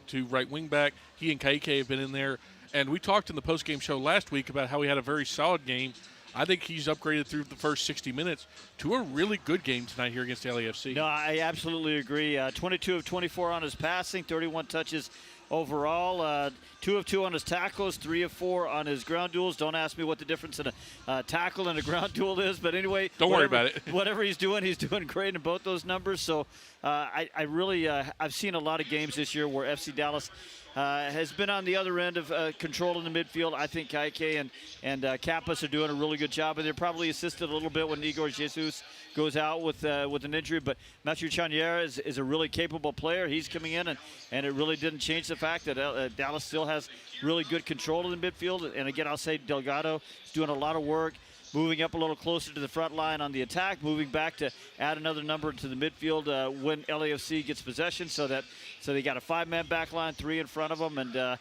wing back. He and Kaike have been in there. And we talked in the postgame show last week about how he had a very solid game. I think he's upgraded through the first 60 minutes to a really good game tonight here against LAFC. No, I absolutely agree. 22 of 24 on his passing, 31 touches overall. 2 of 2 on his tackles, 3 of 4 on his ground duels. Don't ask me what the difference in a tackle and a ground duel is, but anyway. Don't worry about it. Whatever he's doing great in both those numbers. So I really, I've seen a lot of games this year where FC Dallas has been on the other end of control in the midfield. I think Kaike and Kappas are doing a really good job, and they're probably assisted a little bit when Igor Jesus goes out with an injury. But Mathieu Chanier is a really capable player. He's coming in, and it really didn't change the fact that Dallas still has really good control in the midfield. And again, I'll say Delgado is doing a lot of work, moving up a little closer to the front line on the attack, moving back to add another number to the midfield when LAFC gets possession, so they got a 5-man back line, 3 in front of them. And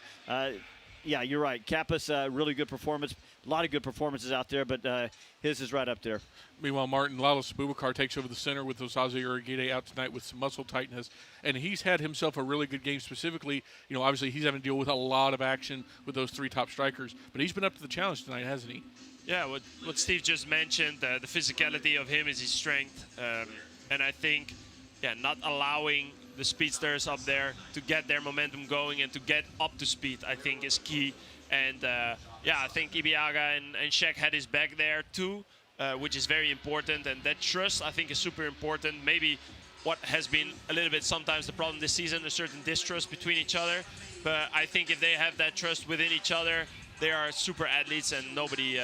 yeah, you're right. Kappas, really good performance. A lot of good performances out there, but his is right up there. Meanwhile, Maarten Boubacar takes over the center with Osaze Urugide out tonight with some muscle tightness, and he's had himself a really good game specifically. Obviously he's having to deal with a lot of action with those 3 top strikers, but he's been up to the challenge tonight, hasn't he? Yeah, what Steve just mentioned, the physicality of him is his strength. And I think, not allowing the speedsters up there to get their momentum going and to get up to speed, I think, is key. And, I think Ibiaga and Sheck had his back there too, which is very important. And that trust, I think, is super important. Maybe what has been a little bit sometimes the problem this season, a certain distrust between each other. But I think if they have that trust within each other, they are super athletes, and nobody,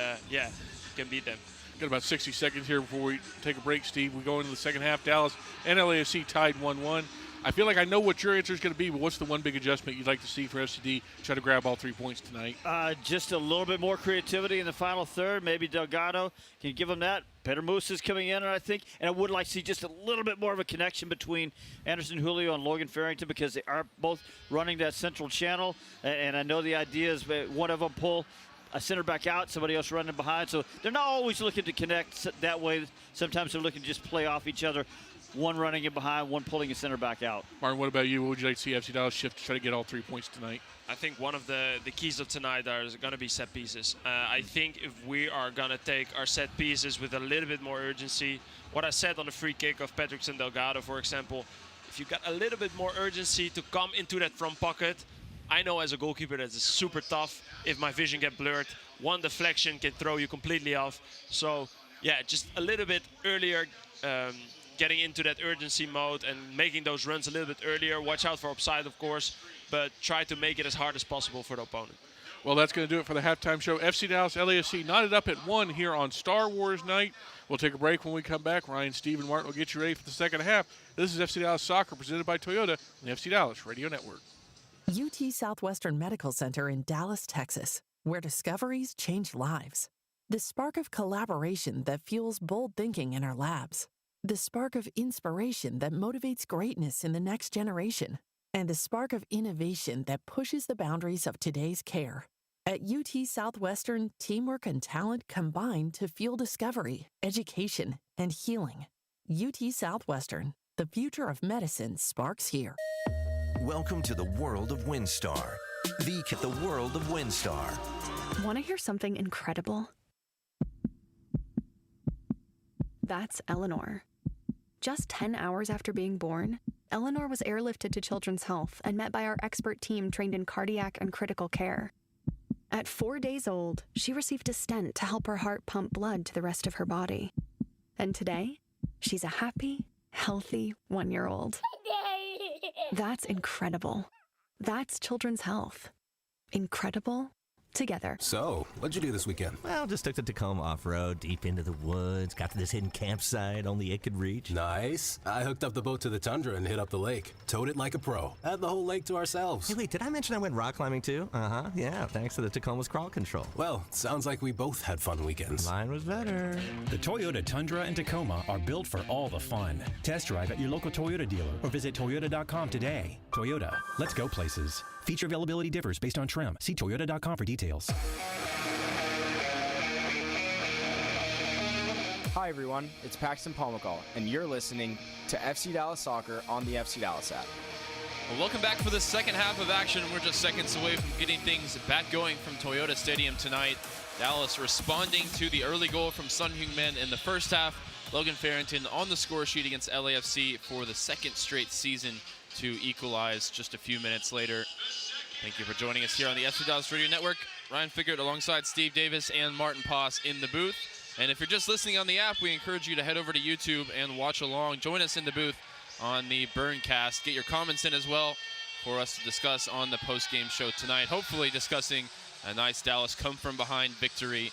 can beat them. Got about 60 seconds here before we take a break, Steve. We go into the second half. Dallas and LAFC tied 1-1. I feel like I know what your answer is going to be, but what's the one big adjustment you'd like to see for FCD to try to grab all 3 points tonight? Just a little bit more creativity in the final third. Maybe Delgado can give them that. Peter Moose is coming in, I think. And I would like to see just a little bit more of a connection between Anderson Julio and Logan Farrington because they are both running that central channel. And I know the idea is one of them pull a center back out, somebody else running behind. So they're not always looking to connect that way. Sometimes they're looking to just play off each other. One running in behind, one pulling a center back out. Martin, what about you? What would you like to see FC Dallas shift to try to get all 3 points tonight? I think one of the keys of tonight are going to be set pieces. I think if we are going to take our set pieces with a little bit more urgency, what I said on the free kick of Patrickson Delgado, for example, if you got a little bit more urgency to come into that front pocket, I know as a goalkeeper that is super tough. If my vision gets blurred, one deflection can throw you completely off. So, yeah, just a little bit earlier, getting into that urgency mode and making those runs a little bit earlier. Watch out for offside, of course, but try to make it as hard as possible for the opponent. Well, that's going to do it for the halftime show. FC Dallas, LAFC knotted up at 1 here on Star Wars night. We'll take a break. When we come back, Ryan, Steve, and Martin will get you ready for the second half. This is FC Dallas Soccer presented by Toyota on the FC Dallas Radio Network. UT Southwestern Medical Center in Dallas, Texas, where discoveries change lives. The spark of collaboration that fuels bold thinking in our labs. The spark of inspiration that motivates greatness in the next generation. And the spark of innovation that pushes the boundaries of today's care. At UT Southwestern, teamwork and talent combine to fuel discovery, education, and healing. UT Southwestern, the future of medicine sparks here. Welcome to the world of WinStar. The world of WinStar. Want to hear something incredible? That's Eleanor. Just 10 hours after being born, Eleanor was airlifted to Children's Health and met by our expert team trained in cardiac and critical care. At 4 days old, she received a stent to help her heart pump blood to the rest of her body. And today, she's a happy, healthy 1-year-old. That's incredible. That's Children's Health. Incredible together. So, what'd you do this weekend? Well, just took the Tacoma off-road, deep into the woods, got to this hidden campsite only it could reach. Nice. I hooked up the boat to the Tundra and hit up the lake. Towed it like a pro. Had the whole lake to ourselves. Hey, wait, did I mention I went rock climbing too? Uh-huh, yeah, thanks to the Tacoma's crawl control. Well, sounds like we both had fun weekends. Mine was better. The Toyota Tundra and Tacoma are built for all the fun. Test drive at your local Toyota dealer or visit Toyota.com today. Toyota, let's go places. Feature availability differs based on trim. See Toyota.com for details. Hi everyone, it's Paxton Palmacall, and you're listening to FC Dallas Soccer on the FC Dallas app. Well, welcome back for the second half of action. We're just seconds away from getting things back going from Toyota Stadium tonight. Dallas responding to the early goal from Sun Heung-min in the first half. Logan Farrington on the score sheet against LAFC for the second straight season to equalize just a few minutes later. Thank you for joining us here on the FC Dallas Radio Network. Ryan Figert alongside Steve Davis and Maarten Paes in the booth. And if you're just listening on the app, we encourage you to head over to YouTube and watch along. Join us in the booth on the Burncast. Get your comments in as well for us to discuss on the post-game show tonight. Hopefully discussing a nice Dallas come-from-behind victory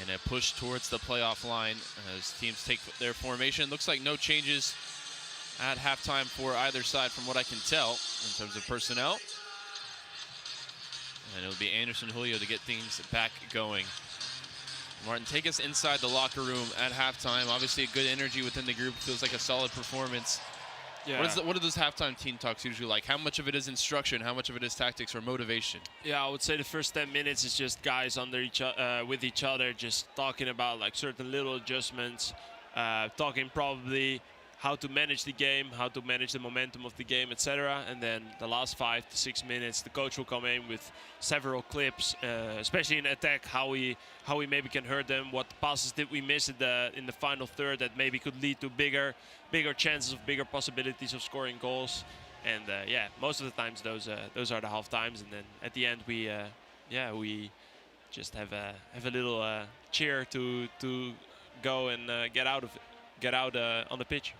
and a push towards the playoff line as teams take their formation. Looks like no changes at halftime for either side from what I can tell in terms of personnel. And it'll be Anderson Julio to get things back going. Martin, take us inside the locker room at halftime. Obviously a good energy within the group. Feels like a solid performance. Yeah. What are those halftime team talks usually like? How much of it is instruction? How much of it is tactics or motivation? Yeah, I would say the first 10 minutes is just guys under with each other, just talking about like certain little adjustments, talking probably how to manage the game, how to manage the momentum of the game, etc. And then the last 5 to 6 minutes, the coach will come in with several clips, especially in attack, how we maybe can hurt them, what passes did we miss in the final third that maybe could lead to bigger chances of bigger possibilities of scoring goals. And yeah, most of the times those are the half times, and then at the end we just have a little cheer to go and get out on the pitch.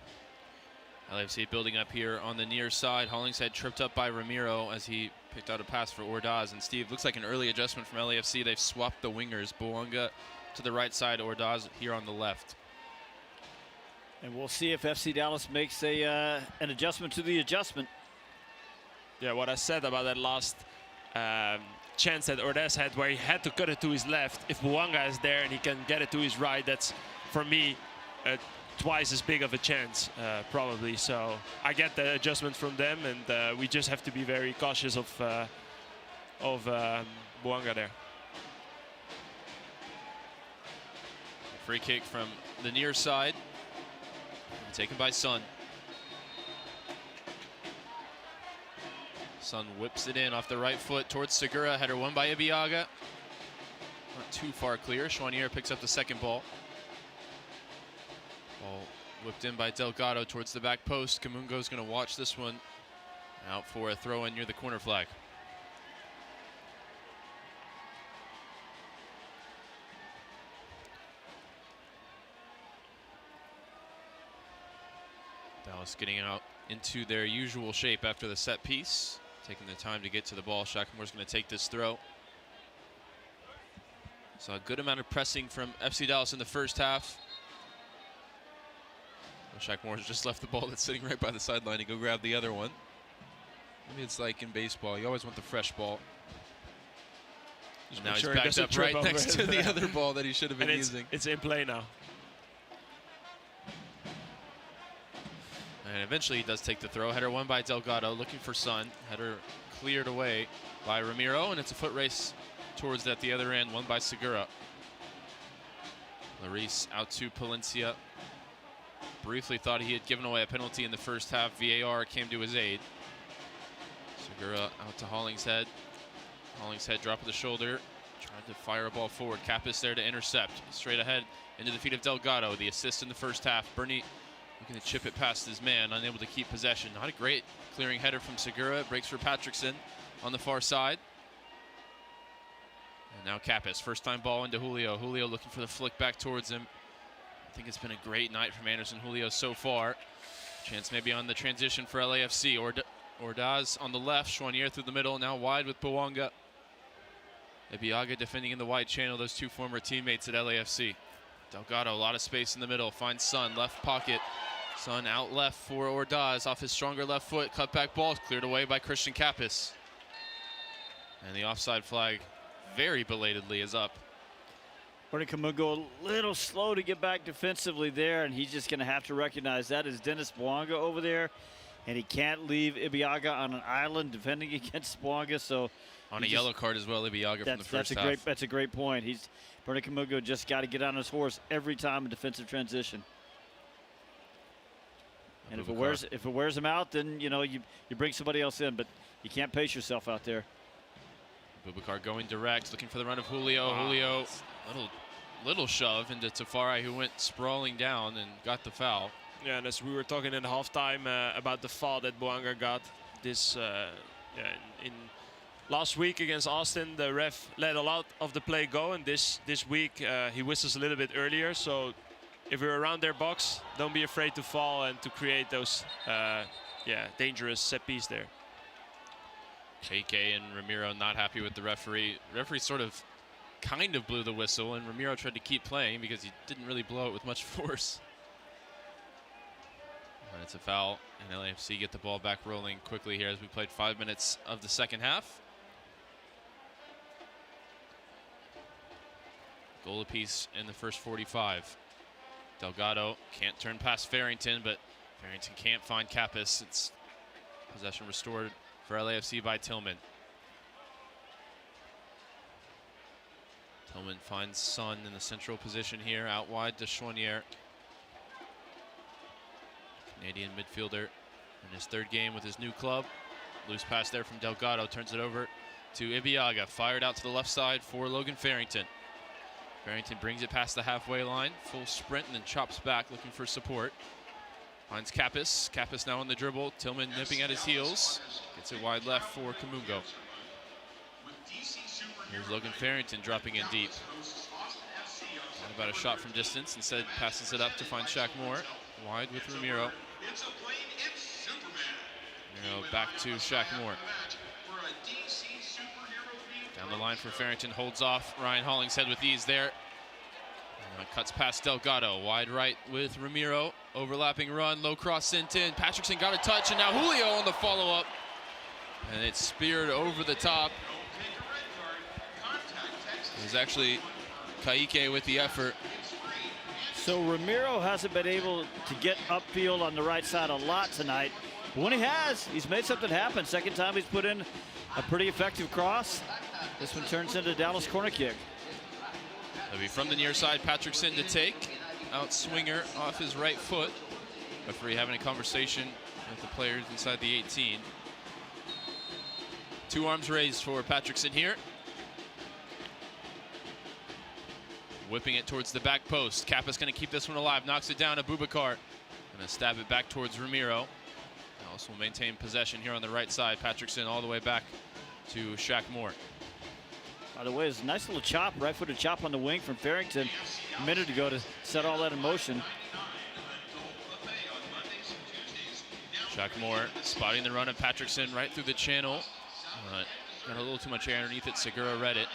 LAFC building up here on the near side. Hollingshead tripped up by Ramiro as he picked out a pass for Ordaz. And Steve, looks like an early adjustment from LAFC. They've swapped the wingers. Boanga to the right side, Ordaz here on the left. And we'll see if FC Dallas makes an adjustment to the adjustment. Yeah, what I said about that last chance that Ordaz had, where he had to cut it to his left. If Bouanga is there and he can get it to his right, that's, for me, twice as big of a chance, probably. So I get the adjustment from them, and we just have to be very cautious of Bouanga there. Free kick from the near side, taken by Son. Son whips it in off the right foot towards Segura. Header won by Ibiaga. Not too far clear. Chouanier picks up the second ball. Ball whipped in by Delgado towards the back post. Kamungo's going to watch this one. Out for a throw-in near the corner flag. Dallas getting out into their usual shape after the set piece. Taking the time to get to the ball. Shackelmore's going to take this throw. So a good amount of pressing from FC Dallas in the first half. Shackelmore's just left the ball that's sitting right by the sideline to go grab the other one. Maybe it's like in baseball. You always want the fresh ball. And now he's backed up right next to the other ball that he should have been using. It's in play now. And eventually he does take the throw. Header won by Delgado, looking for Son. Header cleared away by Ramiro, and it's a foot race towards at the other end, won by Segura. Larice out to Palencia. Briefly thought he had given away a penalty in the first half. VAR came to his aid. Segura out to Hollingshead. Hollingshead drop of the shoulder. Tried to fire a ball forward. Kappas there to intercept. Straight ahead into the feet of Delgado. The assist in the first half. Bernie looking to chip it past his man, unable to keep possession. Not a great clearing header from Segura. Breaks for Patrickson on the far side. And now Kappas, first time ball into Julio. Julio looking for the flick back towards him. I think it's been a great night from Anderson Julio so far. Chance maybe on the transition for LAFC. Ordaz on the left, Chouanier through the middle, now wide with Bouanga. Ibiaga defending in the wide channel, those two former teammates at LAFC. Delgado, a lot of space in the middle, finds Son, left pocket. Son out left for Ordaz, off his stronger left foot. Cutback ball cleared away by Christian Kappas. And the offside flag, very belatedly, is up. Bernie Kamungo a little slow to get back defensively there, and he's just going to have to recognize that is Dennis Bouanga over there, and he can't leave Ibiaga on an island defending against Bouanga. So on a yellow card as well, Ibiaga from the first half. That's a great point. Bernie Kamungo just got to get on his horse every time in defensive transition. And if it wears him out, then you bring somebody else in, but you can't pace yourself out there. Boubacar going direct, looking for the run of Julio. Wow. Julio, little shove into Tafari, who went sprawling down and got the foul. Yeah, and as we were talking in halftime about the foul that Bouanga got, this in last week against Austin, the ref let a lot of the play go, and this week he whistles a little bit earlier. So if you're around their box, don't be afraid to fall and to create those dangerous set piece there. KK and Ramiro not happy with the referee. The referee kind of blew the whistle, and Ramiro tried to keep playing because he didn't really blow it with much force. And it's a foul, and LAFC get the ball back rolling quickly here as we played 5 minutes of the second half. Goal apiece in the first 45. Delgado can't turn past Farrington, but Farrington can't find Kappas. It's possession restored for LAFC by Tillman. Tillman finds Son in the central position here, out wide to Chouanier. Canadian midfielder in his third game with his new club. Loose pass there from Delgado, turns it over to Ibiaga. Fired out to the left side for Logan Farrington. Farrington brings it past the halfway line, full sprint, and then chops back looking for support. Finds Kappas. Kappas now on the dribble. Tillman nipping at his heels. Gets it wide left for Kamungo. Here's Logan Farrington dropping in deep. Not about a shot from distance. Instead passes it up to find Shaq Moore. Wide with Ramiro. Ramiro back to Shaq Moore. Down the line for Farrington. Holds off Ryan Hollingshead with ease there. Cuts past Delgado. Wide right with Ramiro. overlapping run, low cross sent in. Patrickson got a touch, and now Julio on the follow-up. And it's speared over the top. It was actually Ka'ike with the effort. So Ramiro hasn't been able to get upfield on the right side a lot tonight. But when he has, he's made something happen. Second time he's put in a pretty effective cross. This one turns into a Dallas corner kick. It'll be from the near side, Patrickson to take. Out swinger off his right foot. Referee having a conversation with the players inside the 18. 2 arms raised for Patrickson here. Whipping it towards the back post. Kappa's going to keep this one alive. Knocks it down to Boubacar. Going to stab it back towards Ramiro. Also maintain possession here on the right side. Patrickson all the way back to Shaq Moore. By the way, it's a nice little chop, right-footed chop on the wing from Farrington a minute ago to set all that in motion. Shaq Moore spotting the run of Patrickson right through the channel. Got a little too much air underneath it. Segura read it.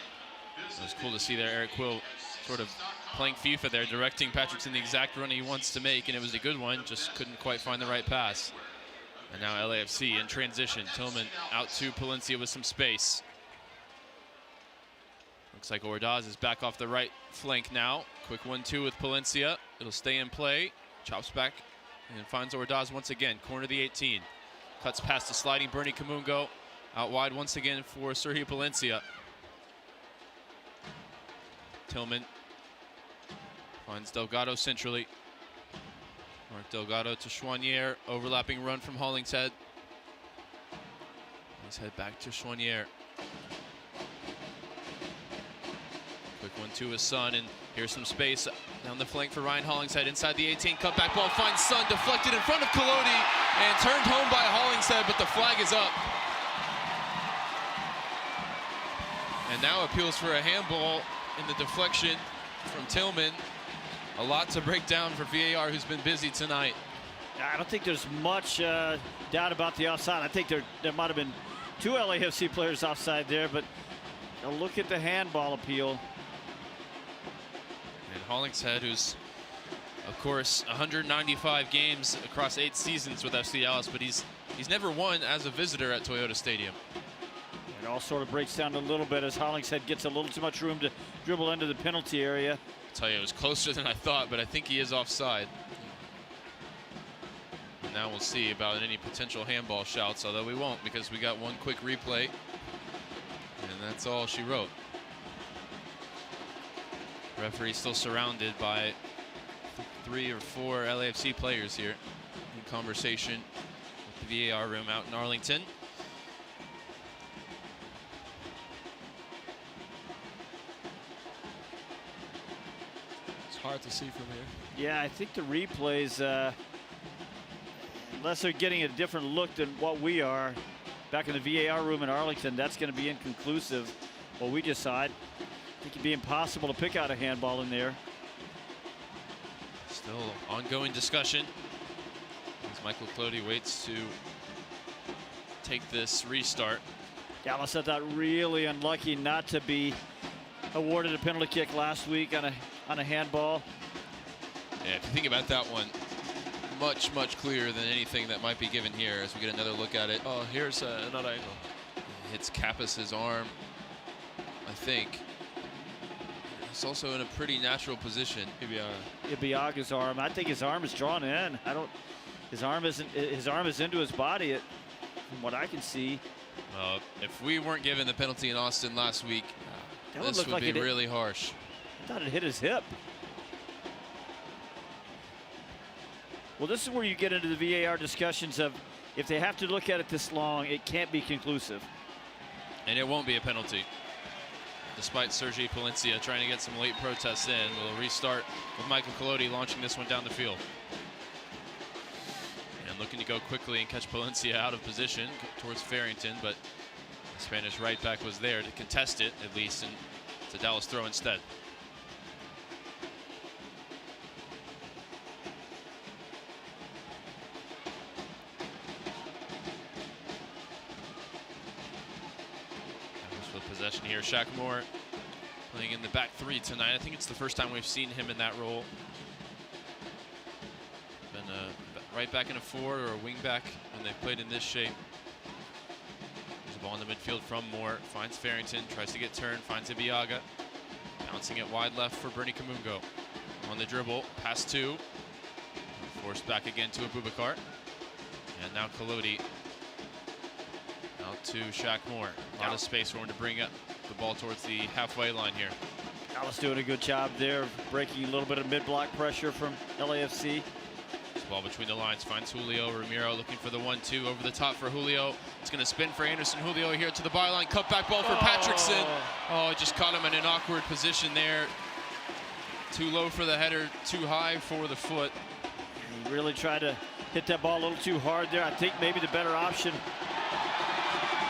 It was cool to see there Eric Quill sort of playing FIFA there, directing Patrickson the exact run he wants to make, and it was a good one, just couldn't quite find the right pass. And now LAFC in transition. Tillman out to Palencia with some space. Looks like Ordaz is back off the right flank now. Quick 1-2 with Palencia. It'll stay in play. Chops back and finds Ordaz once again. Corner of the 18. Cuts past the sliding Bernie Kamungo. Out wide once again for Sergio Palencia. Tillman finds Delgado centrally. Mark Delgado to Chouanier. Overlapping run from Hollingshead. Let's head back to Chouanier. Quick 1-2 with Son, and here's some space down the flank for Ryan Hollingshead inside the 18. Cutback ball finds Son, deflected in front of Collodi and turned home by Hollingshead, but the flag is up. And now appeals for a handball in the deflection from Tillman. A lot to break down for VAR, who's been busy tonight. I don't think there's much doubt about the offside. I think there might have been 2 LAFC players offside there, but a look at the handball appeal. And Hollingshead, who's, of course, 195 games across 8 seasons with FC Dallas, but he's never won as a visitor at Toyota Stadium. It all sort of breaks down a little bit as Hollingshead gets a little too much room to dribble into the penalty area. I'll tell you, it was closer than I thought, but I think he is offside. And now we'll see about any potential handball shouts, although we won't because we got one quick replay. And that's all she wrote. Referee still surrounded by 3 or 4 LAFC players here in conversation with the VAR room out in Arlington. It's hard to see from here. Yeah, I think the replays, unless they're getting a different look than what we are back in the VAR room in Arlington, that's going to be inconclusive. What we just saw, I think it'd be impossible to pick out a handball in there. Still ongoing discussion as Michael Clody waits to take this restart. Dallas, I thought, really unlucky not to be awarded a penalty kick last week on a handball. Yeah, if you think about that one, much clearer than anything that might be given here as we get another look at it. Oh, here's another angle. Hits Kappas' arm, I think. He's also in a pretty natural position. Ibiaga's arm. I think his arm is drawn in. His arm is into his body from what I can see. Well, if we weren't given the penalty in Austin last week, this would be really harsh. I thought it hit his hip. Well, this is where you get into the VAR discussions of if they have to look at it this long, it can't be conclusive. And it won't be a penalty. Despite Sergi Palencia trying to get some late protests in, we'll restart with Michael Collodi launching this one down the field. And looking to go quickly and catch Palencia out of position towards Farrington, but the Spanish right back was there to contest it, at least, and it's a Dallas throw instead. Possession here. Shaq Moore playing in the back 3 tonight. I think it's the first time we've seen him in that role. Been right back in a forward or a wing back when they've played in this shape. There's a ball in the midfield from Moore. Finds Farrington, tries to get turned, finds Ibiaga. Bouncing it wide left for Bernie Kamungo. On the dribble, pass 2. Forced back again to Abubakar. And now Kalodi. Out to Shaq Moore. A lot of space for him to bring up the ball towards the halfway line here. Dallas doing a good job there of breaking a little bit of mid-block pressure from LAFC. This ball between the lines finds Julio. Ramiro looking for the 1-2 over the top for Julio. It's going to spin for Anderson. Julio here to the byline. Cut back ball for Patrickson. Oh, it just caught him in an awkward position there. Too low for the header, too high for the foot. He really tried to hit that ball a little too hard there. I think maybe the better option.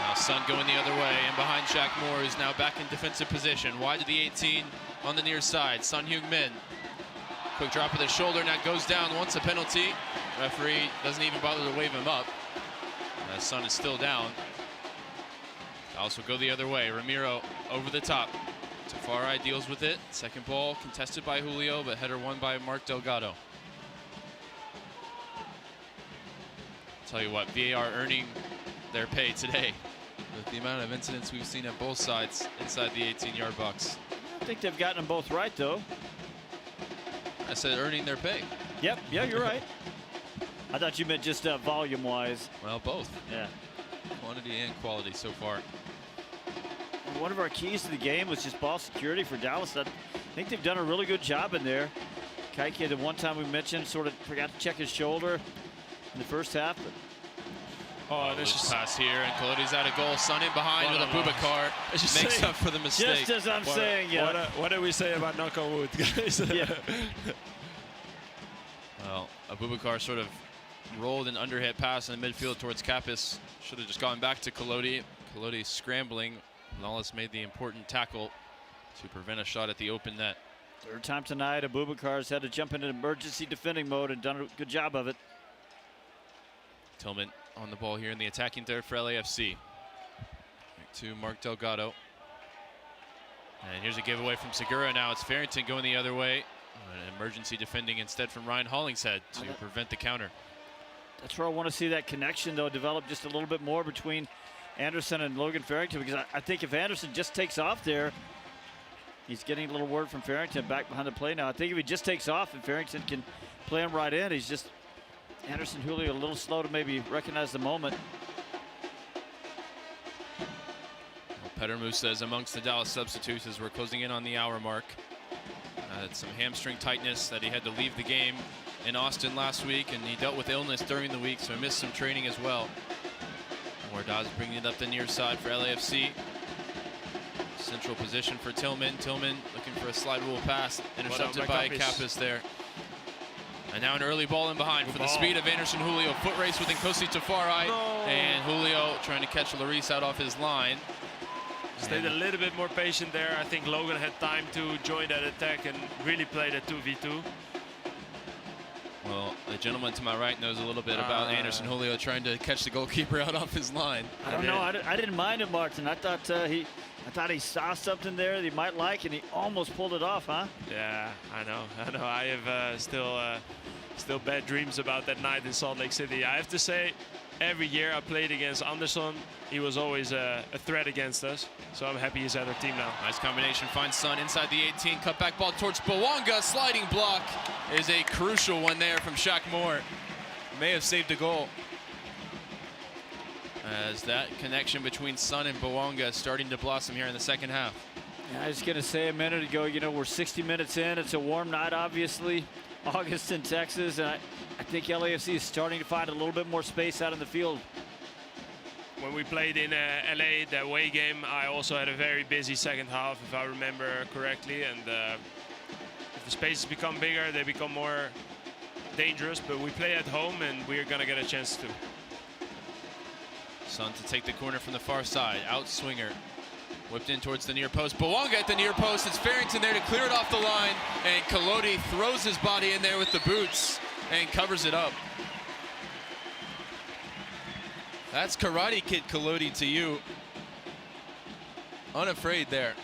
Now Sun going the other way, and behind Shaq Moore, who's now back in defensive position. Wide to the 18 on the near side. Sun Heung-min. Quick drop of the shoulder, and that goes down. Once a penalty. Referee doesn't even bother to wave him up. Sun is still down. Also go the other way. Ramiro over the top. Tafari deals with it. Second ball contested by Julio, but header won by Mark Delgado. Tell you what, VAR earning their pay today with the amount of incidents we've seen at both sides inside the 18-yard box. I think they've gotten them both right, though. I said earning their pay. Yep, yeah, you're right. I thought you meant just volume-wise. Well, both. Yeah. Quantity and quality so far. One of our keys to the game was just ball security for Dallas. I think they've done a really good job in there. Kaike, the one time we mentioned, sort of forgot to check his shoulder in the first half. But oh, this is pass here, and Kalodi's out of goal. Sun in behind with Abubakar. Makes up for the mistake. Just as I'm saying, yeah. What do we say about knock on wood, guys? Yeah. Well, Abubakar sort of rolled an underhit pass in the midfield towards Kappas. Should have just gone back to Kalodi. Kalodi scrambling. Lawless made the important tackle to prevent a shot at the open net. Third time tonight, Abubakar's had to jump into emergency defending mode and done a good job of it. Tillman on the ball here in the attacking third for LAFC. Back to Mark Delgado. And here's a giveaway from Segura. Now it's Farrington going the other way. An emergency defending instead from Ryan Hollingshead to prevent the counter. That's where I want to see that connection, though, develop just a little bit more between Anderson and Logan Farrington, because I think if Anderson just takes off there, he's getting a little word from Farrington back behind the play now. I think if he just takes off and Farrington can play him right in, he's just Anderson Julio a little slow to maybe recognize the moment. Well, Petter Musa is amongst the Dallas substitutes as we're closing in on the hour mark. Had some hamstring tightness that he had to leave the game in Austin last week, and he dealt with illness during the week, so he missed some training as well. Wardaz bringing it up the near side for LAFC. Central position for Tillman. Tillman looking for a slide rule pass. Intercepted by Kappas there. And now an early ball in behind for the speed of Anderson Julio. Foot race with Nkosi Tafari. And Julio trying to catch Lloris out off his line. Stayed a little bit more patient there. I think Logan had time to join that attack and really play that 2v2. Well, the gentleman to my right knows a little bit about Anderson Julio trying to catch the goalkeeper out off his line. I don't know. I didn't mind it, Martin. I thought he saw something there that he might like, and he almost pulled it off, huh? Yeah, I know. I have still bad dreams about that night in Salt Lake City. I have to say, every year I played against Anderson, he was always a threat against us. So I'm happy he's at our team now. Nice combination, finds Sun inside the 18, cut back ball towards Bawanga. Sliding block is a crucial one there from Shaq Moore. May have saved a goal. As that connection between Sun and Bawanga is starting to blossom here in the second half. Yeah, I was going to say a minute ago, you know, we're 60 minutes in. It's a warm night, obviously. August in Texas, and I think LAFC is starting to find a little bit more space out in the field. When we played in LA, that away game, I also had a very busy second half, if I remember correctly. And if the spaces become bigger, they become more dangerous. But we play at home, and we're going to get a chance to. Sun to take the corner from the far side. Out swinger. Whipped in towards the near post. Bawanga at the near post. It's Farrington there to clear it off the line. And Kalodi throws his body in there with the boots and covers it up. That's Karate Kid Kalodi to you. Unafraid there.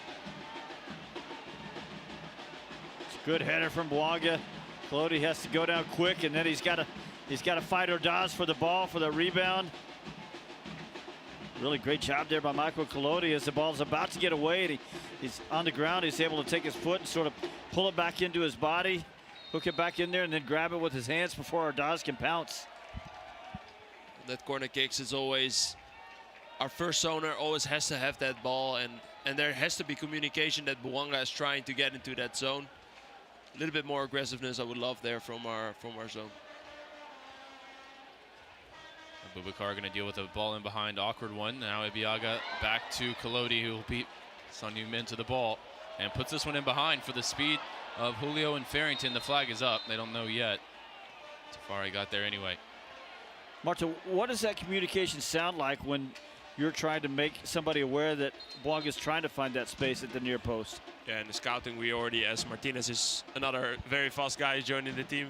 It's a good header from Bawanga. Kalodi has to go down quick, and then he's got to He's got to fight Ordaz for the ball, for the rebound. Really great job there by Michael Collodi as the ball's about to get away. And he's on the ground. He's able to take his foot and sort of pull it back into his body, hook it back in there, and then grab it with his hands before Ordaz can pounce. That corner kicks is always, our first zoner always has to have that ball, and there has to be communication that Bouanga is trying to get into that zone. A little bit more aggressiveness I would love there from our zone. Boubacar going to deal with a ball in behind, awkward one. Now Ibiaga back to Collodi, who will beat Son Heung-min to the ball and puts this one in behind for the speed of Julio and Farrington. The flag is up. They don't know yet. Tafari got there anyway. Maarten, what does that communication sound like when you're trying to make somebody aware that Bouanga is trying to find that space at the near post? Yeah, in the scouting we already, as Martinez is another very fast guy joining the team.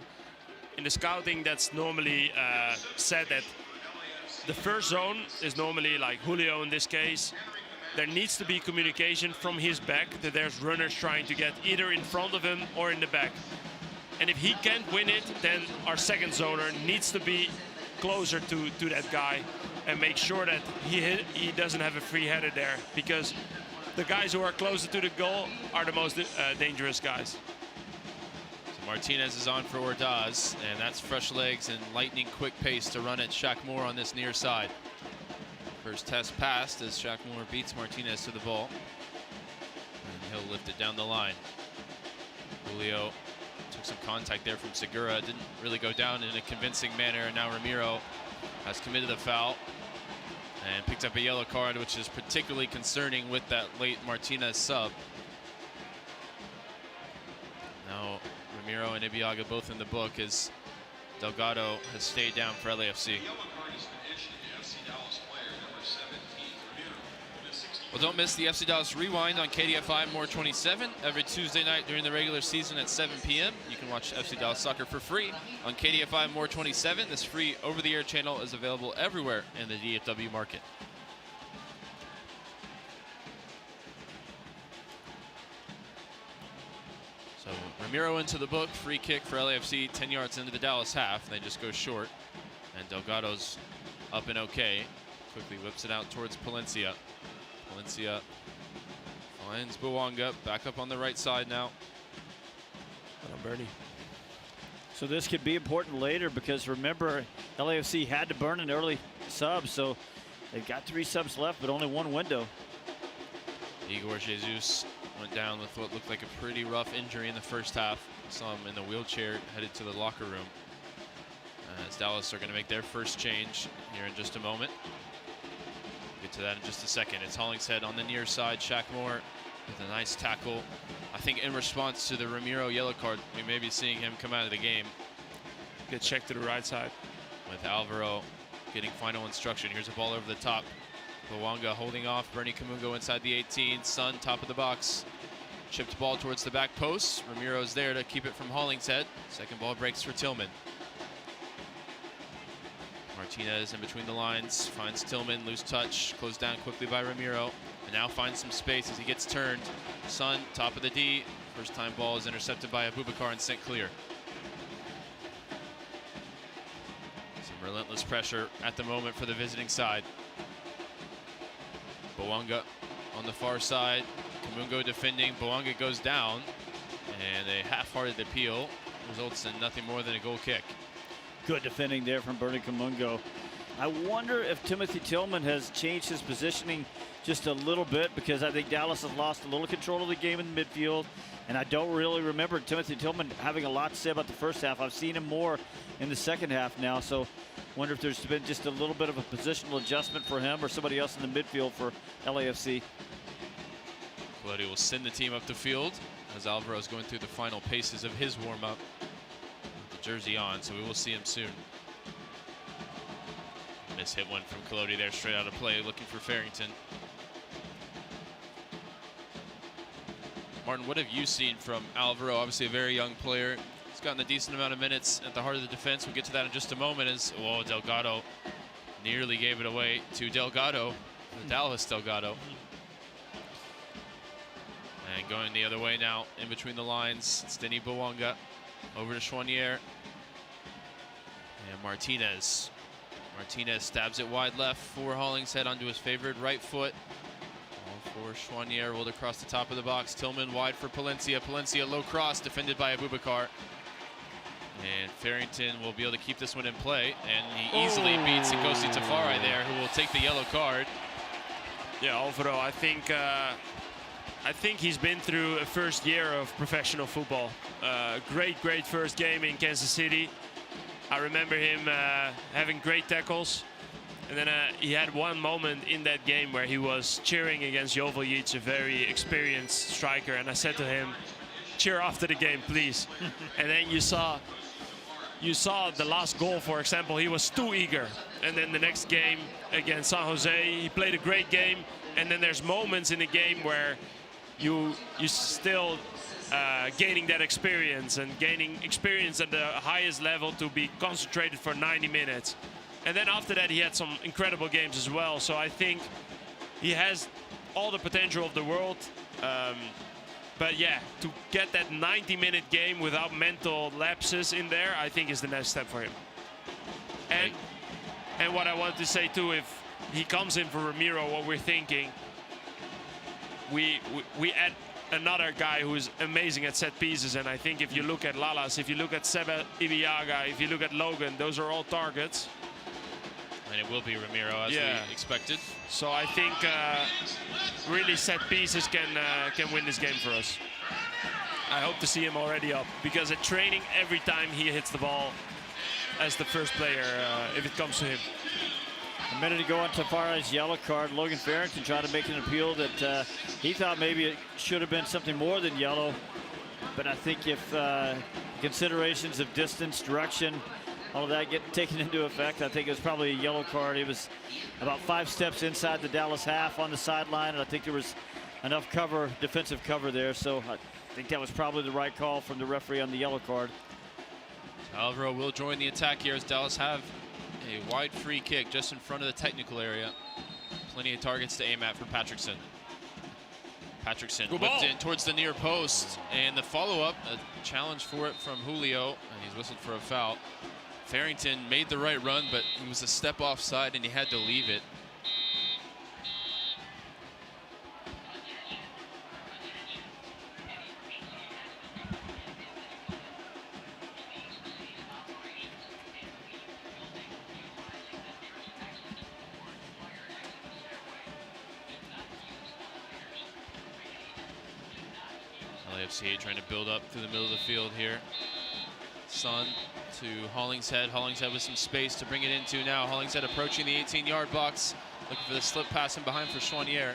In the scouting, that's normally said that the first zone is normally like Julio in this case. There needs to be communication from his back that there's runners trying to get either in front of him or in the back. And if he can't win it, then our second zoner needs to be closer to that guy and make sure that he doesn't have a free header there, because the guys who are closer to the goal are the most dangerous guys. Martinez is on for Ordaz, and that's fresh legs and lightning quick pace to run at Shaq Moore on this near side. First test passed as Shaq Moore beats Martinez to the ball, and he'll lift it down the line. Julio took some contact there from Segura, didn't really go down in a convincing manner, and now Ramiro has committed the foul and picked up a yellow card, which is particularly concerning with that late Martinez sub. Now Ramiro and Ibiaga both in the book as Delgado has stayed down for LAFC. Well, don't miss the FC Dallas Rewind on KDFI More 27 every Tuesday night during the regular season at 7 p.m. You can watch FC Dallas Soccer for free on KDFI More 27. This free over-the-air channel is available everywhere in the DFW market. So Ramiro into the book, free kick for LAFC, 10 yards into the Dallas half. They just go short, and Delgado's up and okay. Quickly whips it out towards Palencia. Palencia finds Bouanga, back up on the right side now. Bernie. So this could be important later, because remember, LAFC had to burn an early sub, so they've got 3 subs left, but only 1 window. Igor Jesus went down with what looked like a pretty rough injury in the first half. Saw him in the wheelchair headed to the locker room. As Dallas are going to make their first change here in just a moment. Get to that in just a second. It's Hollingshead on the near side. Shaq Moore with a nice tackle. I think in response to the Ramiro yellow card, we may be seeing him come out of the game. Get checked to the right side. With Alvaro getting final instruction. Here's a ball over the top. Bouanga holding off. Bernie Kamungo inside the 18. Sun top of the box. Chipped ball towards the back post. Ramiro's there to keep it from Hollingshead. Second ball breaks for Tillman. Martinez in between the lines, finds Tillman, loose touch, closed down quickly by Ramiro, and now finds some space as he gets turned. Sun, top of the D, first time ball is intercepted by Abubakar and sent clear. Some relentless pressure at the moment for the visiting side. Bouanga on the far side, Kamungo defending, Bouanga goes down, and a half-hearted appeal results in nothing more than a goal kick. Good defending there from Bernie Kamungo. I wonder if Timothy Tillman has changed his positioning just a little bit, because I think Dallas has lost a little control of the game in the midfield, and I don't really remember Timothy Tillman having a lot to say about the first half. I've seen him more in the second half now, so wonder if there's been just a little bit of a positional adjustment for him or somebody else in the midfield for LAFC. Collodi will send the team up the field as Alvaro is going through the final paces of his warm-up. Jersey on, so we will see him soon. Miss hit one from Collodi there, straight out of play, looking for Farrington. Maarten, what have you seen from Alvaro? Obviously a very young player. He's gotten a decent amount of minutes at the heart of the defense. We'll get to that in just a moment as, oh, Delgado nearly gave it away to Delgado, the Dallas Delgado. And going the other way now, in between the lines, it's Denis Bouanga. Over to Chouanier. And Martinez stabs it wide left for Hollingshead onto his favored right foot. For Chouanier, rolled across the top of the box. Tillman wide for Palencia. Palencia low cross, defended by Abubakar. And Farrington will be able to keep this one in play. And he easily beats Ngozi Tafari there, who will take the yellow card. Yeah, Alvaro, I think he's been through a first year of professional football. Great first game in Kansas City. I remember him having great tackles. And then he had one moment in that game where he was cheering against Joveljic, a very experienced striker. And I said to him, cheer after the game, please. And then you saw the last goal, for example, he was too eager. And then the next game against San Jose, he played a great game. And then there's moments in the game where you still gaining that experience and gaining experience at the highest level to be concentrated for 90 minutes. And then after that, he had some incredible games as well. So I think he has all the potential of the world. But yeah, to get that 90-minute game without mental lapses in there, I think is the next step for him. And what I want to say too, if he comes in for Ramiro, what we're thinking, we add another guy who is amazing at set pieces. And I think if you look at Lalas, if you look at Seba Ibiaga, if you look at Logan, those are all targets. And it will be Ramiro, as we expected. So I think really set pieces can win this game for us. I hope to see him already up, because at training, every time he hits the ball as the first player, if it comes to him. A minute ago on Tafari's yellow card, Logan Farrington tried to make an appeal that he thought maybe it should have been something more than yellow. But I think if considerations of distance, direction, all of that get taken into effect, I think it was probably a yellow card. He was about 5 steps inside the Dallas half on the sideline, and I think there was enough cover, defensive cover there. So I think that was probably the right call from the referee on the yellow card. Alvaro will join the attack here as Dallas have a wide free kick just in front of the technical area. Plenty of targets to aim at for Patrickson. Patrickson whipped in towards the near post, and the follow-up, a challenge for it from Julio, and he's whistled for a foul. Farrington made the right run, but he was a step offside and he had to leave it. LAFC trying to build up through the middle of the field here. Son to Hollingshead. Hollingshead with some space to bring it into now. Hollingshead approaching the 18-yard box, looking for the slip pass in behind for Chouanier.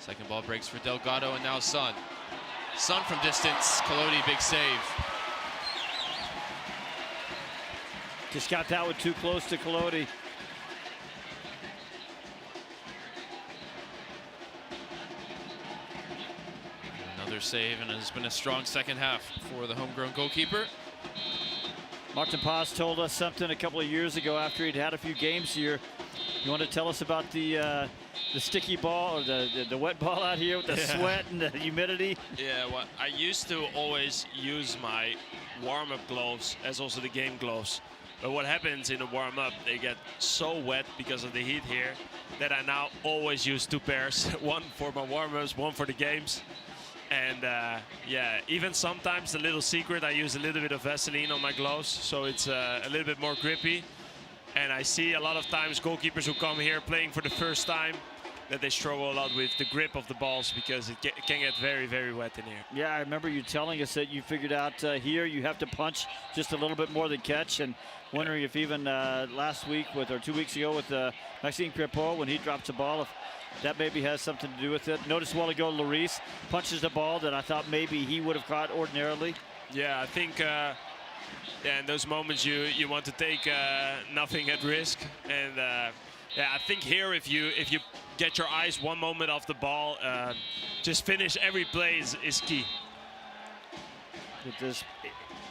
Second ball breaks for Delgado, and now Son. Son from distance. Collodi, big save. Just got that one too close to Collodi. Another save, and it's been a strong second half for the homegrown goalkeeper. Maarten Paes told us something a couple of years ago after he'd had a few games here. You want to tell us about the sticky ball, or the wet ball out here with the sweat and the humidity? Yeah, well, I used to always use my warm-up gloves as also the game gloves. But what happens in the warm-up, they get so wet because of the heat here that I now always use 2 pairs. One for my warm-ups, one for the games. And yeah, even sometimes a little secret, I use a little bit of Vaseline on my gloves, so it's a little bit more grippy. And I see a lot of times goalkeepers who come here playing for the first time, that they struggle a lot with the grip of the balls, because it can get very wet in here. Yeah, I remember you telling us that you figured out here you have to punch just a little bit more than catch, and wondering if even last week or 2 weeks ago with Maxime Crepeau, when he drops a ball, if that maybe has something to do with it. Notice a while ago, Lloris punches the ball that I thought maybe he would have caught ordinarily. Yeah, I think in those moments you want to take nothing at risk. And yeah, I think here if you get your eyes one moment off the ball, just finish every play is key.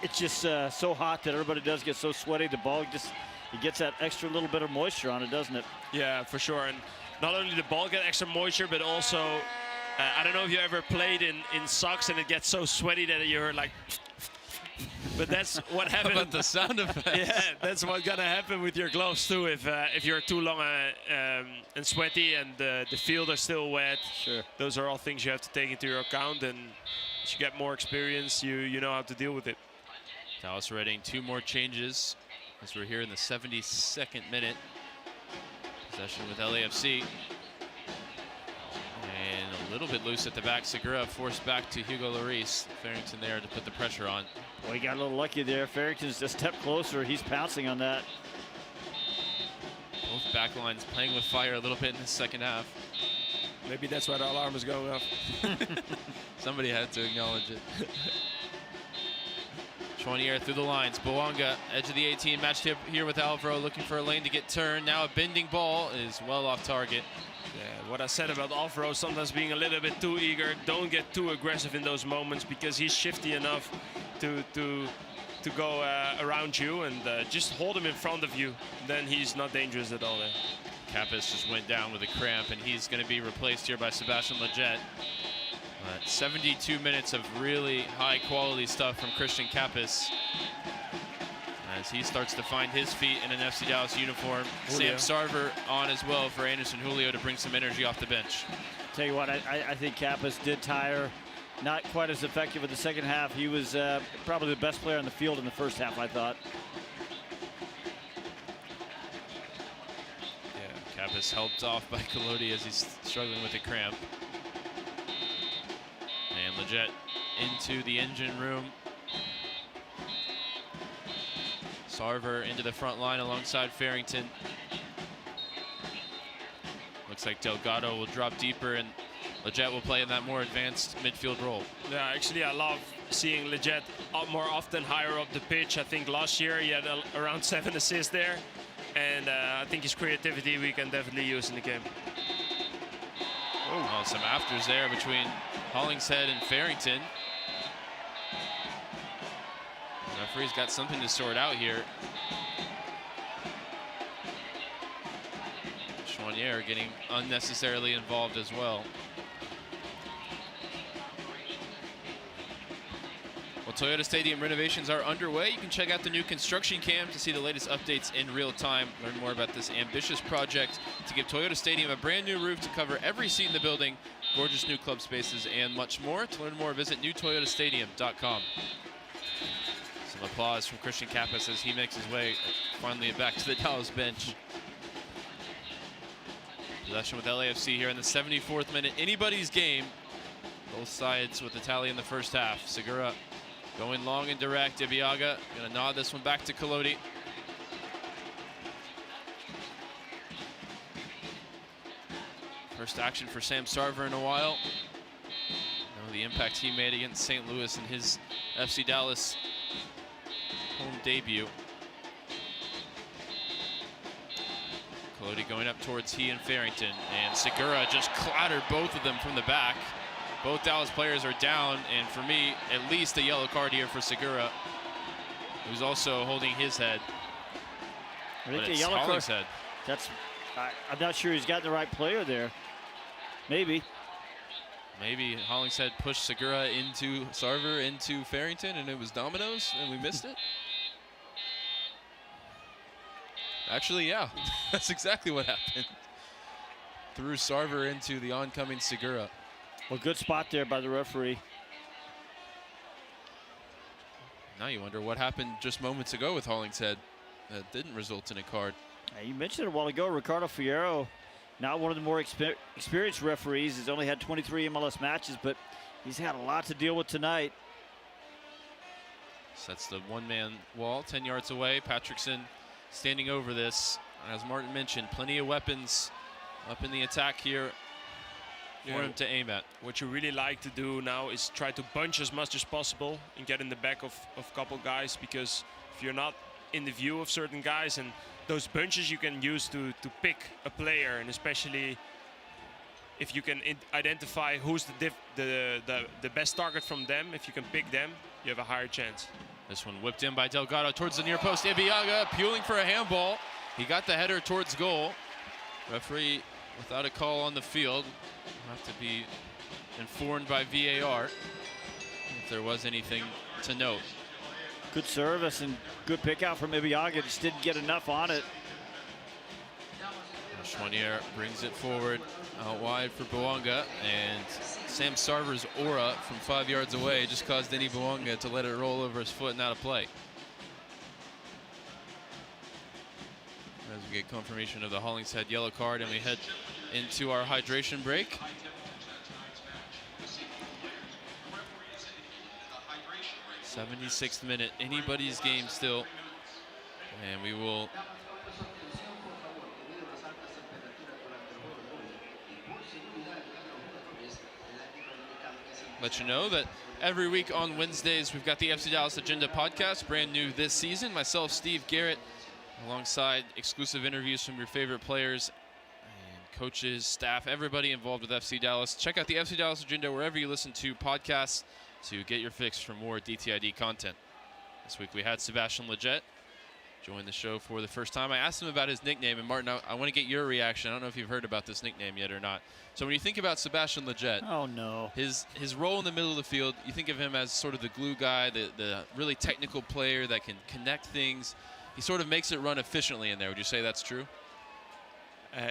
It's just so hot that everybody does get so sweaty. The ball it gets that extra little bit of moisture on it, doesn't it? Yeah, for sure. And not only the ball get extra moisture, but also I don't know if you ever played in socks and it gets so sweaty that you're like But that's what How happened. about the sound effects? Yeah, that's what's gonna happen with your gloves too. If you're too long and sweaty, and the field are still wet. Sure. Those are all things you have to take into your account. And as you get more experience, you know how to deal with it. Dallas Reading, 2 more changes as we're here in the 72nd minute. Possession with LAFC. And a little bit loose at the back. Segura forced back to Hugo Lloris. Farrington there to put the pressure on. Well, he got a little lucky there. Farrington's a step closer. He's pouncing on that. Both back lines playing with fire a little bit in the second half. Maybe that's why the alarm is going off. Somebody had to acknowledge it. Chouanier through the lines. Bouanga, edge of the 18, matched here with Alvaro, looking for a lane to get turned. Now a bending ball is well off target. Yeah, what I said about Alvaro, sometimes being a little bit too eager. Don't get too aggressive in those moments, because he's shifty enough to go around you, and just hold him in front of you. Then he's not dangerous at all there. Kappas just went down with a cramp, and he's going to be replaced here by Sebastian Lletget. 72 minutes of really high quality stuff from Christian Kappas as he starts to find his feet in an FC Dallas uniform. Julio. Sam Sarver on as well for Anderson Julio to bring some energy off the bench. Tell you what, I think Kappas did tire. Not quite as effective in the second half. He was probably the best player on the field in the first half, I thought. Yeah, Kappas helped off by Collodi as he's struggling with a cramp. And Lletget into the engine room. Sarver into the front line alongside Farrington. Looks like Delgado will drop deeper, and Lletget will play in that more advanced midfield role. Yeah, actually, I love seeing Lletget more often higher up the pitch. I think last year he had around 7 assists there, and I think his creativity we can definitely use in the game. Oh, some afters there between Hollingshead and Farrington. The referee's got something to sort out here. Chouanier getting unnecessarily involved as well. Well, Toyota Stadium renovations are underway. You can check out the new construction cam to see the latest updates in real time. Learn more about this ambitious project to give Toyota Stadium a brand new roof to cover every seat in the building, gorgeous new club spaces, and much more. To learn more, visit newtoyotastadium.com. Some applause from Christian Kappas as he makes his way finally back to the Dallas bench. Possession with LAFC here in the 74th minute. Anybody's game. Both sides with the tally in the first half. Segura going long and direct. Ibiaga gonna nod this one back to Collodi. First action for Sam Sarver in a while. You know, the impact he made against St. Louis in his FC Dallas home debut. Collodi going up towards he and Farrington, and Segura just clattered both of them from the back. Both Dallas players are down, and for me, at least a yellow card here for Segura, who's also holding his head. I think But the it's yellow card. Hollingshead. That's. I'm not sure he's got the right player there. Maybe. Maybe Hollingshead pushed Segura into Sarver, into Farrington, and it was dominoes, and we missed it. Actually, yeah, that's exactly what happened. Threw Sarver into the oncoming Segura. Well, good spot there by the referee. Now you wonder what happened just moments ago with Hollingshead that didn't result in a card. You mentioned it a while ago, Ricardo Fierro, not one of the more experienced referees. He's only had 23 MLS matches, but he's had a lot to deal with tonight. Sets the one-man wall 10 yards away. Patrickson standing over this. As Maarten mentioned, plenty of weapons up in the attack here for him to aim at. What you really like to do now is try to bunch as much as possible and get in the back of a couple guys, because if you're not in the view of certain guys, and those bunches you can use to pick a player, and especially if you can identify who's the best target from them, if you can pick them, you have a higher chance. This one whipped in by Delgado towards the near post. Ibiaga appealing for a handball. He got the header towards goal. Referee without a call on the field. Will have to be informed by VAR if there was anything to note. Good service and good pick out from Ibiaga. Just didn't get enough on it. Schwanier brings it forward out wide for Bouanga, and Sam Sarver's aura from 5 yards away just caused Denny Bouanga to let it roll over his foot and out of play. As we get confirmation of the Hollingshead yellow card, and we head into our hydration break. '76th minute, anybody's game still, and we will let you know that every week on Wednesdays we've got the FC Dallas Agenda podcast, brand new this season. Myself, Steve Garrett, alongside exclusive interviews from your favorite players and coaches, staff, everybody involved with FC Dallas. Check out the FC Dallas Agenda wherever you listen to podcasts to get your fix for more DTID content. This week we had Sebastian Lletget join the show for the first time. I asked him about his nickname, and Martin, I want to get your reaction. I don't know if you've heard about this nickname yet or not. So when you think about Sebastian Lletget, oh no, his role in the middle of the field, you think of him as sort of the glue guy, the really technical player that can connect things. He sort of makes it run efficiently in there. Would you say that's true?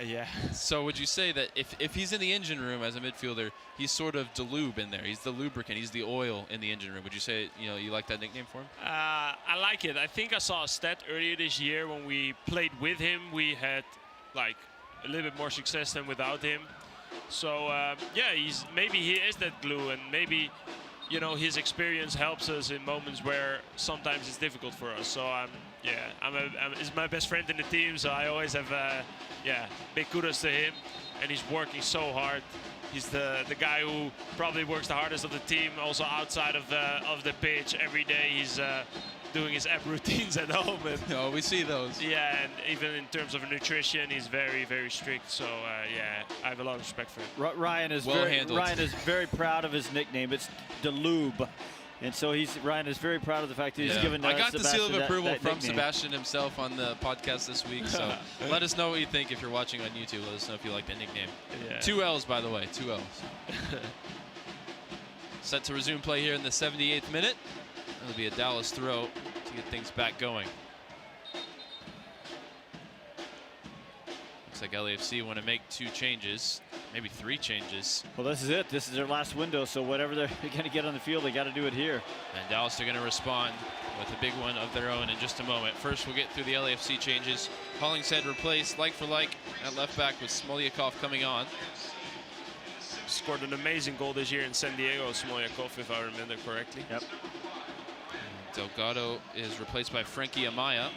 Yeah. So would you say that if he's in the engine room as a midfielder, he's sort of the lube in there? He's the lubricant. He's the oil in the engine room. Would you say, you like that nickname for him? I like it. I think I saw a stat earlier this year when we played with him. We had like a little bit more success than without him. So yeah, maybe he is that glue, and maybe his experience helps us in moments where sometimes it's difficult for us. So he's my best friend in the team, so I always have big kudos to him, and he's working so hard. He's the guy who probably works the hardest of the team, also outside of the pitch every day. He's doing his app routines at home. And we see those. Yeah, and even in terms of nutrition, he's very, very strict. So I have a lot of respect for him. Ryan is very proud of his nickname. It's the Lube. And so Ryan is very proud of the fact that he's given I got Sebastian the seal of approval that from nickname. Sebastian himself on the podcast this week. So let us know what you think if you're watching on YouTube. Let us know if you like the nickname. Yeah. 2 L's, by the way, 2 L's. Set to resume play here in the 78th minute. It'll be a Dallas throw to get things back going. Looks like LAFC want to make 2 changes, maybe 3 changes. Well, this is it. This is their last window, so whatever they're going to get on the field, they got to do it here. And Dallas are going to respond with a big one of their own in just a moment. First, we'll get through the LAFC changes. Hollingshead replaced like for like at left back with Smolyakov coming on. Scored an amazing goal this year in San Diego, Smolyakov, if I remember correctly. Yep. Delgado is replaced by Frankie Amaya.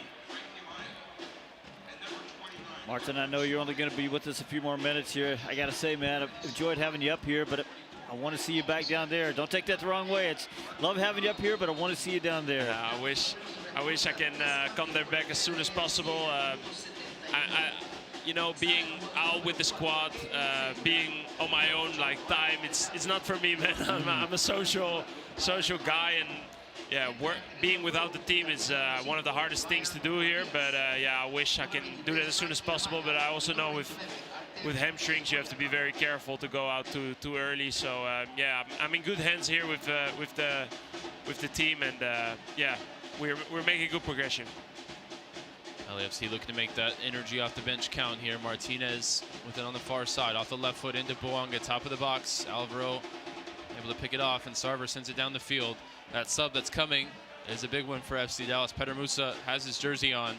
Martin, I know you're only going to be with us a few more minutes here. I got to say, man, I've enjoyed having you up here, but I want to see you back down there. Don't take that the wrong way. Love having you up here, but I want to see you down there. I wish I can come there back as soon as possible. Being out with the squad, being on my own time, it's not for me, man. I'm a social guy, and being without the team is one of the hardest things to do here. But I wish I can do that as soon as possible. But I also know with hamstrings, you have to be very careful to go out too early. So I'm in good hands here with the team, and we're making good progression. LAFC looking to make that energy off the bench count here. Martinez with it on the far side, off the left foot into Bouanga, top of the box. Alvaro able to pick it off, and Sarver sends it down the field. That sub that's coming is a big one for FC Dallas. Petar Musa has his jersey on,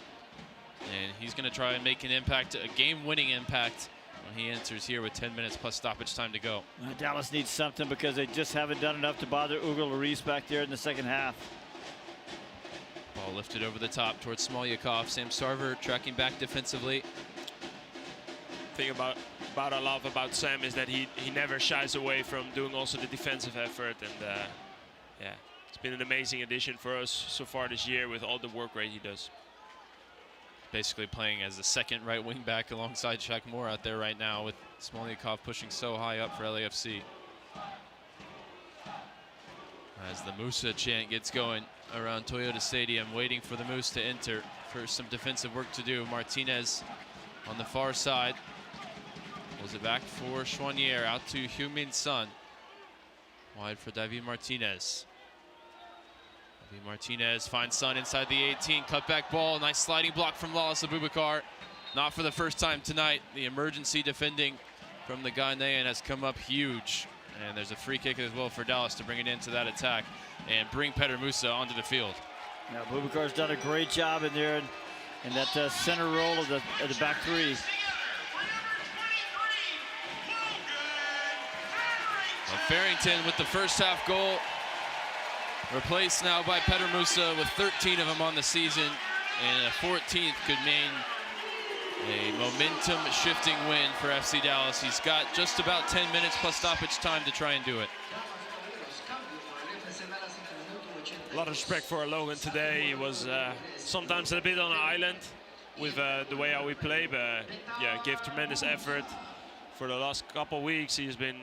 and he's going to try and make an impact, a game-winning impact, when he enters here with 10 minutes plus stoppage time to go. Dallas needs something because they just haven't done enough to bother Hugo Lloris back there in the second half. Ball lifted over the top towards Smolyakov. Sam Sarver tracking back defensively. The thing I love about Sam is that he never shies away from doing also the defensive effort, and it's been an amazing addition for us so far this year with all the work rate he does. Basically playing as the second right wing back alongside Shaq Moore out there right now, with Smolyakov pushing so high up for LAFC. As the Musa chant gets going around Toyota Stadium, waiting for the Moose to enter for some defensive work to do. Martinez on the far side. Pulls it back for Schwanier, out to Heung-min Son. Wide for David Martinez. Martinez finds Son inside the 18. Cutback ball. Nice sliding block from Lawless Abubakar. Not for the first time tonight. The emergency defending from the Ghanaian has come up huge. And there's a free kick as well for Dallas to bring it into that attack and bring Petter Musa onto the field. Now, Abubakar's done a great job in there in that center role of the back three. Well, Farrington with the first half goal. Replaced now by Petter Musa with 13 of them on the season. And a 14th could mean a momentum-shifting win for FC Dallas. He's got just about 10 minutes plus stoppage time to try and do it. A lot of respect for Logan today. He was sometimes a bit on an island with the way how we play, but yeah, gave tremendous effort. For the last couple of weeks, he's been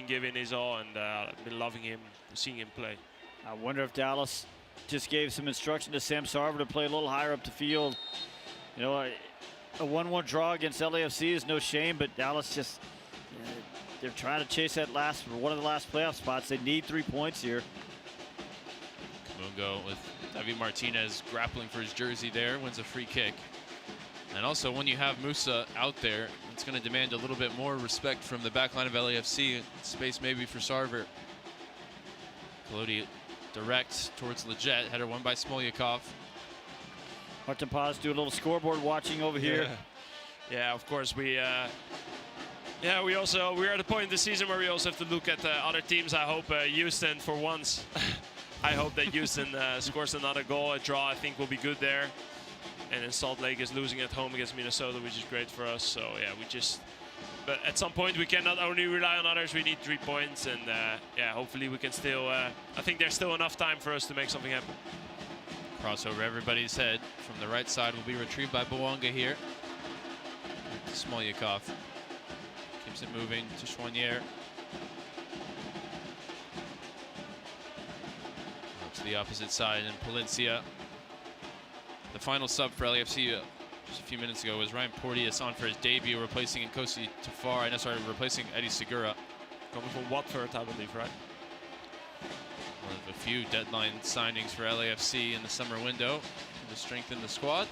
giving his all, and I've been loving him, seeing him play. I wonder if Dallas just gave some instruction to Sam Sarver to play a little higher up the field. You know, a 1-1 draw against LAFC is no shame, but Dallas just, they're trying to chase that one of the last playoff spots. They need 3 points here. Mungo with David Martinez grappling for his jersey there, wins a free kick. And also, when you have Musa out there, it's going to demand a little bit more respect from the back line of LAFC. Space maybe for Sarver. Kolodi direct towards Leggett. Header won by Smolyakov. Maarten Paes do a little scoreboard watching over here. Yeah, of course we're at the point in the season where we also have to look at other teams. I hope Houston, for once, I hope that Houston scores another goal. A draw, I think, will be good there. And then Salt Lake is losing at home against Minnesota, which is great for us. So yeah, but at some point we cannot only rely on others. We need 3 points, and yeah, hopefully we can still. I think there's still enough time for us to make something happen. Cross over everybody's head from the right side will be retrieved by Bouanga here. Smolyakov keeps it moving to Chouanier. To the opposite side, and Palencia. The final sub for LAFC just a few minutes ago was Ryan Porteous on for his debut, replacing Nkosi Tafari, replacing Eddie Segura. Coming from Watford, I believe, right? One of a few deadline signings for LAFC in the summer window to strengthen the squad.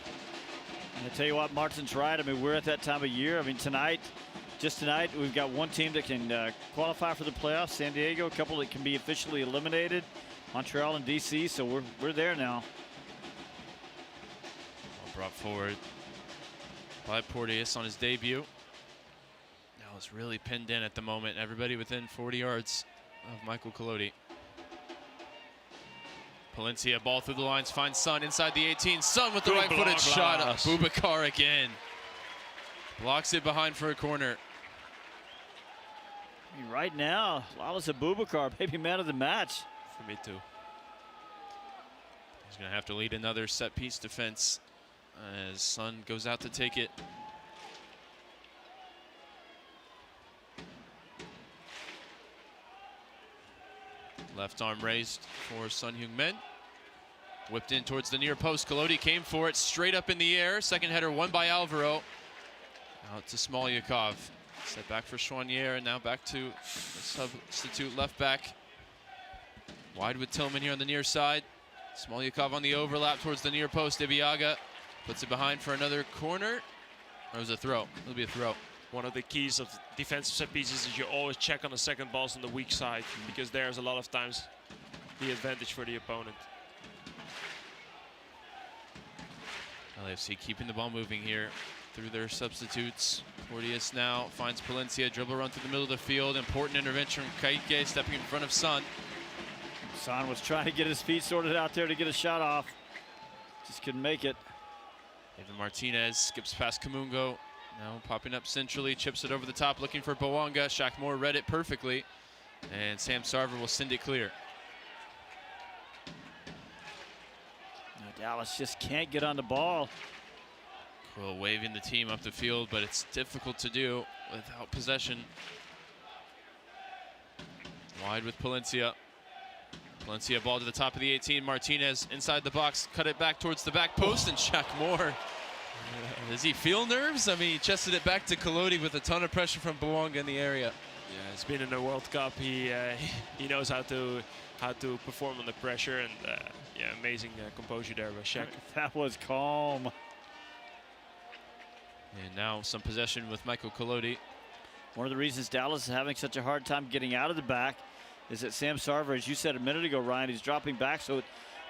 And I tell you what, Martin's right. I mean, we're at that time of year. I mean, just tonight, we've got one team that can qualify for the playoffs, San Diego, a couple that can be officially eliminated, Montreal and DC, so we're there now. Brought forward by Porteous on his debut. Now it's really pinned in at the moment. Everybody within 40 yards of Michael Kolodi. Palencia, ball through the lines, finds Son inside the 18. Son with the right-footed shot. Abubakar again. Blocks it behind for a corner. I mean, right now, Lawless Abubakar, maybe man of the match. For me too. He's going to have to lead another set-piece defense as Son goes out to take it. Left arm raised for Son Heung-min. Whipped in towards the near post. Kolodi came for it straight up in the air. Second header won by Alvaro. Out to Smolyakov. Set back for Chouanier, and now back to the substitute left back. Wide with Tillman here on the near side. Smolyakov on the overlap towards the near post. Ibiaga puts it behind for another corner. Or was it a throw? It'll be a throw. One of the keys of defensive set pieces is you always check on the second balls on the weak side, because there's a lot of times the advantage for the opponent. LAFC keeping the ball moving here through their substitutes. Porteous now finds Palencia, dribble run through the middle of the field. Important intervention from Kaike, stepping in front of Son. Son was trying to get his feet sorted out there to get a shot off. Just couldn't make it. David Martinez skips past Kamungo. Now popping up centrally, chips it over the top, looking for Bouanga. Shaq Moore read it perfectly, and Sam Sarver will send it clear. Now Dallas just can't get on the ball. Quill waving the team up the field, but it's difficult to do without possession. Wide with Palencia. Palencia ball to the top of the 18. Martinez inside the box, cut it back towards the back post, and Shaq Moore. Does he feel nerves? I mean, he chested it back to Kolodi with a ton of pressure from Bouanga in the area. Yeah, he's been in the World Cup. He knows how to perform under pressure, and yeah, amazing composure there by Shaq. That was calm. And now some possession with Michael Kolodi. One of the reasons Dallas is having such a hard time getting out of the back is that Sam Sarver, as you said a minute ago, Ryan, he's dropping back, so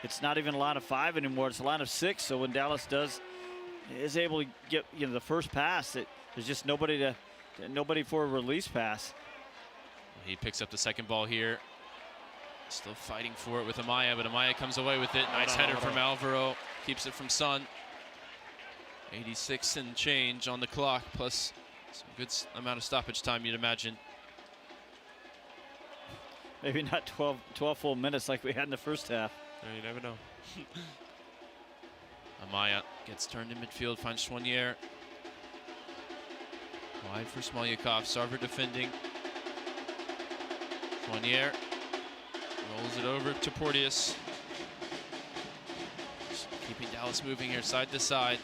it's not even a line of 5 anymore. It's a line of 6. So when Dallas is able to get the first pass, there's just nobody for a release pass. He picks up the second ball here. Still fighting for it with Amaya, but Amaya comes away with it. Nice header from Alvaro. Keeps it from Son. 86 and change on the clock, plus some good amount of stoppage time, you'd imagine. Maybe not 12 full minutes like we had in the first half. No, you never know. Amaya gets turned in midfield, finds Chouanier. Wide for Smolyakov. Sarver defending. Chouanier rolls it over to Porteous. Keeping Dallas moving here side to side.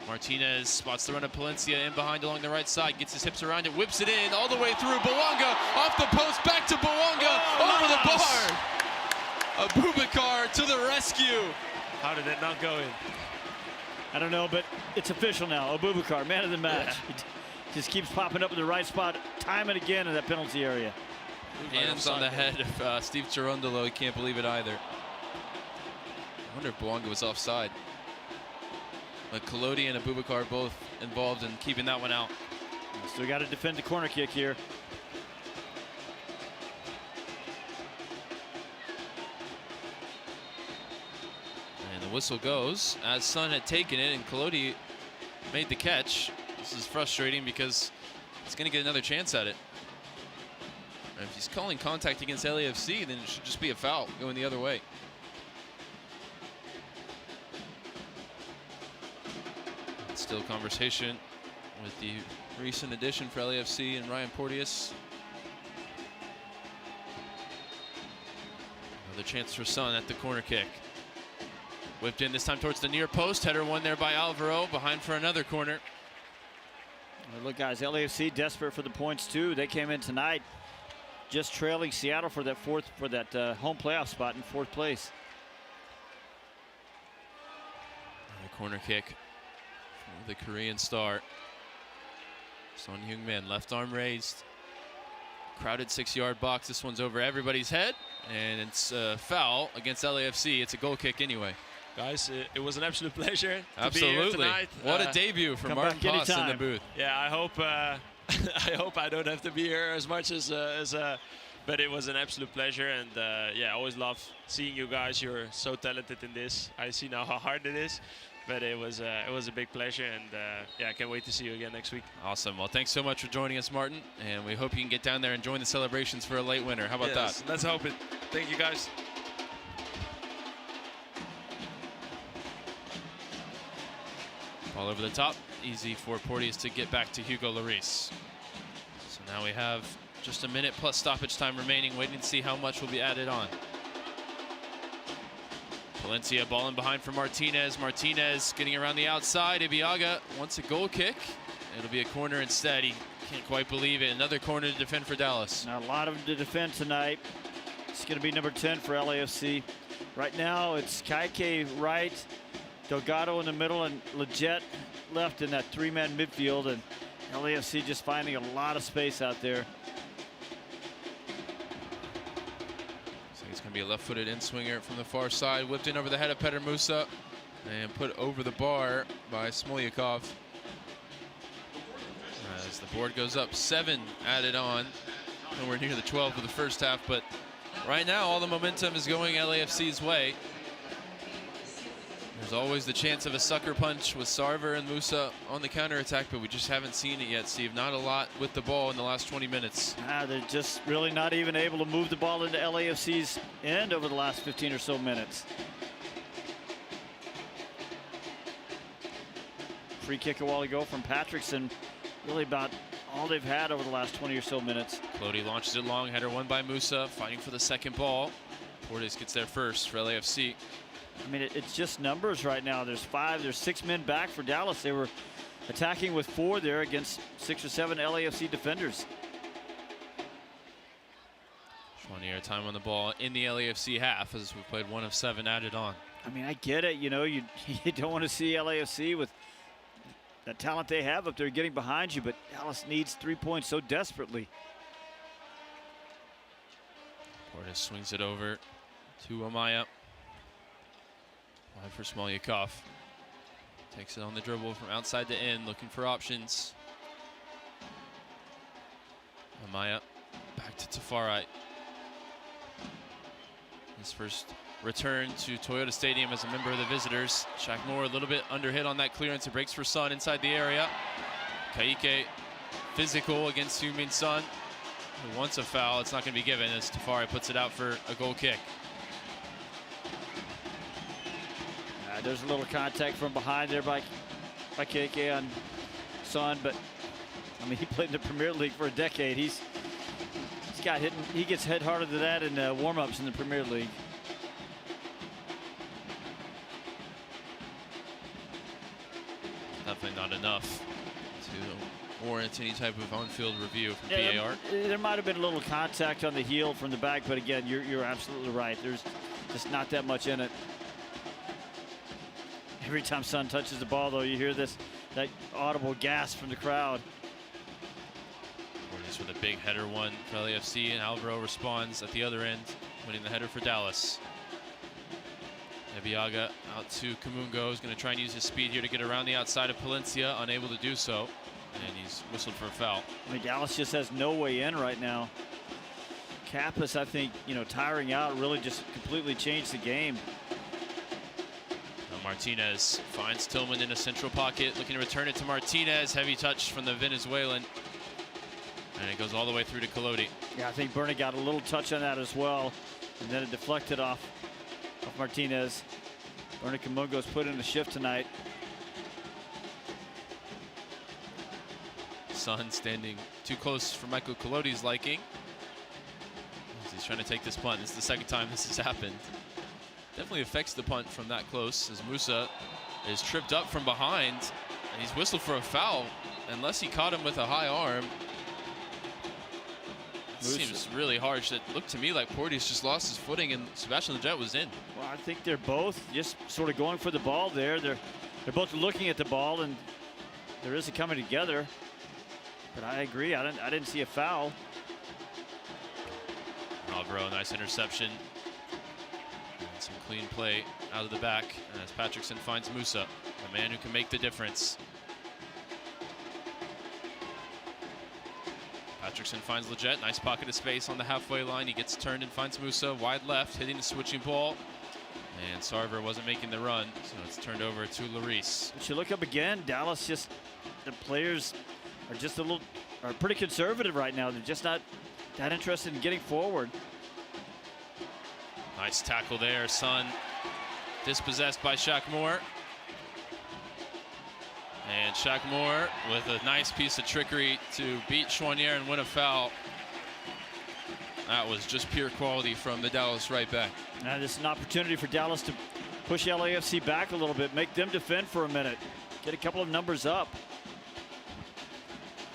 Martinez spots the run of Palencia in behind along the right side, gets his hips around it, whips it in all the way through. Bouanga off the post, back to Bouanga, over the bar. Abubakar to the rescue. How did that not go in? I don't know, but it's official now. Abubakar, man of the match. Yeah. He just keeps popping up in the right spot time and again in that penalty area. Hands on the head of Steve Cherundolo. He can't believe it either. I wonder if Bouanga was offside. But Kolodi and Abubakar both involved in keeping that one out. Still got to defend the corner kick here. And the whistle goes as Son had taken it and Kolodi made the catch. This is frustrating because he's going to get another chance at it. And if he's calling contact against LAFC, then it should just be a foul going the other way. Still conversation with the recent addition for LAFC and Ryan Porteous. Another chance for Son at the corner kick. Whipped in this time towards the near post. Header won there by Alvaro. Behind for another corner. Well, look, guys, LAFC desperate for the points too. They came in tonight just trailing Seattle for that home playoff spot in 4th place. And a corner kick. The Korean star. Son Heung-min, left arm raised. Crowded 6-yard box. This one's over everybody's head. And it's a foul against LAFC. It's a goal kick anyway. Guys, it was an absolute pleasure to be Absolutely. here tonight. What a debut for Maarten Paes in the booth. Yeah, I hope I hope I don't have to be here as much as but it was an absolute pleasure, and yeah, I always love seeing you guys. You're so talented in this. I see now how hard it is. But it was a big pleasure, and yeah, I can't wait to see you again next week. Awesome. Well, thanks so much for joining us, Maarten, and we hope you can get down there and join the celebrations for a late winner. How about that? Let's hope it. Thank you, guys. Ball over the top. Easy for Porteous to get back to Hugo Lloris. So now we have just a minute plus stoppage time remaining, waiting to see how much will be added on. Valencia ball in behind for Martinez. Martinez getting around the outside. Ibiaga wants a goal kick. It'll be a corner instead. He can't quite believe it. Another corner to defend for Dallas. Now, a lot of them to defend tonight. It's going to be number 10 for LAFC. Right now, it's Kaike right, Delgado in the middle, and Leggett left in that 3-man midfield. And LAFC just finding a lot of space out there. It's going to be a left-footed in-swinger from the far side. Whipped in over the head of Petr Musa and put over the bar by Smolyakov. As the board goes up, 7 added on. Nowhere near the 12 of the first half, but right now all the momentum is going LAFC's way. There's always the chance of a sucker punch with Sarver and Musa on the counterattack, but we just haven't seen it yet, Steve. Not a lot with the ball in the last 20 minutes. They're just really not even able to move the ball into LAFC's end over the last 15 or so minutes. Free kick a while ago from Patrickson. Really about all they've had over the last 20 or so minutes. Kolodi launches it long. Header won by Musa, fighting for the second ball. Porteous gets there first for LAFC. I mean, it's just numbers right now. There's 6 men back for Dallas. They were attacking with 4 there against 6 or 7 LAFC defenders. Chouanier time on the ball in the LAFC half as we played 1 of 7 added on. I mean, I get it. You know, you don't want to see LAFC with the talent they have up there getting behind you, but Dallas needs 3 points so desperately. Portis swings it over to Amaya. Wide for Smolyakov. Takes it on the dribble from outside to in, looking for options. Amaya back to Tafari. His first return to Toyota Stadium as a member of the visitors. Shaq Moore a little bit under hit on that clearance. It breaks for Sun inside the area. Kaike physical against Heung-min Son, who wants a foul. It's not going to be given as Tafari puts it out for a goal kick. There's a little contact from behind there by KK on Son, but I mean, he played in the Premier League for a decade. He's got hit. He gets hit harder than that in warm-ups in the Premier League. Definitely not enough to warrant any type of on-field review from VAR. There might have been a little contact on the heel from the back, but again, you're absolutely right. There's just not that much in it. Every time Son touches the ball, though, you hear that audible gasp from the crowd. Portis with a big header one for LAFC, and Alvaro responds at the other end, winning the header for Dallas. Ebiaga out to Kamungo, is going to try and use his speed here to get around the outside of Palencia, unable to do so, and he's whistled for a foul. I mean, Dallas just has no way in right now. Kappas, I think, tiring out really just completely changed the game. Martinez finds Tillman in a central pocket, looking to return it to Martinez. Heavy touch from the Venezuelan. And it goes all the way through to Collodi. Yeah, I think Bernie got a little touch on that as well. And then it deflected off Martinez. Bernie Kamungo's put in a shift tonight. Son standing too close for Michael Collodi's liking. He's trying to take this punt. This is the second time this has happened. Definitely affects the punt from that close as Musa is tripped up from behind and he's whistled for a foul unless he caught him with a high arm. Seems really harsh. It looked to me like Portis just lost his footing and Sebastian Lletget was in. Well, I think they're both just sort of going for the ball there. They're both looking at the ball and there is a coming together. But I agree. I didn't see a foul. Alvaro, nice interception. And some clean play out of the back as Patrickson finds Musa, the man who can make the difference. Patrickson finds Lletget, nice pocket of space on the halfway line. He gets turned and finds Musa, wide left, hitting the switching ball. And Sarver wasn't making the run, so it's turned over to Lloris. But you look up again, Dallas just, the players are just are pretty conservative right now. They're just not that interested in getting forward. Nice tackle there, Son dispossessed by Shaq Moore. And Shaq Moore with a nice piece of trickery to beat Chouanier and win a foul. That was just pure quality from the Dallas right back. Now this is an opportunity for Dallas to push LAFC back a little bit, make them defend for a minute, get a couple of numbers up.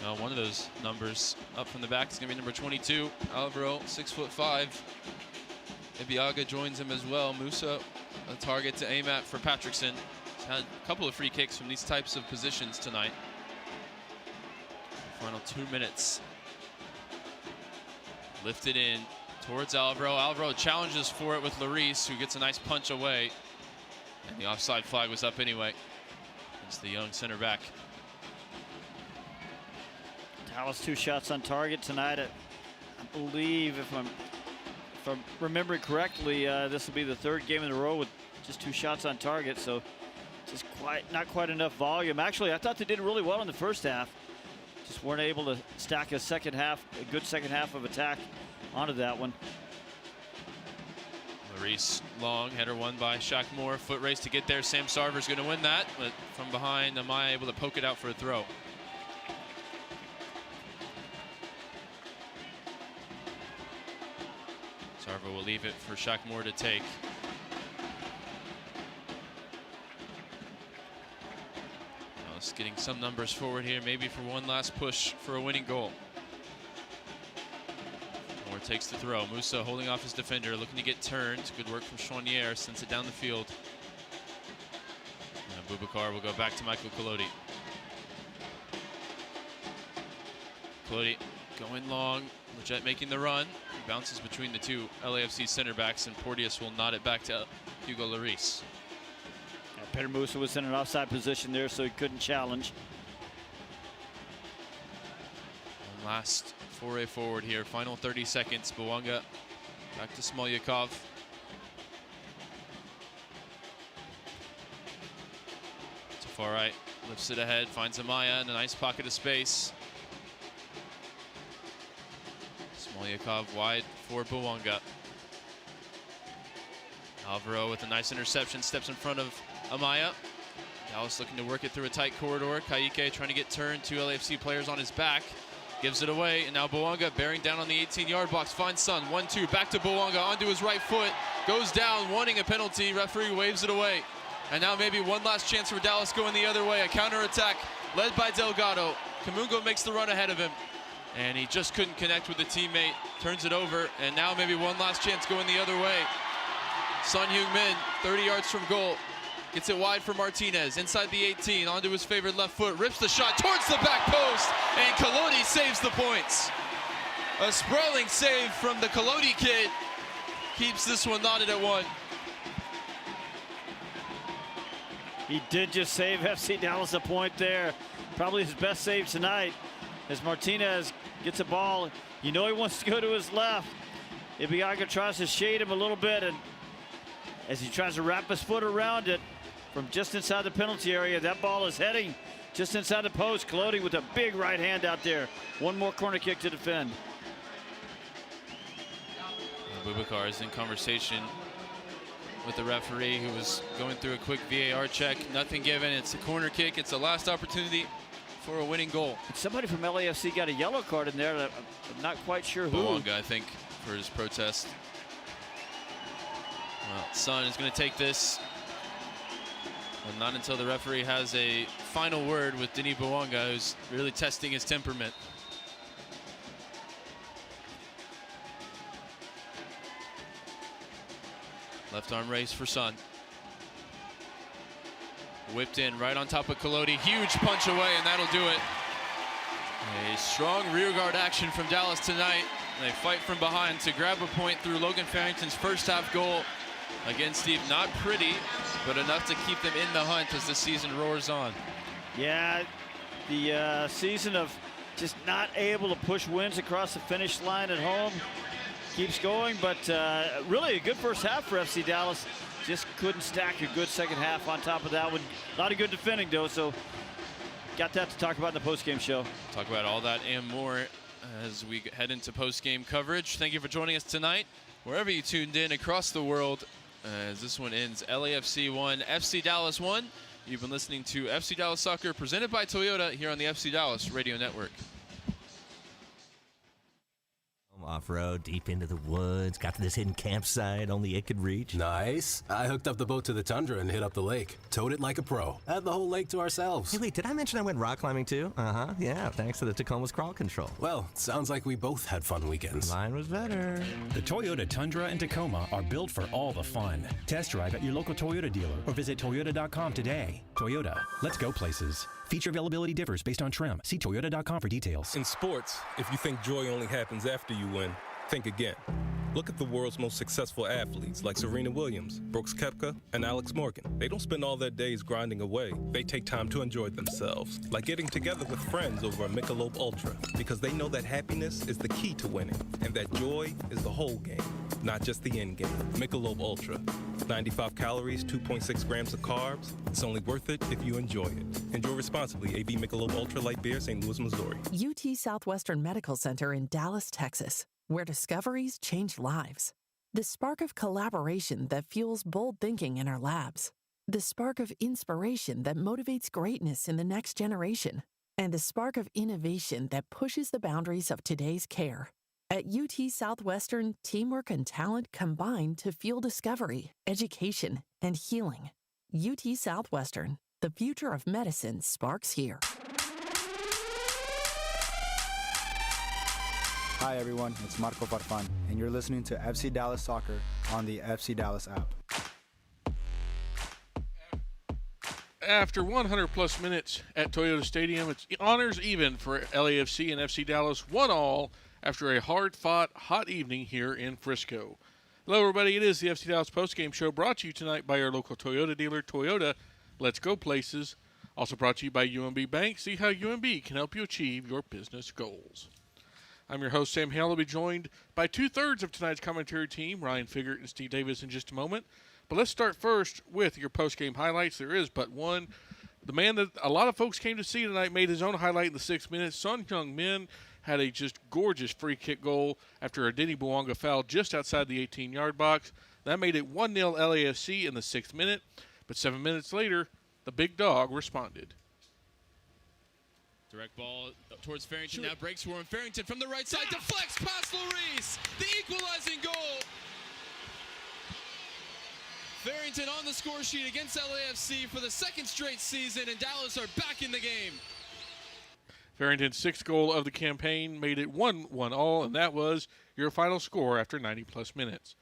Well, one of those numbers up from the back is going to be number 22, Alvaro, 6'5". Ibiaga joins him as well. Musa, a target to aim at for Patrickson. He's had a couple of free kicks from these types of positions tonight. Final 2 minutes. Lifted in towards Alvaro. Alvaro challenges for it with Lloris, who gets a nice punch away. And the offside flag was up anyway. It's the young center back. Dallas 2 shots on target tonight. I believe, if I'm remembering correctly, this will be the 3rd game in a row with just 2 shots on target. So just not quite enough volume. Actually, I thought they did really well in the first half. Just weren't able to stack a good second half of attack onto that one. Lloris, long header won by Shaq Moore. Foot race to get there. Sam Sarver's going to win that, but from behind, Amaya able to poke it out for a throw. Sarver will leave it for Shaq Moore to take. Now Dallas getting some numbers forward here, maybe for one last push for a winning goal. Moore takes the throw. Musa holding off his defender, looking to get turned. Good work from Chouanier, sends it down the field. And Boubacar will go back to Michael Collodi. Collodi going long, Lletget making the run. He bounces between the two LAFC center backs, and Porteous will nod it back to Hugo Lloris. Peter Musa was in an offside position there, so he couldn't challenge. One last foray forward here. Final 30 seconds. Bouanga back to Smolyakov. To far right, lifts it ahead, finds Amaya in a nice pocket of space. Smolyakov wide for Bouanga. Alvaro with a nice interception, steps in front of Amaya. Dallas looking to work it through a tight corridor. Kayike trying to get turned. Two LAFC players on his back. Gives it away, and now Bouanga bearing down on the 18-yard box. Finds Son, 1-2, back to Bouanga, onto his right foot. Goes down, wanting a penalty. Referee waves it away. And now maybe one last chance for Dallas going the other way. A counterattack led by Delgado. Kamungo makes the run ahead of him. And he just couldn't connect with the teammate. Turns it over, and now maybe one last chance going the other way. Son Heung-min, 30 yards from goal. Gets it wide for Martinez, inside the 18, onto his favorite left foot, rips the shot towards the back post, and Collodi saves the points. A sprawling save from the Collodi kid keeps this one knotted at 1. He did just save FC Dallas a point there. Probably his best save tonight, as Martinez gets a ball. You know he wants to go to his left. Ibeagha tries to shade him a little bit, and as he tries to wrap his foot around it from just inside the penalty area, that ball is heading just inside the post. Collodi with a big right hand out there. One more corner kick to defend. Boubacar is in conversation with the referee, who was going through a quick VAR check. Nothing given. It's a corner kick. It's the last opportunity for a winning goal. Somebody from LAFC got a yellow card in there. I'm not quite sure who. Bouanga, I think, for his protest. Well, Son is going to take this, but not until the referee has a final word with Denis Bouanga, who's really testing his temperament. Left arm raise for Son. Whipped in right on top of Collodi. Huge punch away, and that'll do it. A strong rearguard action from Dallas tonight. They fight from behind to grab a point through Logan Farrington's first half goal. Again, Steve, not pretty, but enough to keep them in the hunt as the season roars on. Yeah, the season of just not able to push wins across the finish line at home keeps going, but really a good first half for FC Dallas. Just couldn't stack a good second half on top of that one. A lot of good defending, though, so got that to talk about in the postgame show. Talk about all that and more as we head into postgame coverage. Thank you for joining us tonight, wherever you tuned in across the world. As this one ends, LAFC 1, FC Dallas 1. You've been listening to FC Dallas Soccer, presented by Toyota, here on the FC Dallas Radio Network. Off-road, deep into the woods, got to this hidden campsite only it could reach. Nice. I hooked up the boat to the Tundra and hit up the lake. Towed it like a pro. Had the whole lake to ourselves. Hey, wait, did I mention I went rock climbing too? Uh-huh, yeah, thanks to the Tacoma's crawl control. Well, sounds like we both had fun weekends. Mine was better. The Toyota Tundra and Tacoma are built for all the fun. Test drive at your local Toyota dealer or visit Toyota.com today. Toyota, let's go places. Feature availability differs based on trim. See Toyota.com for details. In sports, if you think joy only happens after you win, think again. Look at the world's most successful athletes like Serena Williams, Brooks Koepka, and Alex Morgan. They don't spend all their days grinding away. They take time to enjoy themselves, like getting together with friends over a Michelob Ultra, because they know that happiness is the key to winning, and that joy is the whole game, not just the end game. Michelob Ultra. 95 calories, 2.6 grams of carbs. It's only worth it if you enjoy it. Enjoy responsibly. AB Michelob Ultra Light Beer, St. Louis, Missouri. UT Southwestern Medical Center in Dallas, Texas, where discoveries change lives. The spark of collaboration that fuels bold thinking in our labs. The spark of inspiration that motivates greatness in the next generation. And the spark of innovation that pushes the boundaries of today's care. At UT Southwestern, teamwork and talent combine to fuel discovery, education, and healing. UT Southwestern, The future of medicine sparks here. Hi everyone, it's Marco Farfan, and you're listening to FC Dallas Soccer on the FC Dallas app. After 100-plus minutes at Toyota Stadium, it's honors even for LAFC and FC Dallas, 1-1 after a hard-fought, hot evening here in Frisco. Hello, everybody. It is the FC Dallas postgame show brought to you tonight by our local Toyota dealer, Toyota. Let's go places. Also brought to you by UMB Bank. See how UMB can help you achieve your business goals. I'm your host, Sam Hale. I'll be joined by two-thirds of tonight's commentary team, Ryan Figert and Steve Davis, in just a moment. But let's start first with your post-game highlights. There is but one. The man that a lot of folks came to see tonight made his own highlight in the 6th minute. Son Heung-min had a just gorgeous free kick goal after a Denny Bouanga foul just outside the 18-yard box. That made it 1-0 LAFC in the 6th minute. But 7 minutes later, the big dog responded. Direct ball towards Farrington. Now breaks for him. Farrington from the right side. Deflects past Lloris. The equalizing goal. Farrington on the score sheet against LAFC for the 2nd straight season, and Dallas are back in the game. Farrington's 6th goal of the campaign made it 1-1, and that was your final score after 90-plus minutes.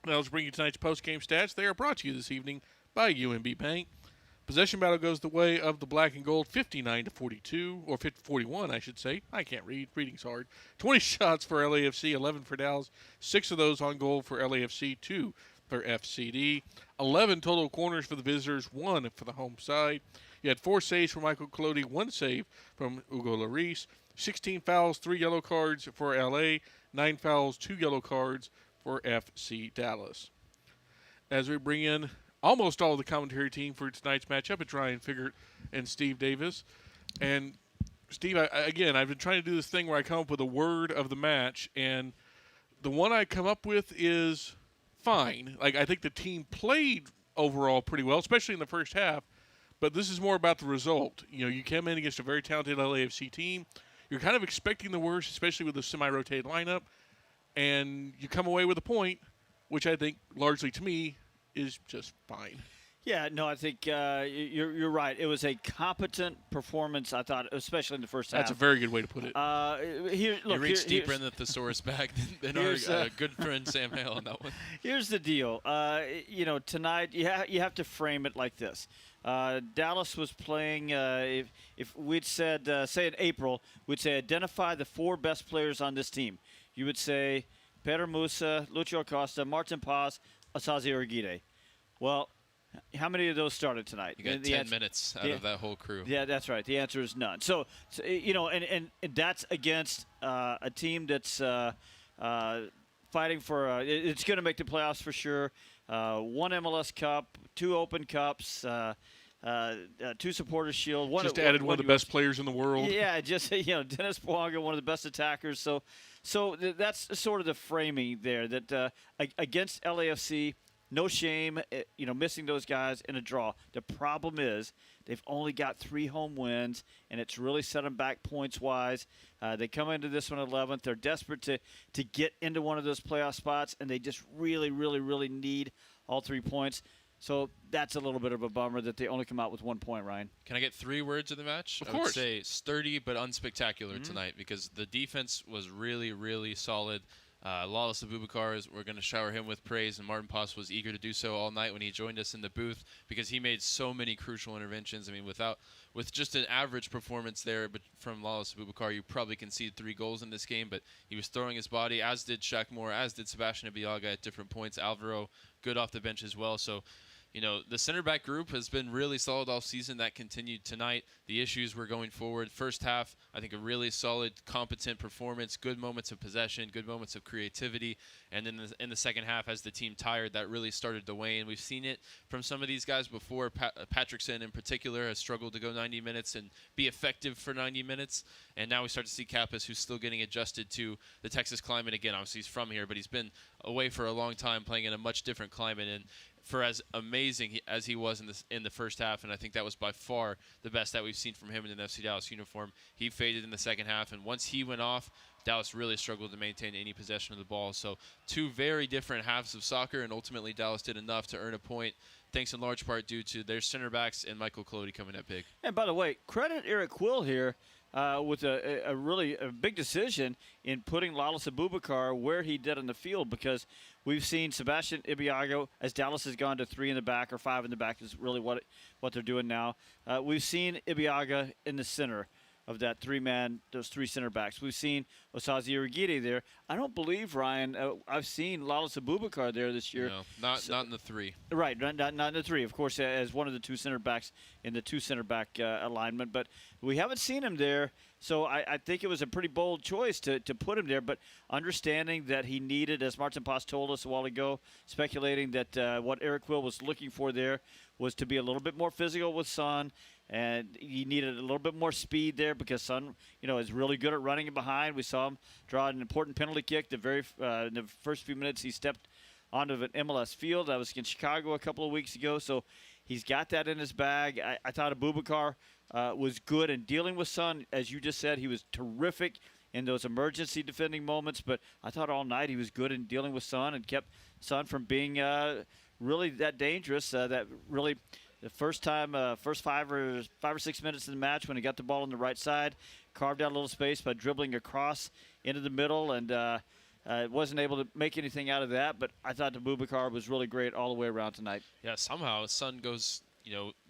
Now let's bring you tonight's post-game stats. They are brought to you this evening by UMB Bank. Possession battle goes the way of the black and gold, 59-42, or 41, I should say. I can't read. Reading's hard. 20 shots for LAFC, 11 for Dallas. 6 of those on goal for LAFC, 2 for FCD. 11 total corners for the visitors, 1 for the home side. You had 4 saves for Michael Colodi, 1 save from Hugo Lloris. 16 fouls, 3 yellow cards for LA. 9 fouls, 2 yellow cards for FC Dallas. As we bring in almost all of the commentary team for tonight's matchup, it's Ryan Figert and Steve Davis. And Steve, I've been trying to do this thing where I come up with a word of the match, and the one I come up with is fine. Like, I think the team played overall pretty well, especially in the first half, but this is more about the result. You know, you came in against a very talented LAFC team. You're kind of expecting the worst, especially with a semi-rotated lineup, and you come away with a point, which I think largely to me is just fine. Yeah, no, I think you're right. It was a competent performance, I thought, especially in the first half. That's a very good way to put it. You reached deeper in the thesaurus bag than our good friend Sam Hale on that one. Here's the deal. Tonight you have to frame it like this. Dallas was playing, if we'd said, say in April, we'd say identify the 4 best players on this team. You would say Pedro Musa, Lucio Acosta, Maarten Paes, Asazi Urguide. Well, how many of those started tonight? You got 10 minutes out of that whole crew. Yeah, that's right. The answer is none. So and that's against a team that's fighting for it's going to make the playoffs for sure. 1 MLS Cup, 2 Open Cups, 2 Supporters Shield. Just added one of the best players in the world. Yeah, just Dennis Bouanga, one of the best attackers. So that's sort of the framing there. That against LAFC, no shame, missing those guys in a draw. The problem is they've only got 3 home wins, and it's really set them back points-wise. They come into this one 11th. They're desperate to get into one of those playoff spots, and they just really, really, really need all 3 points. So that's a little bit of a bummer that they only come out with 1 point, Ryan. Can I get 3 words of the match? Of I course. would say sturdy but unspectacular tonight, because the defense was really, really solid. Lawless Abubakar, we're going to shower him with praise, and Maarten Paes was eager to do so all night when he joined us in the booth, because he made so many crucial interventions. I mean, with just an average performance there but from Lawless Abubakar, you probably concede 3 goals in this game, but he was throwing his body, as did Shaq Moore, as did Sebastian Abiaga at different points. Alvaro, good off the bench as well. So, the center back group has been really solid all season. That continued tonight. The issues were going forward. First half, I think a really solid, competent performance, good moments of possession, good moments of creativity. And then in the second half, as the team tired, that really started to wane. We've seen it from some of these guys before. Patrickson in particular has struggled to go 90 minutes and be effective for 90 minutes. And now we start to see Kappas, who's still getting adjusted to the Texas climate again. Obviously, he's from here, but he's been away for a long time playing in a much different climate. And for as amazing as he was in the first half, and I think that was by far the best that we've seen from him in an FC Dallas uniform, he faded in the second half, and once he went off, Dallas really struggled to maintain any possession of the ball. So 2 very different halves of soccer, and ultimately Dallas did enough to earn a point. thanks in large part due to their center backs and Michael Colodi coming up big. And by the way, credit Eric Quill here with a really big decision in putting Lalas Abubakar where he did on the field, because we've seen Sebastian Ibiago, as Dallas has gone to 3 in the back or 5 in the back is really what they're doing now. We've seen Ibiaga in the center of that those 3 center backs. We've seen Osazi Irigide there. I don't believe, Ryan, I've seen Lalas Abubakar there this year. No, not in the 3. Right, not in the 3, of course, as one of the 2 center backs in the 2 center back alignment. But we haven't seen him there, so I think it was a pretty bold choice to put him there. But understanding that he needed, as Maarten Paes told us a while ago, speculating that what Eric Quill was looking for there was to be a little bit more physical with Son. And he needed a little bit more speed there because Son, is really good at running it behind. We saw him draw an important penalty kick in the first few minutes he stepped onto an MLS field. That was against Chicago a couple of weeks ago. So he's got that in his bag. I thought Abubakar was good in dealing with Son. As you just said, he was terrific in those emergency defending moments. But I thought all night he was good in dealing with Son and kept Son from being really that dangerous. That really... The first 5 or 6 minutes of the match, when he got the ball on the right side, carved out a little space by dribbling across into the middle, and wasn't able to make anything out of that. But I thought Abubakar was really great all the way around tonight. Yeah, somehow Son goes,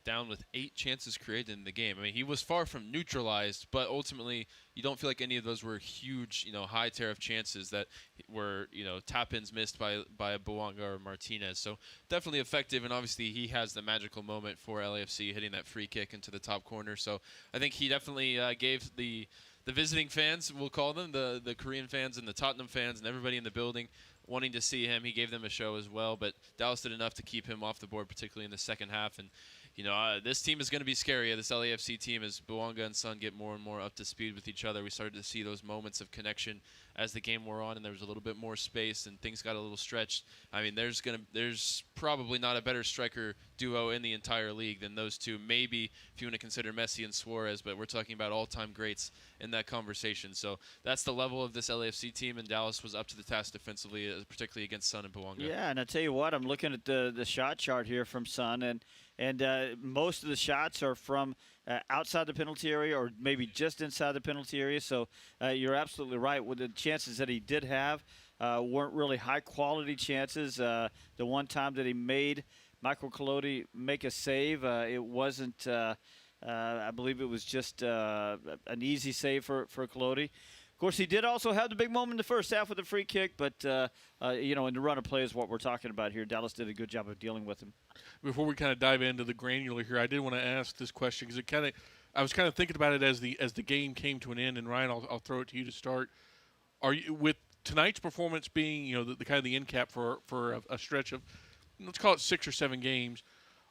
down with 8 chances created in the game. I mean, he was far from neutralized, but ultimately you don't feel like any of those were huge, high tariff chances that were, tap-ins missed by a Bouanga or Martinez. So definitely effective, and obviously he has the magical moment for LAFC hitting that free kick into the top corner. So I think he definitely gave the visiting fans, we'll call them, the Korean fans and the Tottenham fans and everybody in the building wanting to see him. He gave them a show as well, but Dallas did enough to keep him off the board, particularly in the second half. And this team is going to be scary. This LAFC team, as Bouanga and Son get more and more up to speed with each other, we started to see those moments of connection as the game wore on, and there was a little bit more space and things got a little stretched. I mean, there's probably not a better striker duo in the entire league than those two. Maybe if you want to consider Messi and Suarez, but we're talking about all-time greats in that conversation. So that's the level of this LAFC team, and Dallas was up to the task defensively, particularly against Son and Bouanga. Yeah, and I tell you what, I'm looking at the shot chart here from Son, and most of the shots are from outside the penalty area or maybe just inside the penalty area. So you're absolutely right. With the chances that he did have weren't really high-quality chances. The one time that he made Michael Colodi make a save, it wasn't I believe it was just an easy save for Colodi. Of course, he did also have the big moment in the first half with the free kick, but, in the run of play is what we're talking about here. Dallas did a good job of dealing with him. Before we kind of dive into the granular here, I did want to ask this question because I was kind of thinking about it as the game came to an end. And Ryan, I'll throw it to you to start. Are you, with tonight's performance being the kind of the end cap for a stretch of, let's call it 6 or 7 games,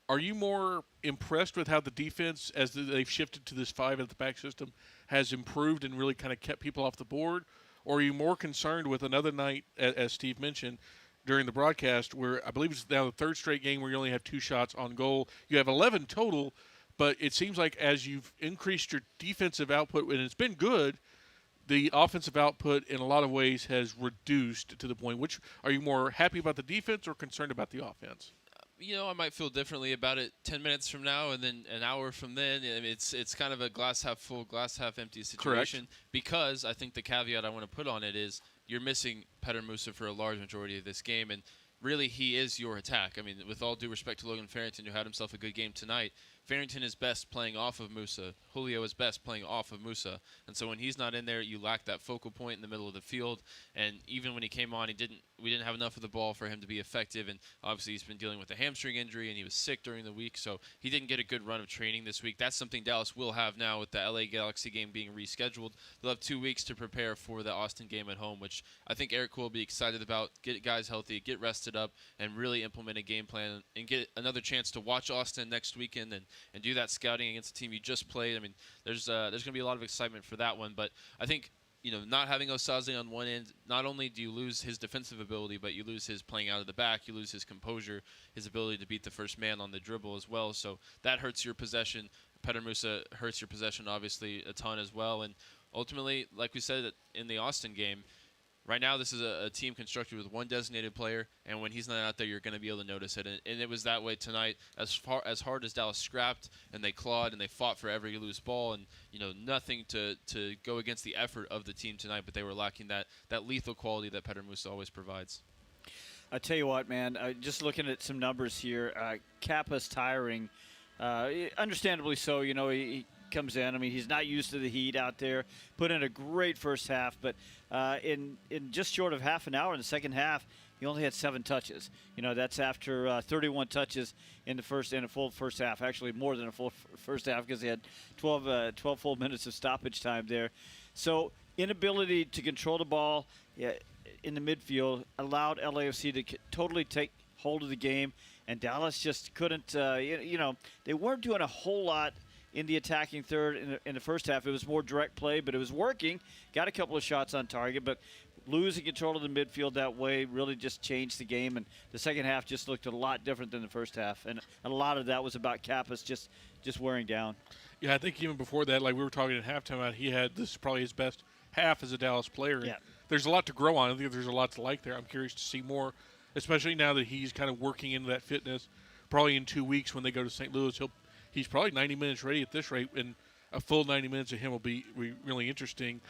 are you more impressed with how the defense, as they've shifted to this 5 at the back system, has improved and really kind of kept people off the board? Or are you more concerned with another night, as Steve mentioned during the broadcast, where I believe it's now the 3rd straight game where you only have 2 shots on goal? You have 11 total, but it seems like as you've increased your defensive output, and it's been good, the offensive output in a lot of ways has reduced to the point. Which are you more happy about, the defense or concerned about the offense? I might feel differently about it 10 minutes from now and then an hour from then. I mean, it's kind of a glass half full, glass half empty situation. Correct. Because I think the caveat I want to put on it is you're missing Petar Musa for a large majority of this game, and really he is your attack. I mean, with all due respect to Logan Farrington, who had himself a good game tonight, Farrington is best playing off of Musa. Julio is best playing off of Musa. And so when he's not in there, you lack that focal point in the middle of the field. And even when he came on, we didn't have enough of the ball for him to be effective. And obviously he's been dealing with a hamstring injury, and he was sick during the week. So he didn't get a good run of training this week. That's something Dallas will have now with the LA Galaxy game being rescheduled. They'll have 2 weeks to prepare for the Austin game at home, which I think Eric will be excited about. Get guys healthy, get rested up, and really implement a game plan and get another chance to watch Austin next weekend and do that scouting against the team you just played. I mean, there's going to be a lot of excitement for that one. But I think, not having Osaze on one end, not only do you lose his defensive ability, but you lose his playing out of the back, you lose his composure, his ability to beat the first man on the dribble as well. So that hurts your possession. Petar Musa hurts your possession, obviously, a ton as well. And ultimately, like we said in the Austin game, right now this is a team constructed with one designated player, and when he's not out there, you're going to be able to notice it. And it was that way tonight. As hard as Dallas scrapped and they clawed and they fought for every loose ball, and nothing to go against the effort of the team tonight, but they were lacking that lethal quality that Petr Musa always provides. I tell you what, man, just looking at some numbers here, Kappa's tiring, understandably so. He comes in. I mean, he's not used to the heat out there. Put in a great first half, but in just short of half an hour in the second half, he only had 7 touches. That's after 31 touches in a full first half. Actually, more than a full first half because he had 12 full minutes of stoppage time there. So inability to control the ball in the midfield allowed LAFC to totally take hold of the game, and Dallas just couldn't. They weren't doing a whole lot in the attacking third in the first half. It was more direct play, but it was working. Got a couple of shots on target, but losing control of the midfield that way really just changed the game, and the second half just looked a lot different than the first half, and a lot of that was about Kappa's just wearing down. Yeah, I think even before that, like we were talking at halftime about, this is probably his best half as a Dallas player. Yeah. There's a lot to grow on. I think there's a lot to like there. I'm curious to see more, especially now that he's kind of working into that fitness. Probably in 2 weeks when they go to St. Louis, he's probably 90 minutes ready at this rate, and a full 90 minutes of him will be really interesting.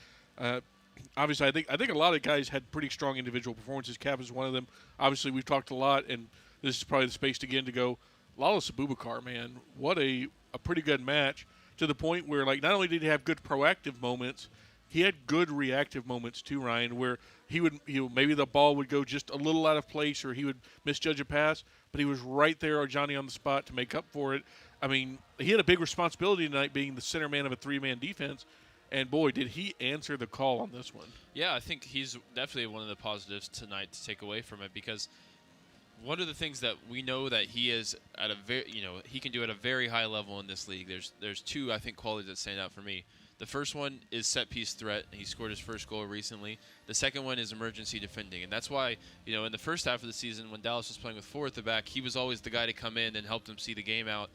Obviously, I think a lot of guys had pretty strong individual performances. Cap is one of them. Obviously, we've talked a lot, and this is probably the space again to go. Lawless Abubakar, man, what a pretty good match, to the point where, like, not only did he have good proactive moments, he had good reactive moments too, Ryan, where he would maybe the ball would go just a little out of place, or he would misjudge a pass, but he was right there, or Johnny on the spot, to make up for it. I mean, he had a big responsibility tonight being the center man of a 3-man defense, and boy, did he answer the call on this one. Yeah, I think he's definitely one of the positives tonight to take away from it, because one of the things that we know that he is at a he can do at a very high level in this league. There's 2, I think, qualities that stand out for me. The first one is set piece threat. He scored his first goal recently. The second one is emergency defending, and that's why in the first half of the season when Dallas was playing with 4 at the back, he was always the guy to come in and help them see the game out.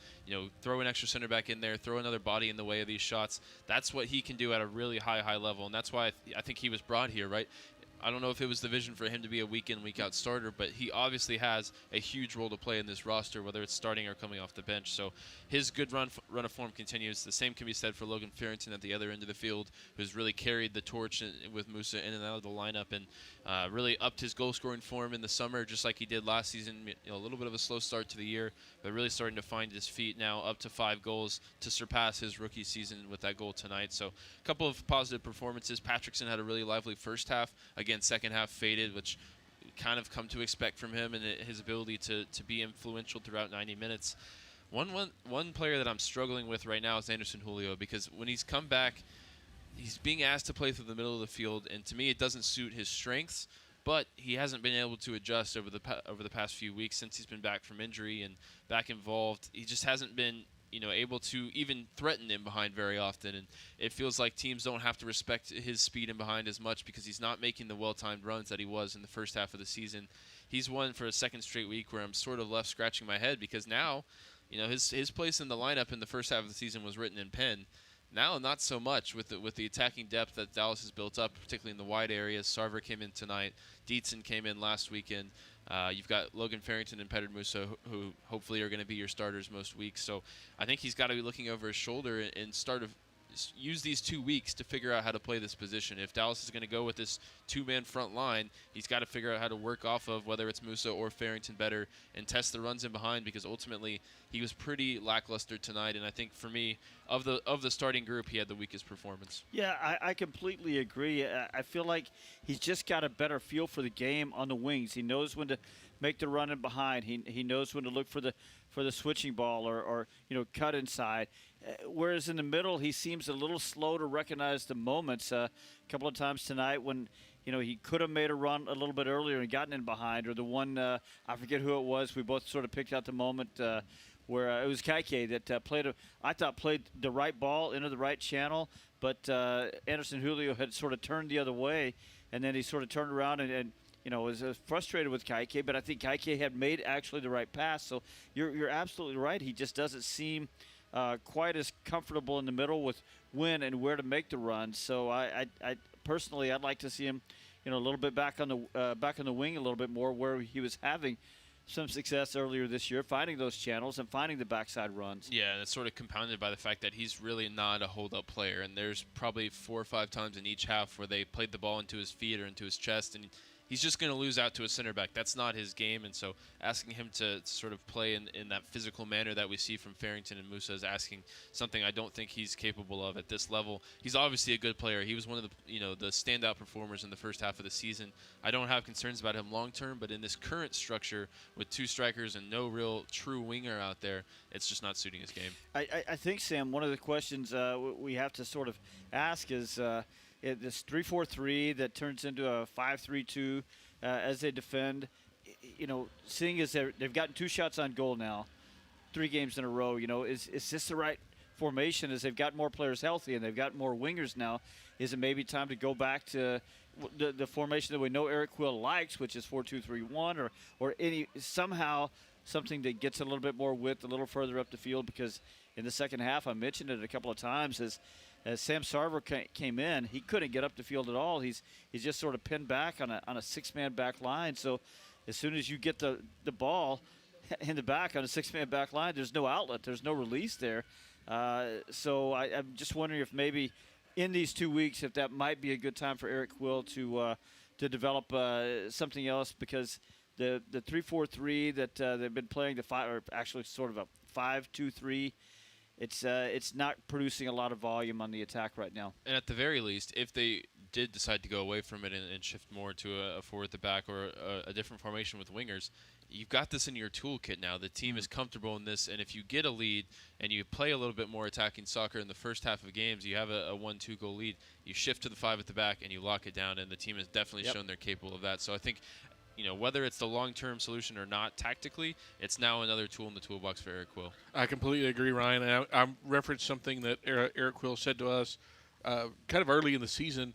Throw an extra center back in there, throw another body in the way of these shots. That's what he can do at a really high level, and that's why I think he was brought here, right? I don't know if it was the vision for him to be a week-in, week-out starter, but he obviously has a huge role to play in this roster, whether it's starting or coming off the bench. So his good run of form continues. The same can be said for Logan Farrington at the other end of the field, who's really carried the torch with Musa in and out of the lineup, and really upped his goal-scoring form in the summer, just like he did last season. A little bit of a slow start to the year, but really starting to find his feet now, up to 5 goals to surpass his rookie season with that goal tonight. So a couple of positive performances. Patrickson had a really lively first half. Again, second half faded, which kind of come to expect from him, and his ability to be influential throughout 90 minutes. One player that I'm struggling with right now is Anderson Julio, because when he's come back, he's being asked to play through the middle of the field, and to me it doesn't suit his strengths, but he hasn't been able to adjust over the past few weeks since he's been back from injury and back involved. He just hasn't been able to even threaten in behind very often, and it feels like teams don't have to respect his speed in behind as much because he's not making the well-timed runs that he was in the first half of the season. He's one for a second straight week where I'm sort of left scratching my head, because now, his place in the lineup in the first half of the season was written in pen. Now, not so much with the attacking depth that Dallas has built up, particularly in the wide areas. Sarver came in tonight. Dietzen came in last weekend. You've got Logan Farrington and Petr Musa, who hopefully are going to be your starters most weeks. So I think he's got to be looking over his shoulder and use these 2 weeks to figure out how to play this position. If Dallas is going to go with this 2-man front line, he's got to figure out how to work off of whether it's Musa or Farrington better and test the runs in behind, because ultimately he was pretty lackluster tonight, and I think for me, of the starting group, he had the weakest performance. Yeah, I completely agree. I feel like he's just got a better feel for the game on the wings. He knows when to make the run in behind. He knows when to look for the switching ball or cut inside. Whereas in the middle, he seems a little slow to recognize the moments. A couple of times tonight when he could have made a run a little bit earlier and gotten in behind, or the one I forget who it was. We both sort of picked out the moment where it was Kaike that played the right ball into the right channel, but Anderson Julio had sort of turned the other way, and then he sort of turned around and was frustrated with Kaike, but I think Kaike had made actually the right pass. So you're absolutely right. He just doesn't seem quite as comfortable in the middle with when and where to make the run. So I personally, I'd like to see him, a little bit back on the wing a little bit more, where he was having some success earlier this year, finding those channels and finding the backside runs. Yeah, and it's sort of compounded by the fact that he's really not a hold-up player, and there's probably 4 or 5 times in each half where they played the ball into his feet or into his chest, and he's just going to lose out to a center back. That's not his game, and so asking him to sort of play in that physical manner that we see from Farrington and Musa is asking something I don't think he's capable of at this level. He's obviously a good player. He was one of the standout performers in the first half of the season. I don't have concerns about him long term, but in this current structure with 2 strikers and no real true winger out there, it's just not suiting his game. I think, Sam, one of the questions we have to sort of ask is this 3-4-3 that turns into a 5-3-2 as they defend. Seeing as they've gotten 2 shots on goal now, 3 games in a row, is this the right formation as they've got more players healthy and they've got more wingers now? Is it maybe time to go back to the formation that we know Eric Quill likes, which is 4-2-3-1, or somehow something that gets a little bit more width, a little further up the field? Because in the second half, I mentioned it a couple of times, as Sam Sarver came in, he couldn't get up the field at all. He's just sort of pinned back on a 6-man back line. So as soon as you get the ball in the back on a 6-man back line, there's no outlet. There's no release there. So I'm just wondering if maybe in these 2 weeks, if that might be a good time for Eric Quill to develop something else, because the 3-4-3 that they've been playing, or actually sort of a 5-2-3, it's not producing a lot of volume on the attack right now. And at the very least, if they did decide to go away from it and shift more to a 4 at the back or a different formation with wingers, you've got this in your toolkit now. The team is comfortable in this, and if you get a lead and you play a little bit more attacking soccer in the first half of games, you have a 1-2 goal lead, you shift to the 5 at the back and you lock it down, and the team has definitely shown they're capable of that. So I think, whether it's the long-term solution or not tactically, it's now another tool in the toolbox for Eric Quill. I completely agree, Ryan. And I referenced something that Eric Quill said to us kind of early in the season.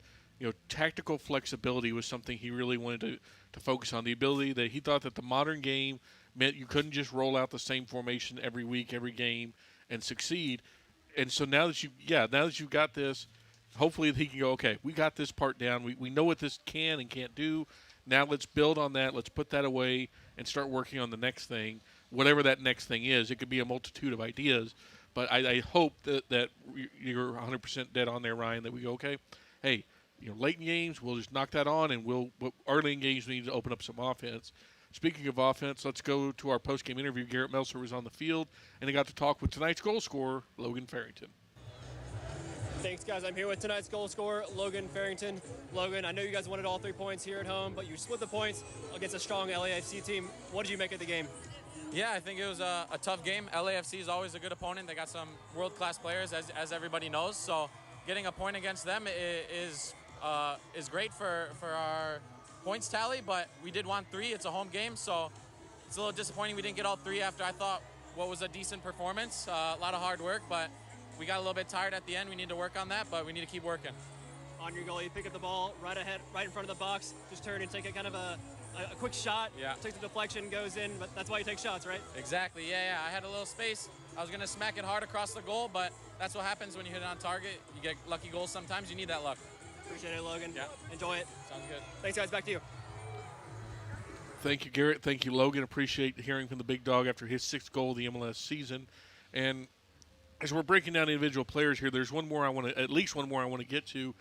Tactical flexibility was something he really wanted to focus on. The ability that he thought that the modern game meant you couldn't just roll out the same formation every week, every game, and succeed. And so now that you've got this, hopefully he can go, okay, we got this part down. We know what this can and can't do. Now let's build on that. Let's put that away and start working on the next thing, whatever that next thing is. It could be a multitude of ideas, but I hope that you're 100% dead on there, Ryan, that we go, okay, hey, late in games, we'll just knock that on, and early in games we need to open up some offense. Speaking of offense, let's go to our post-game interview. Garrett Meltzer was on the field, and he got to talk with tonight's goal scorer, Logan Farrington. Thanks, guys. I'm here with tonight's goal scorer, Logan Farrington. Logan, I know you guys wanted all 3 points here at home, but you split the points against a strong LAFC team. What did you make of the game? Yeah, I think it was a tough game. LAFC is always a good opponent. They got some world-class players, as everybody knows. So getting a point against them is great for our points tally, but we did want 3. It's a home game, so it's a little disappointing we didn't get all 3 after I thought what was a decent performance. A lot of hard work, but we got a little bit tired at the end. We need to work on that, but we need to keep working. On your goal, you pick up the ball right in front of the box, just turn and take a kind of a quick shot. Yeah. Takes the deflection, goes in, but that's why you take shots, right? Exactly, yeah. I had a little space. I was going to smack it hard across the goal, but that's what happens when you hit it on target. You get lucky goals sometimes. You need that luck. Appreciate it, Logan. Yeah. Enjoy it. Sounds good. Thanks, guys. Back to you. Thank you, Garrett. Thank you, Logan. Appreciate hearing from the big dog after his 6th goal of the MLS season. And as we're breaking down individual players here, there's at least one more I want to get to,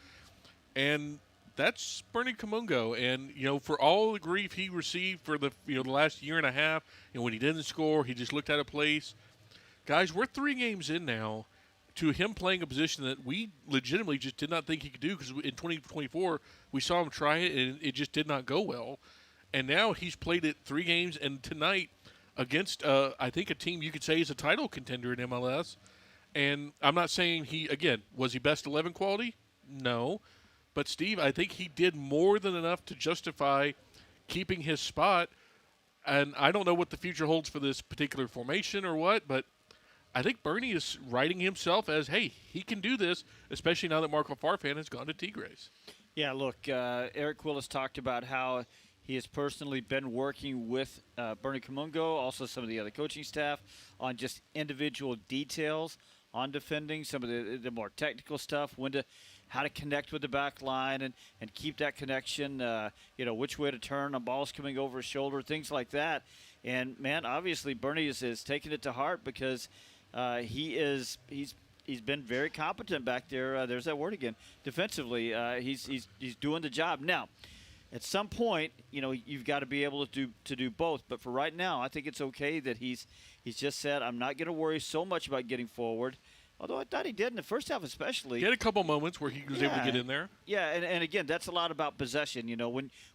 and that's Bernie Kamungo. And for all the grief he received for the last year and a half, when he didn't score, he just looked out of place. Guys, we're 3 games in now to him playing a position that we legitimately just did not think he could do, because in 2024 we saw him try it and it just did not go well. And now he's played it 3 games, and tonight against I think a team you could say is a title contender in MLS. And I'm not saying was he best 11 quality? No. But, Steve, I think he did more than enough to justify keeping his spot. And I don't know what the future holds for this particular formation or what, but I think Bernie is writing himself as, hey, he can do this, especially now that Marco Farfan has gone to Tigres. Yeah, look, Eric Quill has talked about how he has personally been working with Bernie Kamungo, also some of the other coaching staff, on just individual details on defending, some of the more technical stuff, when to how to connect with the back line and keep that connection, which way to turn on balls coming over his shoulder, things like that. And, man, obviously Bernie is taking it to heart because he's been very competent back there. There's that word again. Defensively, he's doing the job. Now, at some point, you've got to be able to do both. But for right now, I think it's okay that he's just said, I'm not going to worry so much about getting forward. Although I thought he did in the first half especially. He had a couple moments where he was able to get in there. Yeah, and again, that's a lot about possession.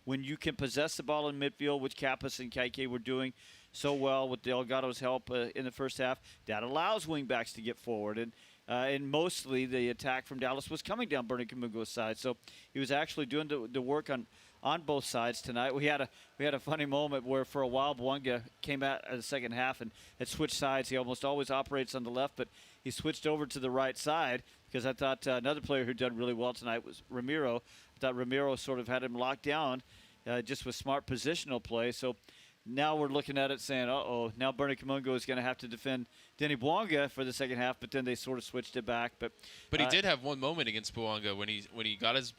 When you can possess the ball in midfield, which Kappas and Kaike were doing so well with Delgado's help in the first half, that allows wingbacks to get forward. And mostly the attack from Dallas was coming down Bernie Kamungo's side. So he was actually doing the work on both sides tonight. We had a funny moment where for a while Bwanga came out in the second half and had switched sides. He almost always operates on the left, but he switched over to the right side because I thought another player who did really well tonight was Ramiro. I thought Ramiro sort of had him locked down just with smart positional play. So now we're looking at it saying, uh-oh, now Bernie Kamungo is going to have to defend Denny Bwanga for the second half, but then they sort of switched it back. But he did have one moment against Bwanga when he got his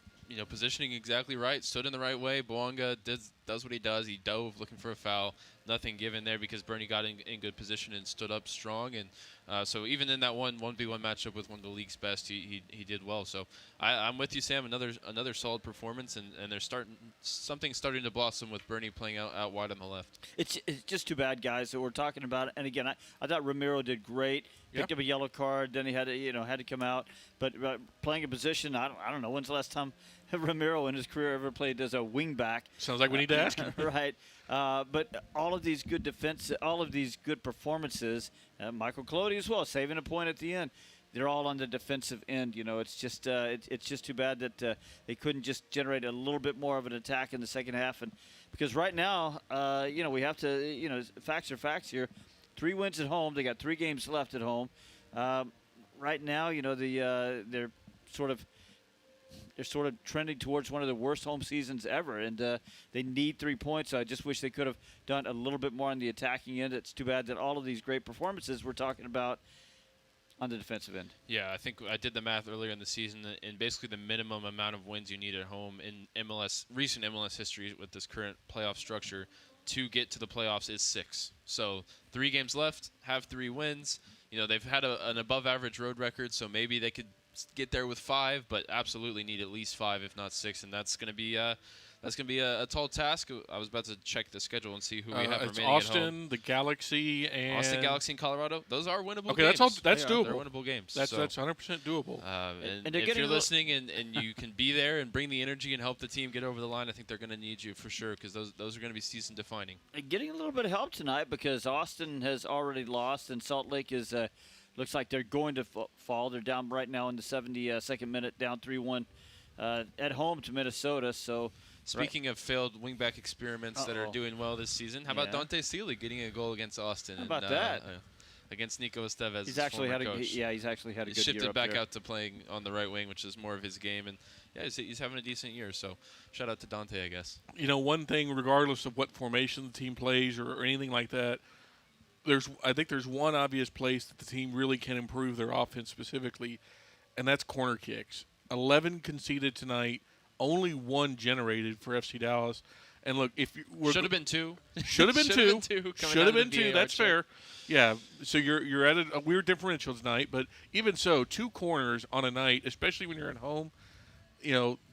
positioning exactly right, stood in the right way. Bwanga does what he does. He dove looking for a foul. Nothing given there because Bernie got in good position and stood up strong. And so even in that 1v1 matchup with one of the league's best, he did well. So I'm with you, Sam. Another solid performance, and there's something starting to blossom with Bernie playing out wide on the left. It's just too bad, guys, that we're talking about it. And again, I thought Ramiro did great. Picked up a yellow card, then he had to come out. But playing a position, I don't know when's the last time Ramiro in his career ever played as a wing back. Sounds like we need to ask him. Right. But all of these good all of these good performances, Michael Colodi as well, saving a point at the end. They're all on the defensive end. It's just too bad that they couldn't just generate a little bit more of an attack in the second half. And because right now, we have to, facts are facts here. 3 wins at home. They got 3 games left at home. Right now, they're sort of trending towards one of the worst home seasons ever, and they need 3 points. So I just wish they could have done a little bit more on the attacking end. It's too bad that all of these great performances we're talking about on the defensive end. Yeah, I think I did the math earlier in the season, and basically the minimum amount of wins you need at home in recent MLS history with this current playoff structure to get to the playoffs is 6. So 3 games left, have 3 wins. They've had an above-average road record, so maybe they could get there with 5, but absolutely need at least 5, if not 6, and that's going to be a tall task. I was about to check the schedule and see who we have it's remaining Austin, at home. the Galaxy, and Austin, Galaxy, and Colorado. Those are winnable okay, games. that's doable. They're winnable games. That's 100% doable. And if you're listening and you can be there and bring the energy and help the team get over the line, I think they're going to need you for sure because those are going to be season defining. Getting a little bit of help tonight because Austin has already lost and Salt Lake is looks like they're going to fall. They're down right now in the 72nd minute, down 3-1 at home to Minnesota. So, speaking of failed wingback experiments that are doing well this season, how about Dante Seeley getting a goal against Austin? How about that? Against Nico Estevez. He's actually had coach. he's actually had a good year. Shifted up back there. out to playing on the right wing, which is more of his game, and he's having a decent year. So, shout out to Dante, I guess. One thing, regardless of what formation the team plays or anything like that, I think there's one obvious place that the team really can improve their offense specifically, and that's corner kicks. 11 conceded tonight, only 1 generated for FC Dallas. And look, if should have been 2. Should have been 2. Should have been 2. That's fair. Yeah. So you're at a weird differential tonight, but even so, 2 corners on a night, especially when you're at home,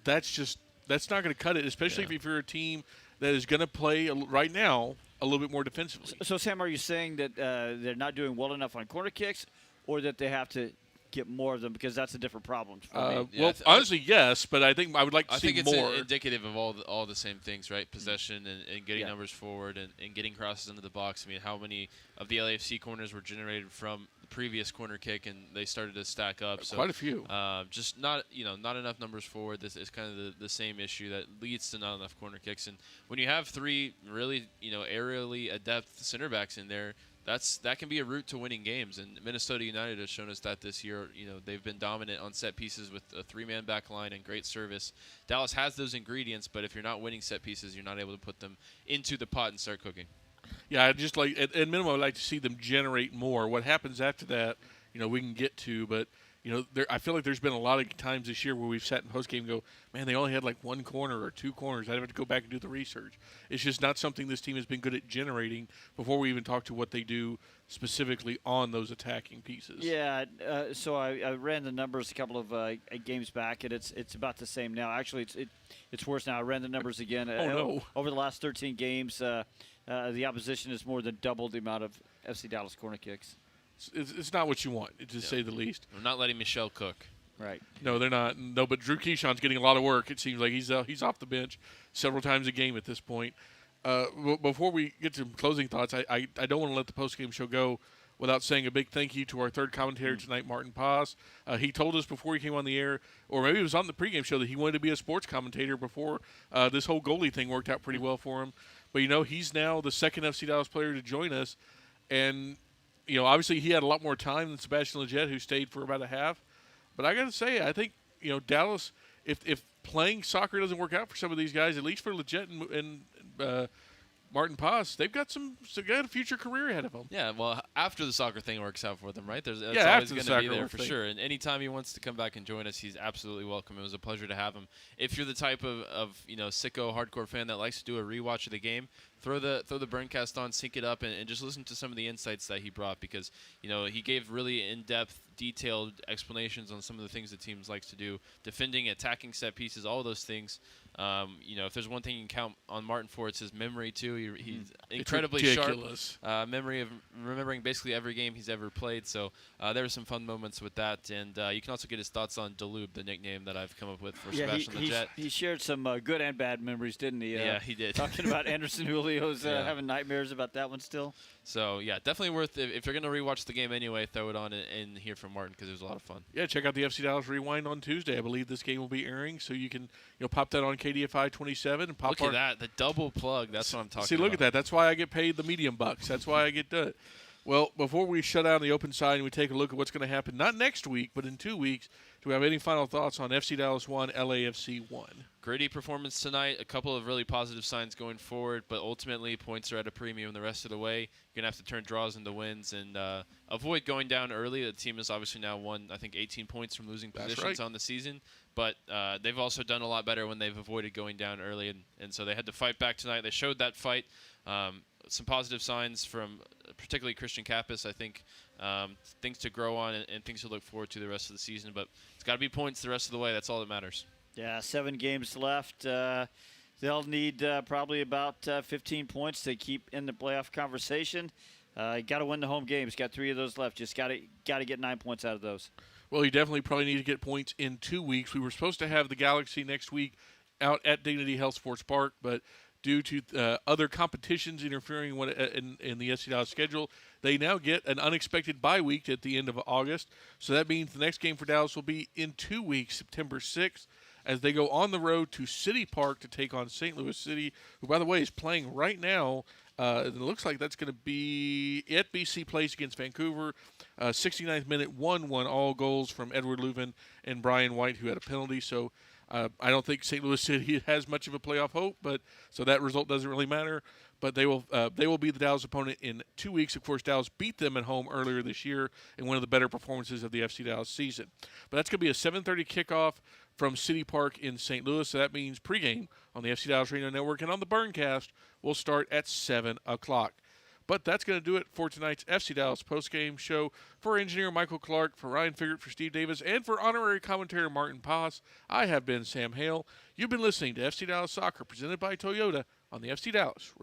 that's not going to cut it. Especially if you're a team that is going to play right now a little bit more defensively. So Sam, are you saying that they're not doing well enough on corner kicks, or that they have to get more of them because that's a different problem for me? Honestly, yes, but I think I would like to see more. I think it's indicative of all the same things, right? Possession and getting numbers forward and getting crosses into the box. I mean, how many of the LAFC corners were generated from the previous corner kick, and they started to stack up? So quite a few. Just not enough numbers forward. This is kind of the same issue that leads to not enough corner kicks. And when you have 3 really aerially adept center backs in there, that can be a route to winning games, and Minnesota United has shown us that this year. They've been dominant on set pieces with a 3-man back line and great service. Dallas has those ingredients, but if you're not winning set pieces, you're not able to put them into the pot and start cooking. Yeah, I just at minimum, I'd like to see them generate more. What happens after that, we can get to, but I feel like there's been a lot of times this year where we've sat in postgame and go, man, they only had like one corner or two corners. I'd have to go back and do the research. It's just not something this team has been good at generating before we even talk to what they do specifically on those attacking pieces. Yeah, so I ran the numbers a couple of games back, and it's about the same now. Actually, it's worse now. I ran the numbers again. No. Over the last 13 games, the opposition has more than doubled the amount of FC Dallas corner kicks. It's not what you want, to say the least. We're not letting Michelle cook. Right. No, they're not. No, but Drew Keyshawn's getting a lot of work. It seems like he's off the bench several times a game at this point. Before we get to closing thoughts, I don't want to let the postgame show go without saying a big thank you to our third commentator tonight, Maarten Paes. He told us before he came on the air, or maybe it was on the pregame show, that he wanted to be a sports commentator before this whole goalie thing worked out pretty well for him. But, he's now the second FC Dallas player to join us. And, obviously he had a lot more time than Sebastian Lletget, who stayed for about a half. But I got to say, I think, Dallas, if playing soccer doesn't work out for some of these guys, at least for Lletget and Maarten Paes, they've got a future career ahead of them. Yeah, well, after the soccer thing works out for them, right? It's always going to be there for sure. And anytime he wants to come back and join us, he's absolutely welcome. It was a pleasure to have him. If you're the type of sicko hardcore fan that likes to do a rewatch of the game, throw the Burncast on, sync it up, and just listen to some of the insights that he brought, because he gave really in-depth, detailed explanations on some of the things the teams likes to do, defending, attacking set pieces, all of those things. If there's one thing you can count on Maarten for, it's his memory too. He's incredibly sharp memory of remembering basically every game he's ever played. So there were some fun moments with that, and you can also get his thoughts on Daloob, the nickname that I've come up with for Sebastian Lletget. He shared some good and bad memories, didn't he? Yeah, he did. Talking about Anderson Julio's having nightmares about that one still. So, yeah, definitely worth it. If you're going to rewatch the game anyway, throw it on and hear from Maarten, because it was a lot of fun. Yeah, check out the FC Dallas Rewind on Tuesday. I believe this game will be airing, so you can pop that on KDFI 27. And look at that, the double plug. That's what I'm talking about. See, look at that. That's why I get paid the medium bucks. That's why I get done. Well, before we shut down the open side and we take a look at what's going to happen, not next week, but in 2 weeks, do we have any final thoughts on FC Dallas 1, LAFC 1? Gritty performance tonight. A couple of really positive signs going forward, but ultimately points are at a premium the rest of the way. You're going to have to turn draws into wins and avoid going down early. The team has obviously now won, I think, 18 points from losing positions on the season. But they've also done a lot better when they've avoided going down early, and so they had to fight back tonight. They showed that fight. Some positive signs from particularly Christian Kappas, I think. Things to grow on and things to look forward to the rest of the season. But it's got to be points the rest of the way. That's all that matters. Yeah, 7 games left. They'll need probably about 15 points to keep in the playoff conversation. Got to win the home games. Got 3 of those left. Just got to get 9 points out of those. Well, you definitely probably need to get points in 2 weeks. We were supposed to have the Galaxy next week out at Dignity Health Sports Park, but due to other competitions interfering in the FC Dallas schedule, they now get an unexpected bye week at the end of August. So that means the next game for Dallas will be in 2 weeks, September 6th, as they go on the road to City Park to take on St. Louis City, who, by the way, is playing right now. It looks like that's going to be at BC Place against Vancouver. 69th minute, 1-1, all goals from Edward Leuven and Brian White, who had a penalty. So I don't think St. Louis City has much of a playoff hope, but so that result doesn't really matter. But they will be the Dallas opponent in 2 weeks. Of course, Dallas beat them at home earlier this year in one of the better performances of the FC Dallas season. But that's going to be a 7:30 kickoff from City Park in St. Louis. So that means pregame on the FC Dallas Radio Network and on the Burncast will start at 7 o'clock. But that's going to do it for tonight's FC Dallas postgame show. For engineer Michael Clark, for Ryan Figert, for Steve Davis, and for honorary commentator Maarten Paes, I have been Sam Hale. You've been listening to FC Dallas Soccer, presented by Toyota on the FC Dallas